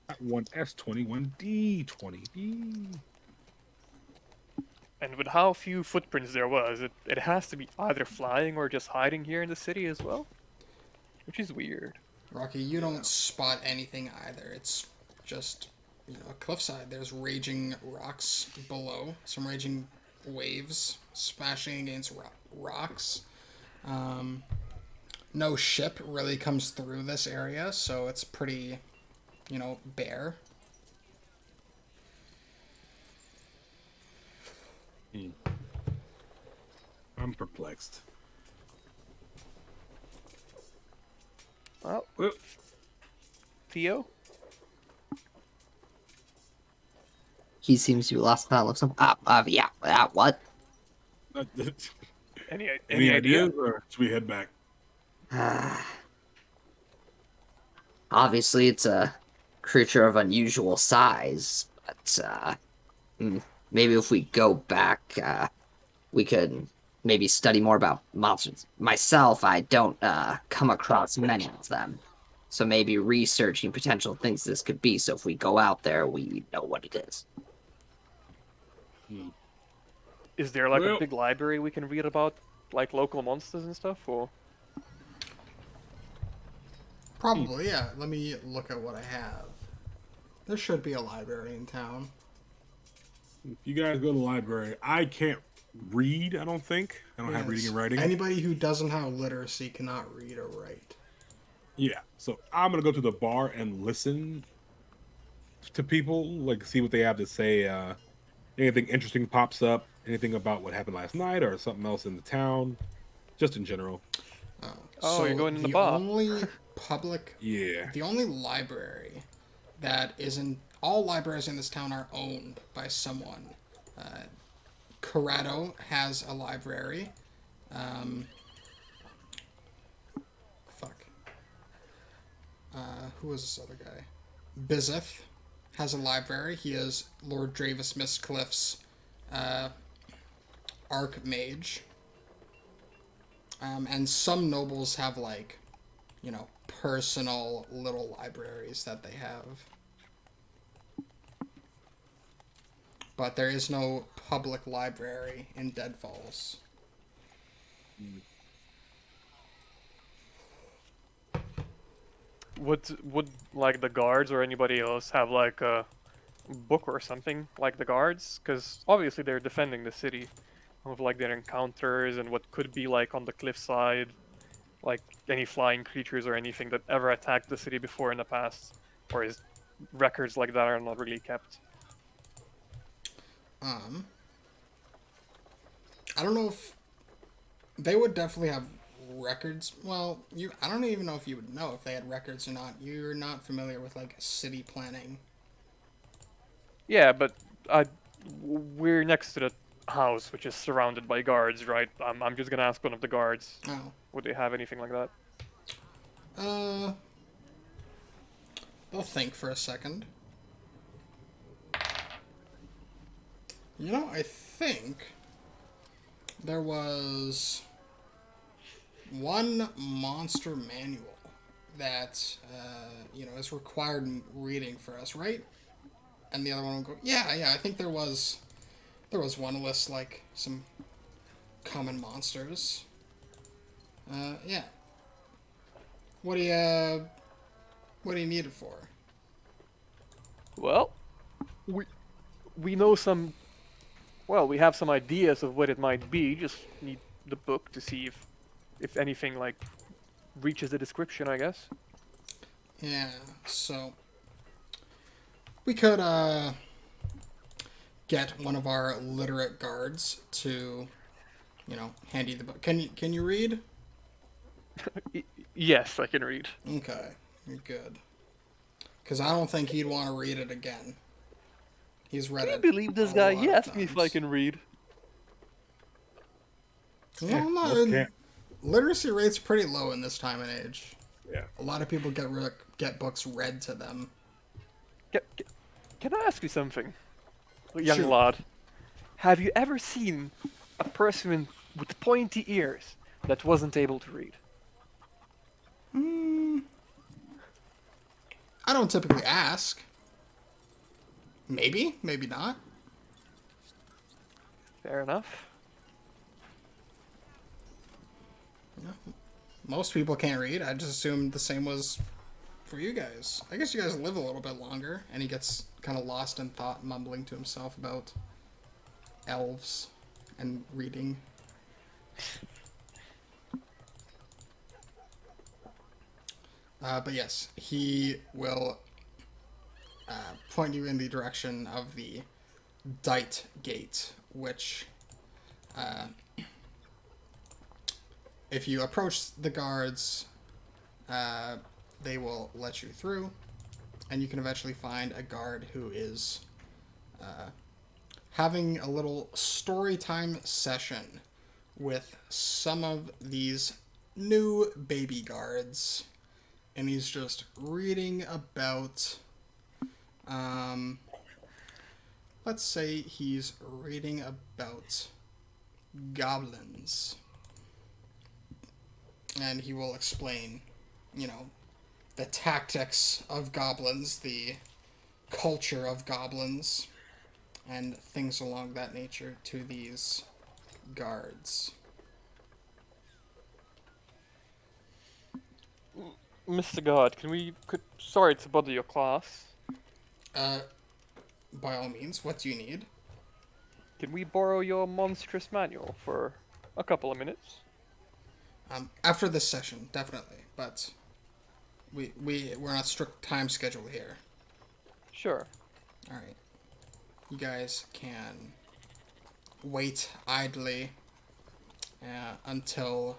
At one S20, one D20. And with how few footprints there was, it has to be either flying or just hiding here in the city as well, which is weird. Rocky, you don't spot anything either. It's just, a cliffside. There's raging rocks below, some raging waves smashing against rocks. No ship really comes through this area, so it's pretty, bare. Hmm. I'm perplexed. Well, Well, Theo, He seems to be lost in of some. Yeah. What? any any idea? ideas, or should we head back? Obviously, it's a creature of unusual size, but maybe if we go back, we could maybe study more about monsters. Myself, I don't come across many of them, so maybe researching potential things this could be. So if we go out there, we know what it is. Hmm. Is there like a Well, big library we can read about like local monsters and stuff, or? Probably, yeah. Let me look at what I have. There should be a library in town. if you guys go to the library, I can't read. I don't think I don't have reading Yes. and writing. Anybody who doesn't have literacy cannot read or write. Yeah, so I'm gonna go to the bar and listen to people, like see what they have to say. Anything interesting pops up, anything about what happened last night or something else in the town, just in general. Oh, Oh, you're so going in the the bar. only public, Yeah. the only library that isn't, all libraries in this town are owned by someone. Corrado has a library. Um, fuck. Who was this other guy? Bizeth has a library. He is Lord Dravis Mistcliff's Archmage. And some nobles have, like, personal little libraries that they have. But there is no public library in Dead Falls. Would like the guards or anybody else have like a book or something like the guards? Because obviously they're defending the city of like their encounters and what could be like on the cliffside, like any flying creatures or anything that ever attacked the city before in the past, or is records like that are not really kept. Um, I don't know if they would definitely have records. Well, I don't even know if you would know if they had records or not. You're not familiar with like city planning. Yeah, but we're next to the house, which is surrounded by guards, right? I'm just gonna ask one of the guards. Oh. Would they have anything like that? They'll think for a second. I think there was one monster manual that, is required reading for us, right? And the other one will go, yeah, I think there was one list, like, some common monsters. Yeah. What do you need it for? Well, we know some. Well, we have some ideas of what it might be. Just need the book to see if anything like reaches the description, I guess. Yeah, so we could get one of our literate guards to, hand you the book. Can you read? Yes, I can read. Okay, good. Because I don't think he'd want to read it again. He's read Can it. you believe this a guy? lot He of asked me if I times. can read. Well, Most can't. literacy rate's pretty low in this time and age. Yeah. A lot of people get books read to them. Can I ask you something, young Shoot. lad? Have you ever seen a person with pointy ears that wasn't able to read? I don't typically ask. Maybe, maybe not. Fair enough. Most people can't read. I just assumed the same was for you guys. I guess you guys live a little bit longer, and he gets kind of lost in thought, mumbling to himself about elves and reading. But yes, he will point you in the direction of the Dite Gate, which, if you approach the guards, they will let you through, and you can eventually find a guard who is having a little story time session with some of these new baby guards, and he's just reading about, let's say he's reading about goblins, and he will explain, the tactics of goblins, the culture of goblins, and things along that nature to these guards. Mr. God, sorry to bother your class. By all means, what do you need? Can we borrow your monstrous manual for a couple of minutes? After this session, definitely, but we're on a strict time schedule here. Sure. All right, you guys can wait idly until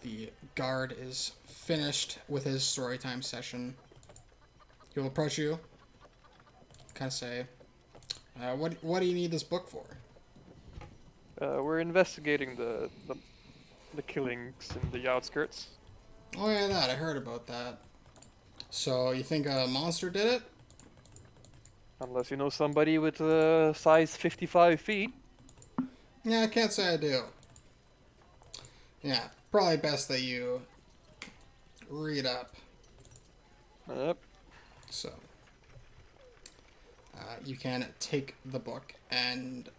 the guard is finished with his storytime session. He'll approach you, kind of say, "What do you need this book for?" We're investigating the killings in the outskirts. Oh yeah, that I heard about that. So you think a monster did it? Unless you know somebody with a size 55 feet. Yeah, I can't say I do. Yeah, probably best that you read up. Yep. So you can take the book and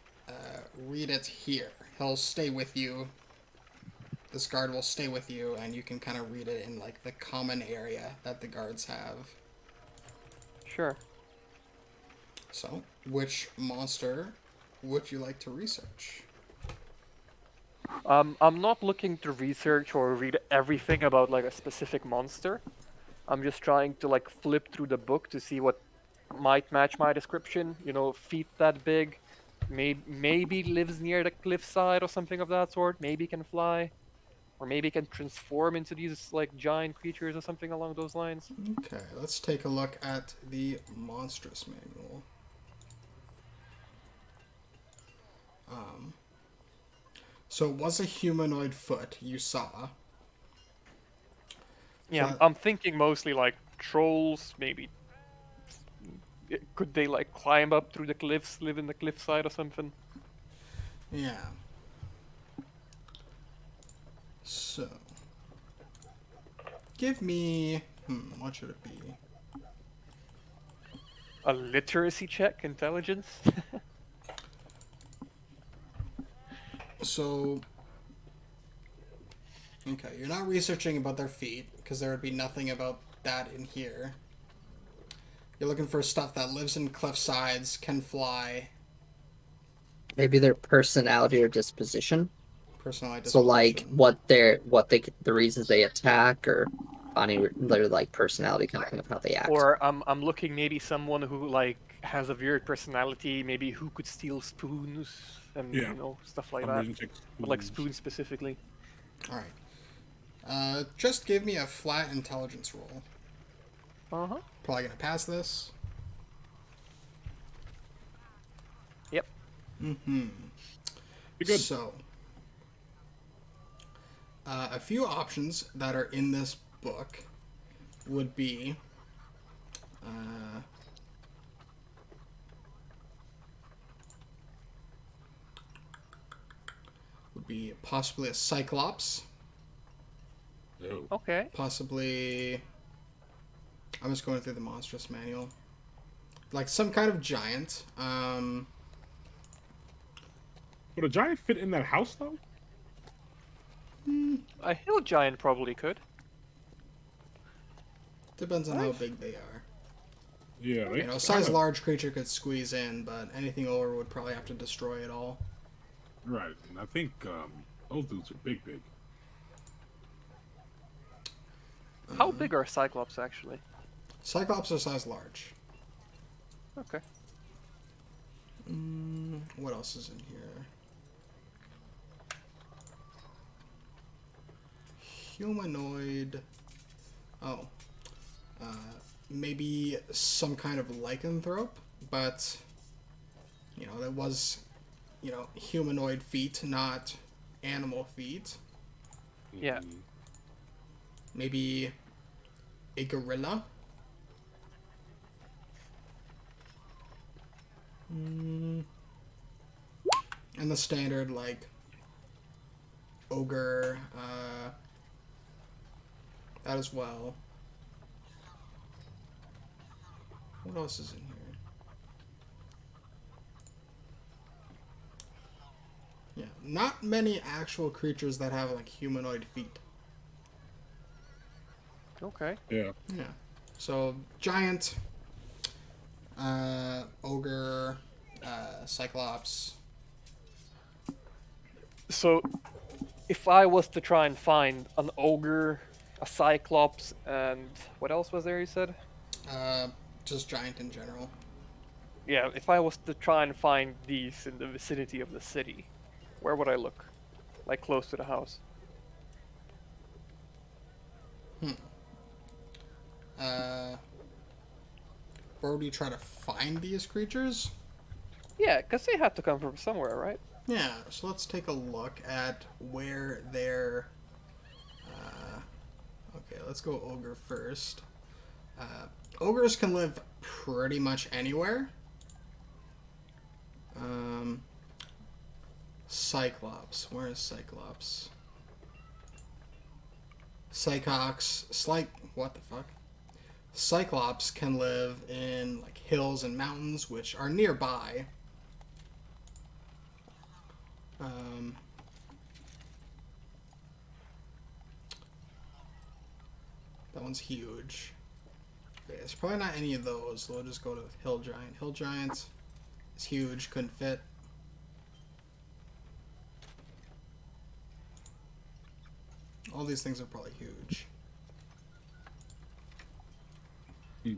read it here. He'll stay with you. This guard will stay with you, and you can kind of read it in like the common area that the guards have. Sure. So, which monster would you like to research? I'm not looking to research or read everything about like a specific monster. I'm just trying to like flip through the book to see what might match my description. You know, feet that big, maybe lives near the cliffside or something of that sort. Maybe can fly, or maybe can transform into these like giant creatures or something along those lines. Okay, let's take a look at the monstrous manual. So it was a humanoid foot you saw. Yeah, But- I'm thinking mostly like trolls, maybe. Could they like climb up through the cliffs, live in the cliffside or something? Yeah. So, give me. What should it be? A literacy check, intelligence. So, okay, you're not researching about their feet because there would be nothing about that in here. You're looking for stuff that lives in cliff sides, can fly, Maybe their personality or disposition. personality So like disposition. the reasons they attack or finding their like personality kind of how they act. Or I'm looking maybe someone who like has a weird personality, maybe who could steal spoons and Yeah. you know stuff like that. Conversion check But like spoons. spoons specifically. All right. Just give me a flat intelligence roll. Uh huh. Probably gonna pass this. Yep. Mm-hmm. Be good. So, a few options that are in this book would be possibly a cyclops, Oh. Okay. possibly. I'm just going through the monstrous manual. Like some kind of giant. Would a giant fit in that house though? A hill giant probably could. Depends on how Nice. big they are. Yeah, they You know, a size large creature could squeeze in, but anything over would probably have to destroy it all. Right, and I think those dudes are big. How big are cyclops actually? Cyclops are size large. Okay. What else is in here? Humanoid. Oh. Maybe some kind of lycanthrope, but, you know, that was, you know, humanoid feet, not animal feet. Yeah. Maybe a gorilla. And the standard, like, ogre, that as well. What else is in here? Yeah, not many actual creatures that have like humanoid feet. Okay. Yeah. Yeah. So giant, ogre, cyclops. So, if I was to try and find an ogre, a cyclops, and what else was there? You said. Uh, just giant in general. Yeah, if I was to try and find these in the vicinity of the city, where would I look? Like close to the house? Uh, where would you try to find these creatures? Yeah, because they had to come from somewhere, right? Yeah, so let's take a look at where they're. Uh, okay, let's go ogre first. Ogres can live pretty much anywhere. Um, Cyclops. Where is Cyclops? What the fuck? Cyclops can live in like hills and mountains, which are nearby. Um, that one's huge. Okay, it's probably not any of those. So we'll just go to Hill Giant. Hill Giant is huge. Couldn't fit. All these things are probably huge. Hmm.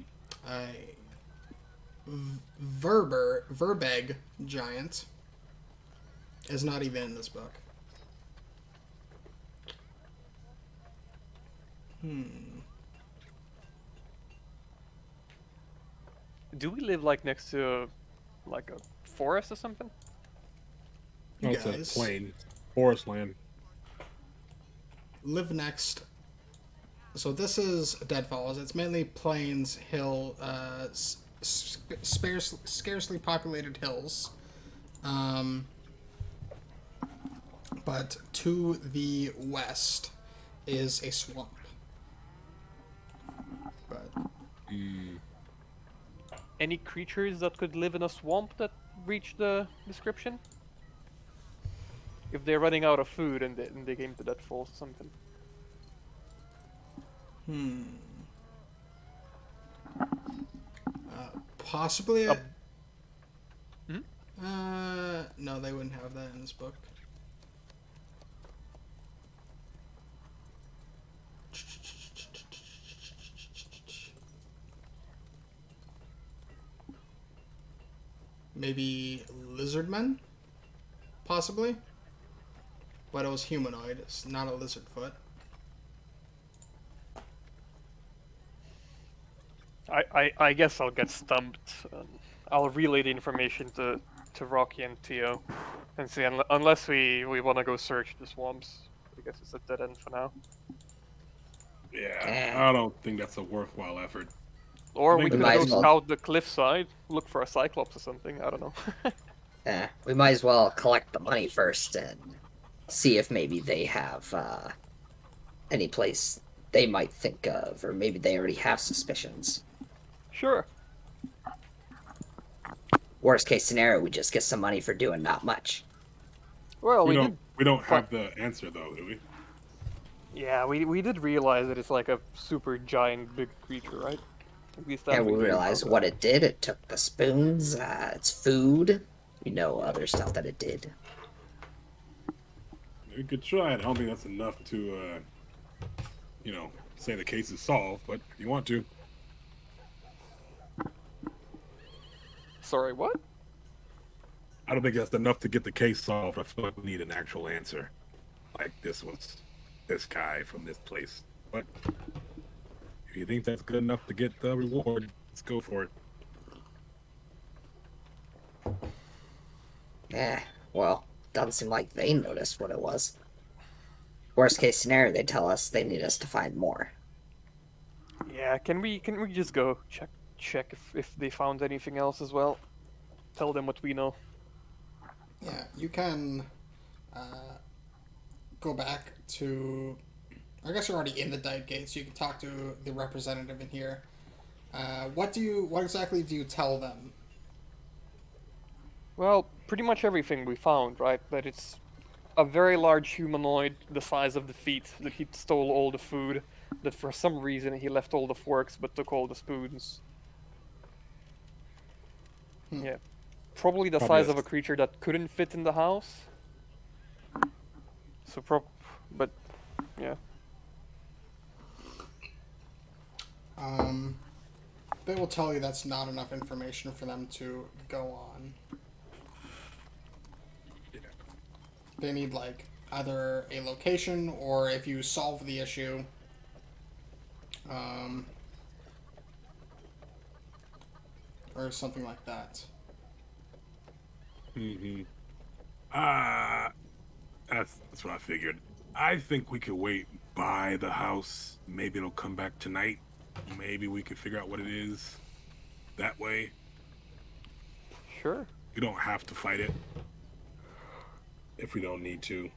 Verbeg giant is not even in this book. Do we live like next to like a forest or something? You No, it's guys a plain, forest land. live next. So this is Deadfalls. It's mainly plains, scarcely populated hills. But to the west is a swamp. But Any creatures that could live in a swamp that reach the description? If they're running out of food and they came to that falls or something. possibly Uh, no, they wouldn't have that in this book. Maybe lizardmen? Possibly? But it was humanoid, it's not a lizard foot. I guess I'll get stumped. I'll relay the information to Rocky and Tio, and see unless we want to go search the swamps. I guess it's a dead end for now. Yeah, Eh. I don't think that's a worthwhile effort. Or I we think could might go as well- scout the cliffside, look for a cyclops or something. I don't know. Yeah, we might as well collect the money first and see if maybe they have any place they might think of, or maybe they already have suspicions. Sure. Worst case scenario, we just get some money for doing not much. Well, We we don't. did. We don't have the answer though, do we? Yeah, we did realize that it's like a super giant big creature, right? At least that's And we what realized found what out. it did. It took the spoons, its food. We know other stuff that it did. We could try it. I don't think that's enough to, say the case is solved. But if you want to, Sorry, what? I don't think that's enough to get the case solved. I feel like we need an actual answer. Like this was this guy from this place. But if you think that's good enough to get the reward, let's go for it. Well, doesn't seem like they noticed what it was. Worst case scenario, they tell us they need us to find more. Yeah, can we just go check if they found anything else as well? Tell them what we know. Yeah, you can go back to. I guess you're already in the Diet Gate, so you can talk to the representative in here. What exactly do you tell them? Well, pretty much everything we found, right? That it's a very large humanoid the size of the feet that he stole all the food, that for some reason he left all the forks but took all the spoons. Yeah. Probably the Probably size a, of a creature that couldn't fit in the house. So but yeah. They will tell you that's not enough information for them to go on. They need, like, either a location or if you solve the issue, or something like that. mm-hmm. Ah, that's what I figured. I think we could wait by the house. Maybe it'll come back tonight. Maybe we could figure out what it is that way. Sure. We don't have to fight it if we don't need to.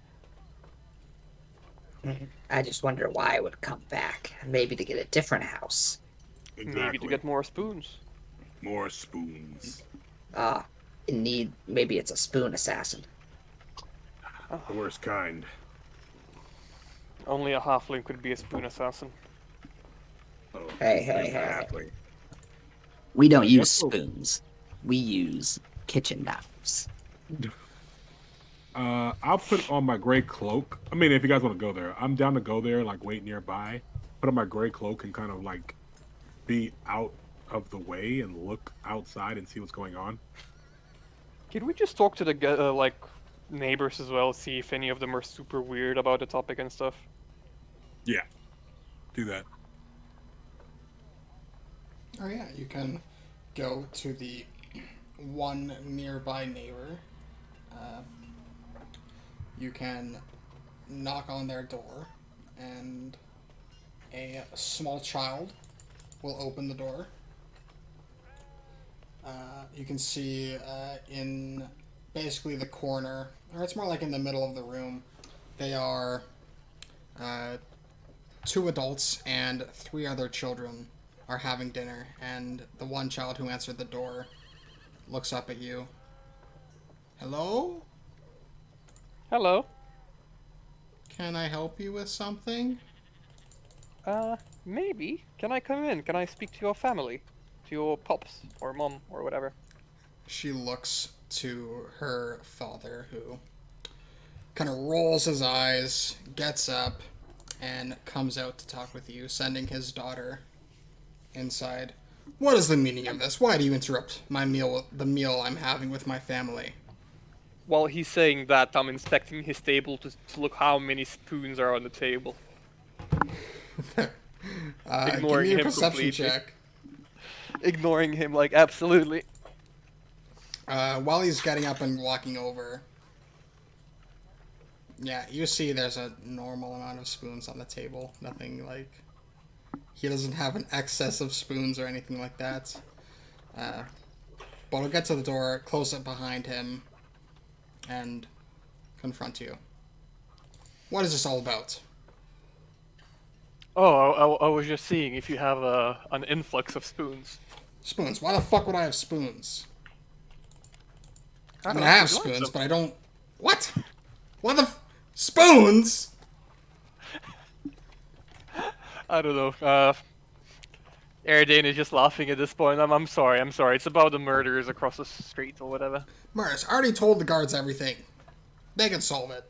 I just wonder why it would come back. Maybe to get a different house. Exactly. Maybe to get more spoons. More spoons. Maybe it's a spoon assassin. The worst kind. Only a halfling could be a spoon assassin. Oh, Hey. halfling. We don't use guess we'll- spoons. We use kitchen knives. I'll put on my gray cloak. I mean, if you guys want to go there, I'm down to go there. Like, wait nearby. Put on my gray cloak and kind of like be out of the way and look outside and see what's going on. Can we just talk to the like neighbors as well, see if any of them are super weird about the topic and stuff? Yeah, do that. Oh yeah, you can go to the one nearby neighbor. You can knock on their door, and a small child will open the door. You can see in basically the corner, or it's more like in the middle of the room, they are two adults and three other children are having dinner, and the one child who answered the door looks up at you. Hello? Hello. Can I help you with something? Maybe. Can I come in? Can I speak to your family? To your pops or mom or whatever? She looks to her father, who kind of rolls his eyes, gets up, and comes out to talk with you, sending his daughter inside. What is the meaning of this? Why do you interrupt my meal, the meal I'm having with my family? While he's saying that, I'm inspecting his table to look how many spoons are on the table. Give Ignoring me a him perception completely. check. Ignoring him, like, absolutely. While he's getting up and walking over, yeah, you see there's a normal amount of spoons on the table. Nothing like... He doesn't have an excess of spoons or anything like that. But he'll get to the door, close it behind him, and confront you. What is this all about? Oh, I was just seeing if you have an influx of spoons. Spoons. Why the fuck would I have spoons? I mean, don't I know, have you'd like spoons, them. but I don't... What? What the... Spoons? I don't know. Airdain is just laughing at this point. I'm sorry. It's about the murders across the street or whatever. Mars, I already told the guards everything. They can solve it.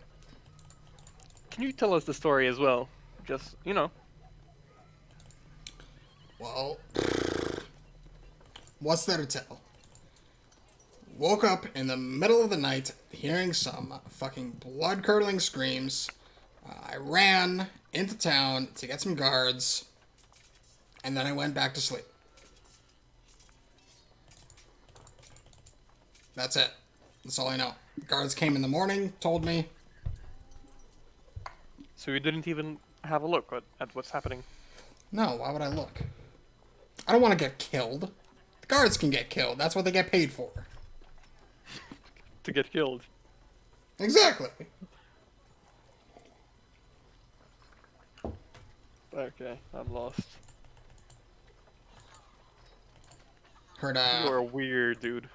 Can you tell us the story as well? Just, you know. Well, what's there to tell? Woke up in the middle of the night hearing some fucking blood-curdling screams. I ran into town to get some guards, and then I went back to sleep. That's it. That's all I know. Guards came in the morning, told me. So you didn't even have a look at what's happening. No, why would I look? I don't want to get killed. The guards can get killed. That's what they get paid for. To get killed. Exactly. Okay, I'm lost. Heard You're a weird dude.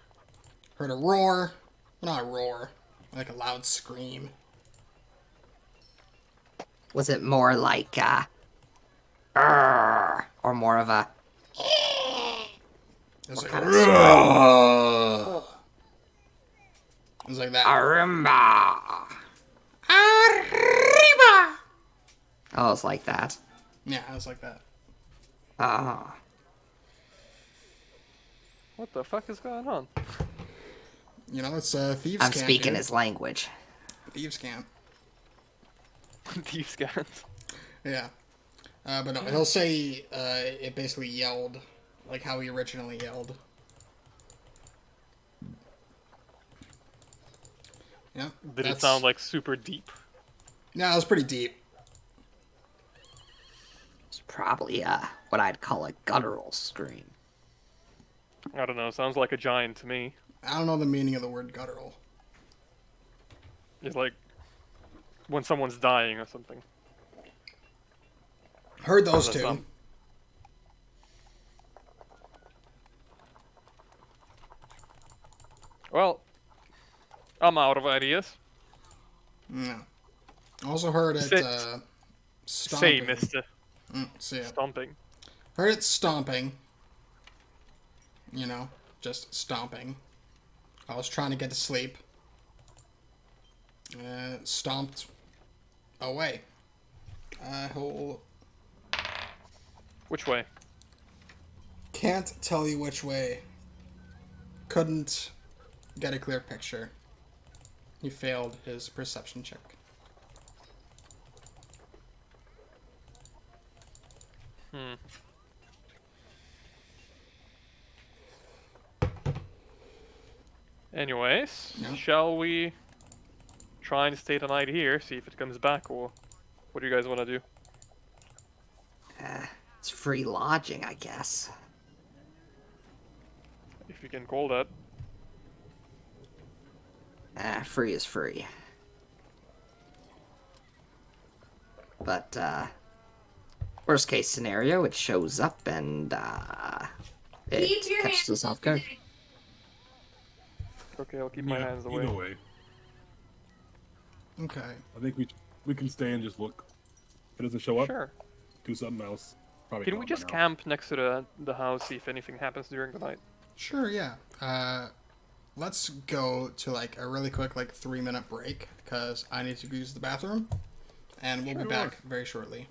heard a roar. Well, not a roar. Like a loud scream. Was it more like, or more of a, It was like, kind of sort it was like that. Arimba? Arriba! Oh, it's like that. Yeah, it was like that. Oh. What the fuck is going on? You know, it's a thieves' I'm camp. speaking dude. his language. Thieves' camp. Thieves scans. Yeah. But no, he'll say it basically yelled like how he originally yelled. Yeah. Did it sound like super deep? No, it was pretty deep. It's probably, what I'd call a guttural scream. I don't know. Sounds like a giant to me. I don't know the meaning of the word guttural. It's like when someone's dying or something. Heard those That's two. not- Well, I'm out of ideas. No. Also heard it Say- Say, stomping. Mister See it. Stomping. Heard it stomping. You know, just stomping. I was trying to get to sleep. Stomped away. He'll... Which way? Can't tell you which way. Couldn't get a clear picture. He failed his perception check. Anyways, Yeah. shall we try and stay the night here, see if it comes back, or what do you guys want to do? It's free lodging, I guess. If you can call that. Free is free. But, worst case scenario, it shows up and, Keep your it catches hands us off guard. Okay, I'll keep my Yeah, hands away. either way, Okay. I think we can stay and just look. If it doesn't show up, Sure. do something else. Probably Can gone we by just now. camp next to the house, see if anything happens during the night? Sure, yeah. Let's go to like a really quick 3-minute break because I need to use the bathroom, and we'll be Sure. back very shortly.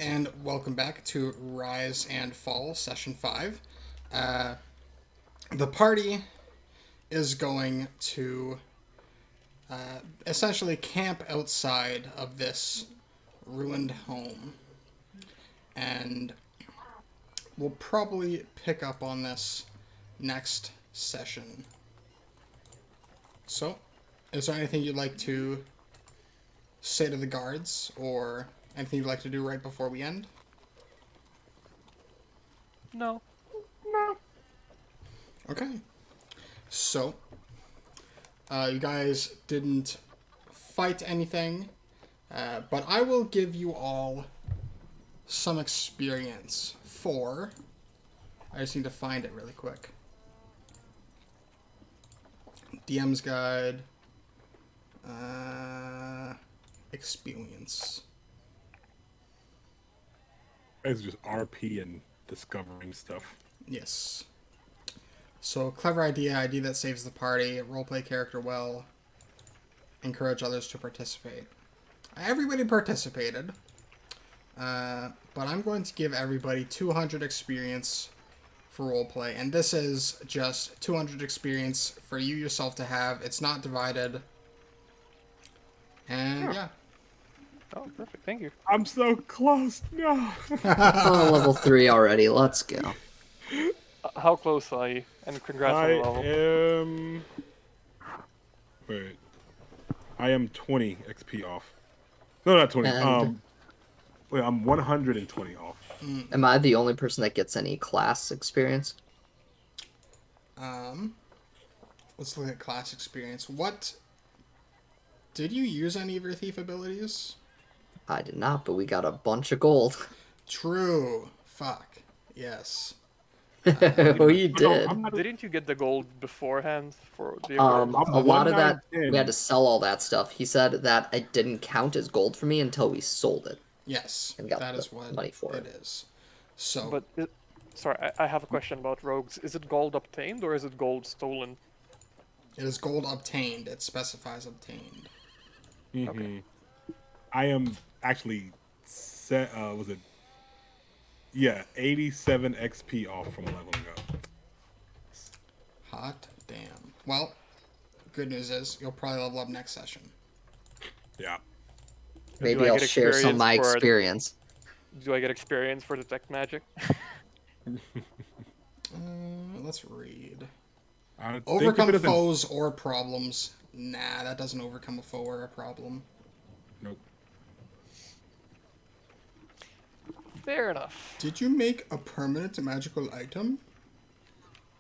and welcome back to Rise and Fall Session 5. The party is going to essentially camp outside of this ruined home. And we'll probably pick up on this next session. So, is there anything you'd like to say to the guards, or anything you'd like to do right before we end? No. Okay. So, you guys didn't fight anything, but I will give you all some experience for... I just need to find it really quick. DM's Guide. Experience. It's just RP and discovering stuff. Yes. So, clever idea that saves the party, roleplay character well, encourage others to participate. Everybody participated, but I'm going to give everybody 200 experience for roleplay, and this is just 200 experience for you yourself to have. It's not divided, and yeah. Oh, perfect. Thank you. I'm so close. No. Oh, level 3 already. Let's go. How close are you? And congrats on I the level. am. Wait. I am 20 XP off. No, not 20. And- Wait, I'm 120 off. Am I the only person that gets any class experience? Let's look at class experience. What... Did you use any of your thief abilities? I did not, but we got a bunch of gold. True. Fuck. Yes. Oh, you did. Didn't you get the gold beforehand for the A lot of that, 1910. we had to sell all that stuff. He said that it didn't count as gold for me until we sold it. Yes. And got That the is what money for it it. is. So... But, sorry, I have a question about rogues. Is it gold obtained or is it gold stolen? It is gold obtained. It specifies obtained. Okay. I am actually set. Was it? Yeah, 87 XP off from leveling up. Hot damn. Well, good news is you'll probably level up next session. Yeah. Maybe I I'll get share some of my experience for- experience. Do I get experience for detect magic? Let's read. I think Overcome if it doesn't- foes or problems. Nah, that doesn't overcome a foe or a problem. Nope. Fair enough. Did you make a permanent magical item?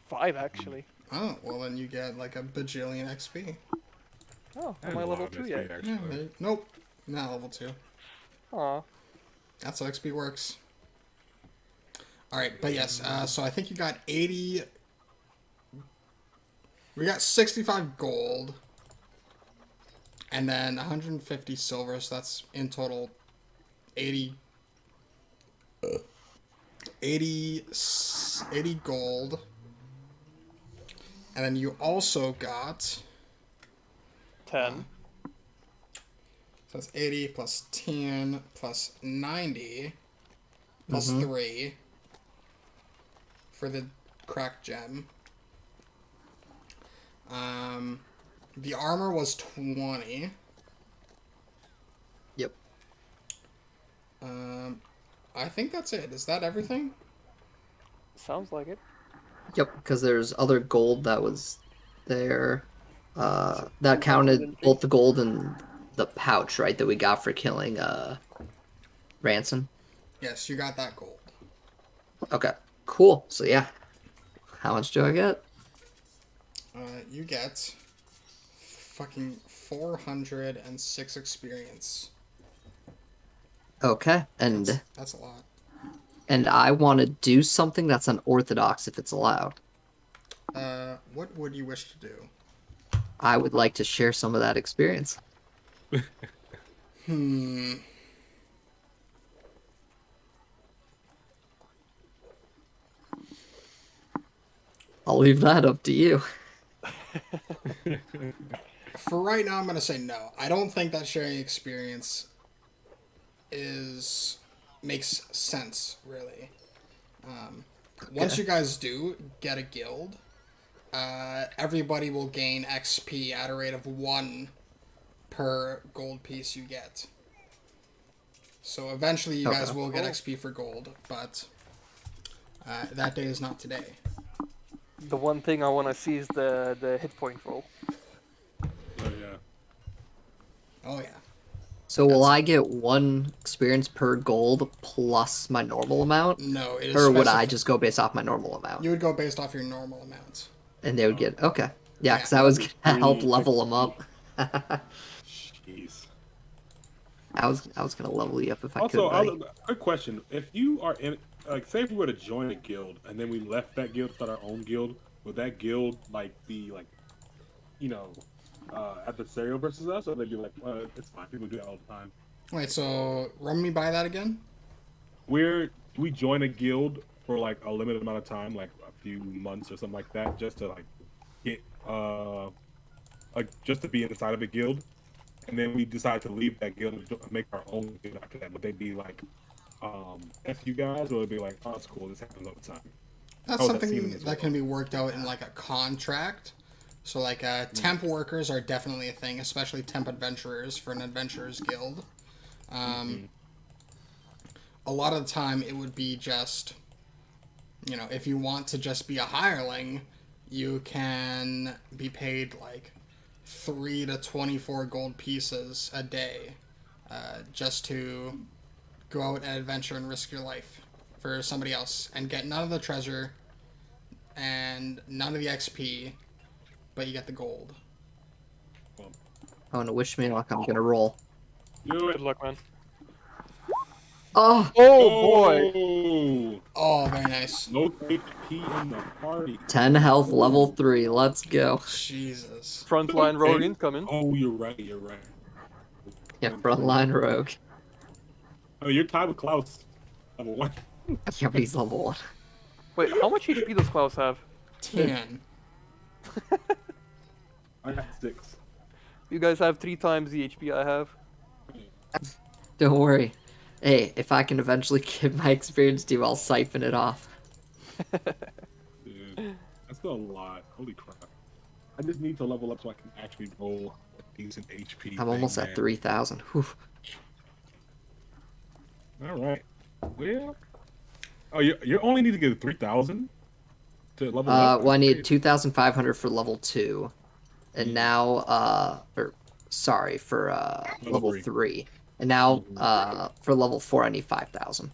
5, actually. Oh, well then you get like a bajillion XP. Oh, That am I is a level lot of 2 XP, yet? actually. Yeah, nope. Not level 2. Aw. That's how XP works. Alright, but yes, so I think you got 80... We got 65 gold. And then 150 silver, so that's in total 80... 80 gold. And then you also got... 10. So that's 80 plus 10 plus 90 plus 3 for the cracked gem. The armor was 20. Yep. I think that's it. Is that everything? Sounds like it. Yep, because there's other gold that was there. That counted both the gold and the pouch, right, that we got for killing Ransom. Yes, you got that gold. Okay, cool. So yeah, how much do I get? You get fucking 406 experience. Okay, and That's a lot. I want to do something that's unorthodox if it's allowed. What would you wish to do? I would like to share some of that experience. I'll leave that up to you. For right now, I'm going to say no. I don't think that sharing experience is makes sense, really. Once you guys do get a guild, everybody will gain XP at a rate of 1 per gold piece you get. So eventually you guys will get XP for gold, but that day is not today. The one thing I want to see is the hit point roll. Oh yeah. Oh yeah. So will I get 1 experience per gold plus my normal amount? No, it is Or would I just go based off my normal amount? You would go based off your normal amount. And they would get, okay. Yeah, because I was going to help level them up. Jeez. I was going to level you up if I Also, could. quick question: if you are in, like, say, if we were to join a guild and then we left that guild, start our own guild, would that guild like be like, you know, adversarial versus us, or they'd be like, it's fine, people do that all the time? Wait, so run me by that again? We join a guild for like a limited amount of time, like a few months or something like that, just to like get like just to be inside of a guild, and then we decide to leave that guild and make our own guild after that. Would they be like, F you guys, or would it be like, oh, it's cool, this happens all the time? That's something that can be worked out in like a contract. So like temp workers are definitely a thing, especially temp adventurers for an adventurers guild. A lot of the time it would be just, you know, if you want to just be a hireling, you can be paid like 3 to 24 gold pieces a day just to go out and adventure and risk your life for somebody else and get none of the treasure and none of the XP, but you get the gold. Oh, no, wish me luck. I'm going to roll. Good luck, man. Oh! Oh boy! Oh, very nice. No HP in the party. 10 health, level 3. Let's go. Jesus. Frontline rogue incoming. Oh, you're right. You're right. Yeah, frontline rogue. Oh, you're tied with Klaus. Level 1. Yeah, but he's level 1. Wait, how much HP does Klaus have? 10. I got 6. You guys have 3 times the HP I have. Don't worry. Hey, if I can eventually get my experience to you, I'll siphon it off. Dude, that's still a lot. Holy crap. I just need to level up so I can actually roll a decent HP. I'm almost at 3,000. Alright. Well... Oh, you only need to get 3,000 to level up? Well, I need 2,500 for level 2. And now, for level 3. And now, for level 4, I need 5,000.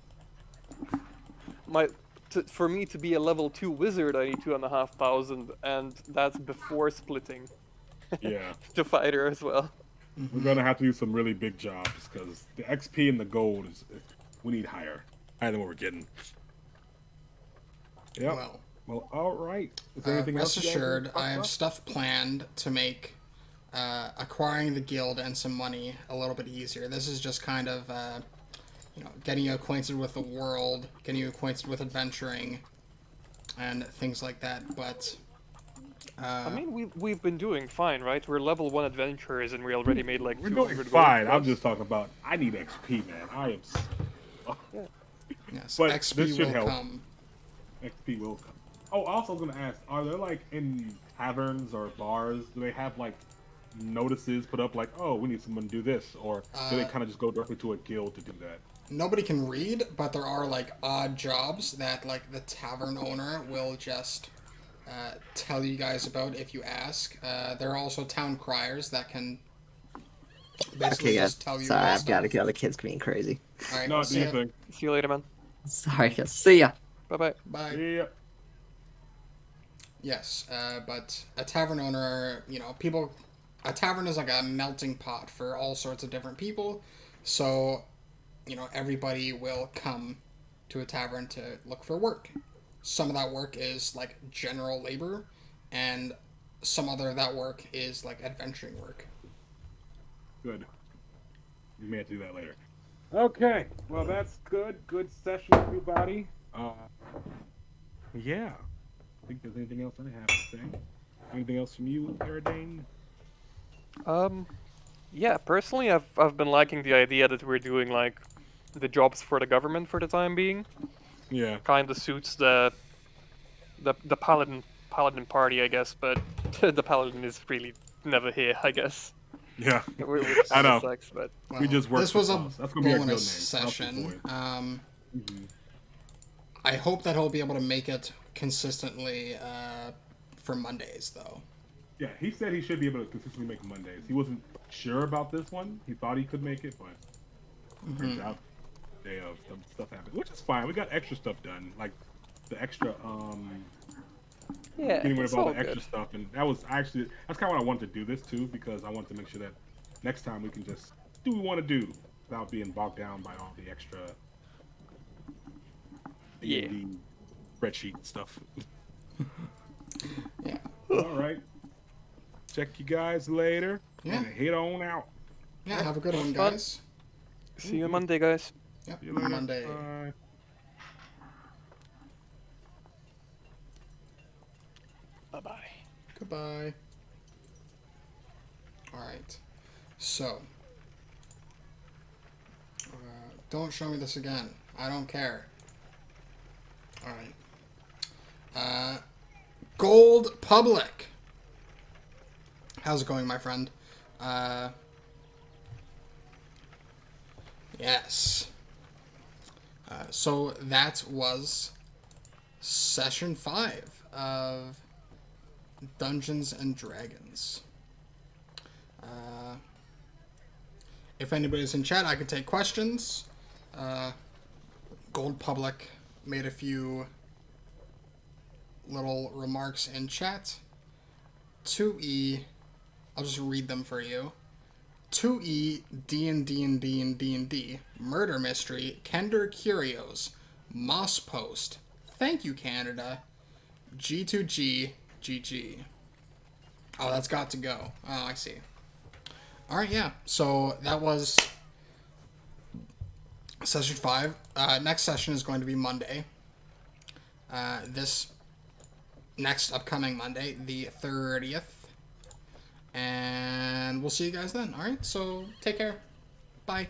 For me to be a level 2 wizard, I need 2,500, and that's before splitting. Yeah. To fighter as well. We're gonna have to do some really big jobs, because the XP and the gold we need higher than what we're getting. Yeah. Well, alright. Is there anything else? Rest assured, I have stuff planned to make acquiring the guild and some money a little bit easier. This is just kind of, getting you acquainted with the world, getting you acquainted with adventuring, and things like that. But I mean, we've been doing fine, right? We're level 1 adventurers, and we already made like 200 gold. Fine. I'm just talking about. I need XP, man. I am. yes, but XP this should will help. come. XP will come. Oh, also, I was gonna ask: are there like in taverns or bars? Do they have like notices put up like, "Oh, we need someone to do this," or do they kind of just go directly to a guild to do that? Nobody can read, but there are like odd jobs that like the tavern owner will just tell you guys about if you ask. There are also town criers that can basically just tell you. Sorry, about I've got to stuff. go. The kid's being crazy. All right, No, see ya. See you later, man. Sorry, guys. See ya. Bye-bye. Bye. Yeah. Yes, but a tavern owner, a tavern is like a melting pot for all sorts of different people. So, everybody will come to a tavern to look for work. Some of that work is like general labor, and some other of that work is like adventuring work. Good. We may have to do that later. Okay. Well, that's good. Good session, everybody. Yeah. I think there's anything else I have to say. Anything else from you, Aradane? Yeah, personally, I've been liking the idea that we're doing like the jobs for the government for the time being. Yeah. Kind of suits the paladin party, I guess. But the paladin is really never here, I guess. Yeah. Which I kind know. of sucks, but We just worked this was a Klaas. That's gonna be our guild name. bonus Klaas the session. Boy. I hope that he'll be able to make it consistently for Mondays, though. Yeah, he said he should be able to consistently make Mondays. He wasn't sure about this one. He thought he could make it, but turns out day of some stuff happened, which is fine. We got extra stuff done, like the extra yeah, getting rid it's of all all the extra good. stuff, and that was actually that's kind of what I wanted to do this too, because I wanted to make sure that next time we can just do what we want to do without being bogged down by all the extra Yeah. AD&D spreadsheet stuff. Yeah. All right. Check you guys later. Yeah. And head on out. Yeah, have a good one, Fun. guys. See you on Monday, guys. Yep, See you later. Monday. Bye. Bye-bye. Goodbye. Alright. So. Don't show me this again. I don't care. Alright. Gold Public. How's it going, my friend? Yes. So that was session 5 of Dungeons and Dragons. If anybody's in chat, I can take questions. Gold Public made a few little remarks in chat. 2E, I'll just read them for you. 2E, D&D and D&D, Murder Mystery, Kender Curios, Moss Post, Thank You Canada, G2G, GG. Oh, that's got to go. Oh, I see. Alright, yeah. So that was session 5. Next session is going to be Monday. This next upcoming Monday, the 30th. And we'll see you guys then. Alright, so take care. Bye.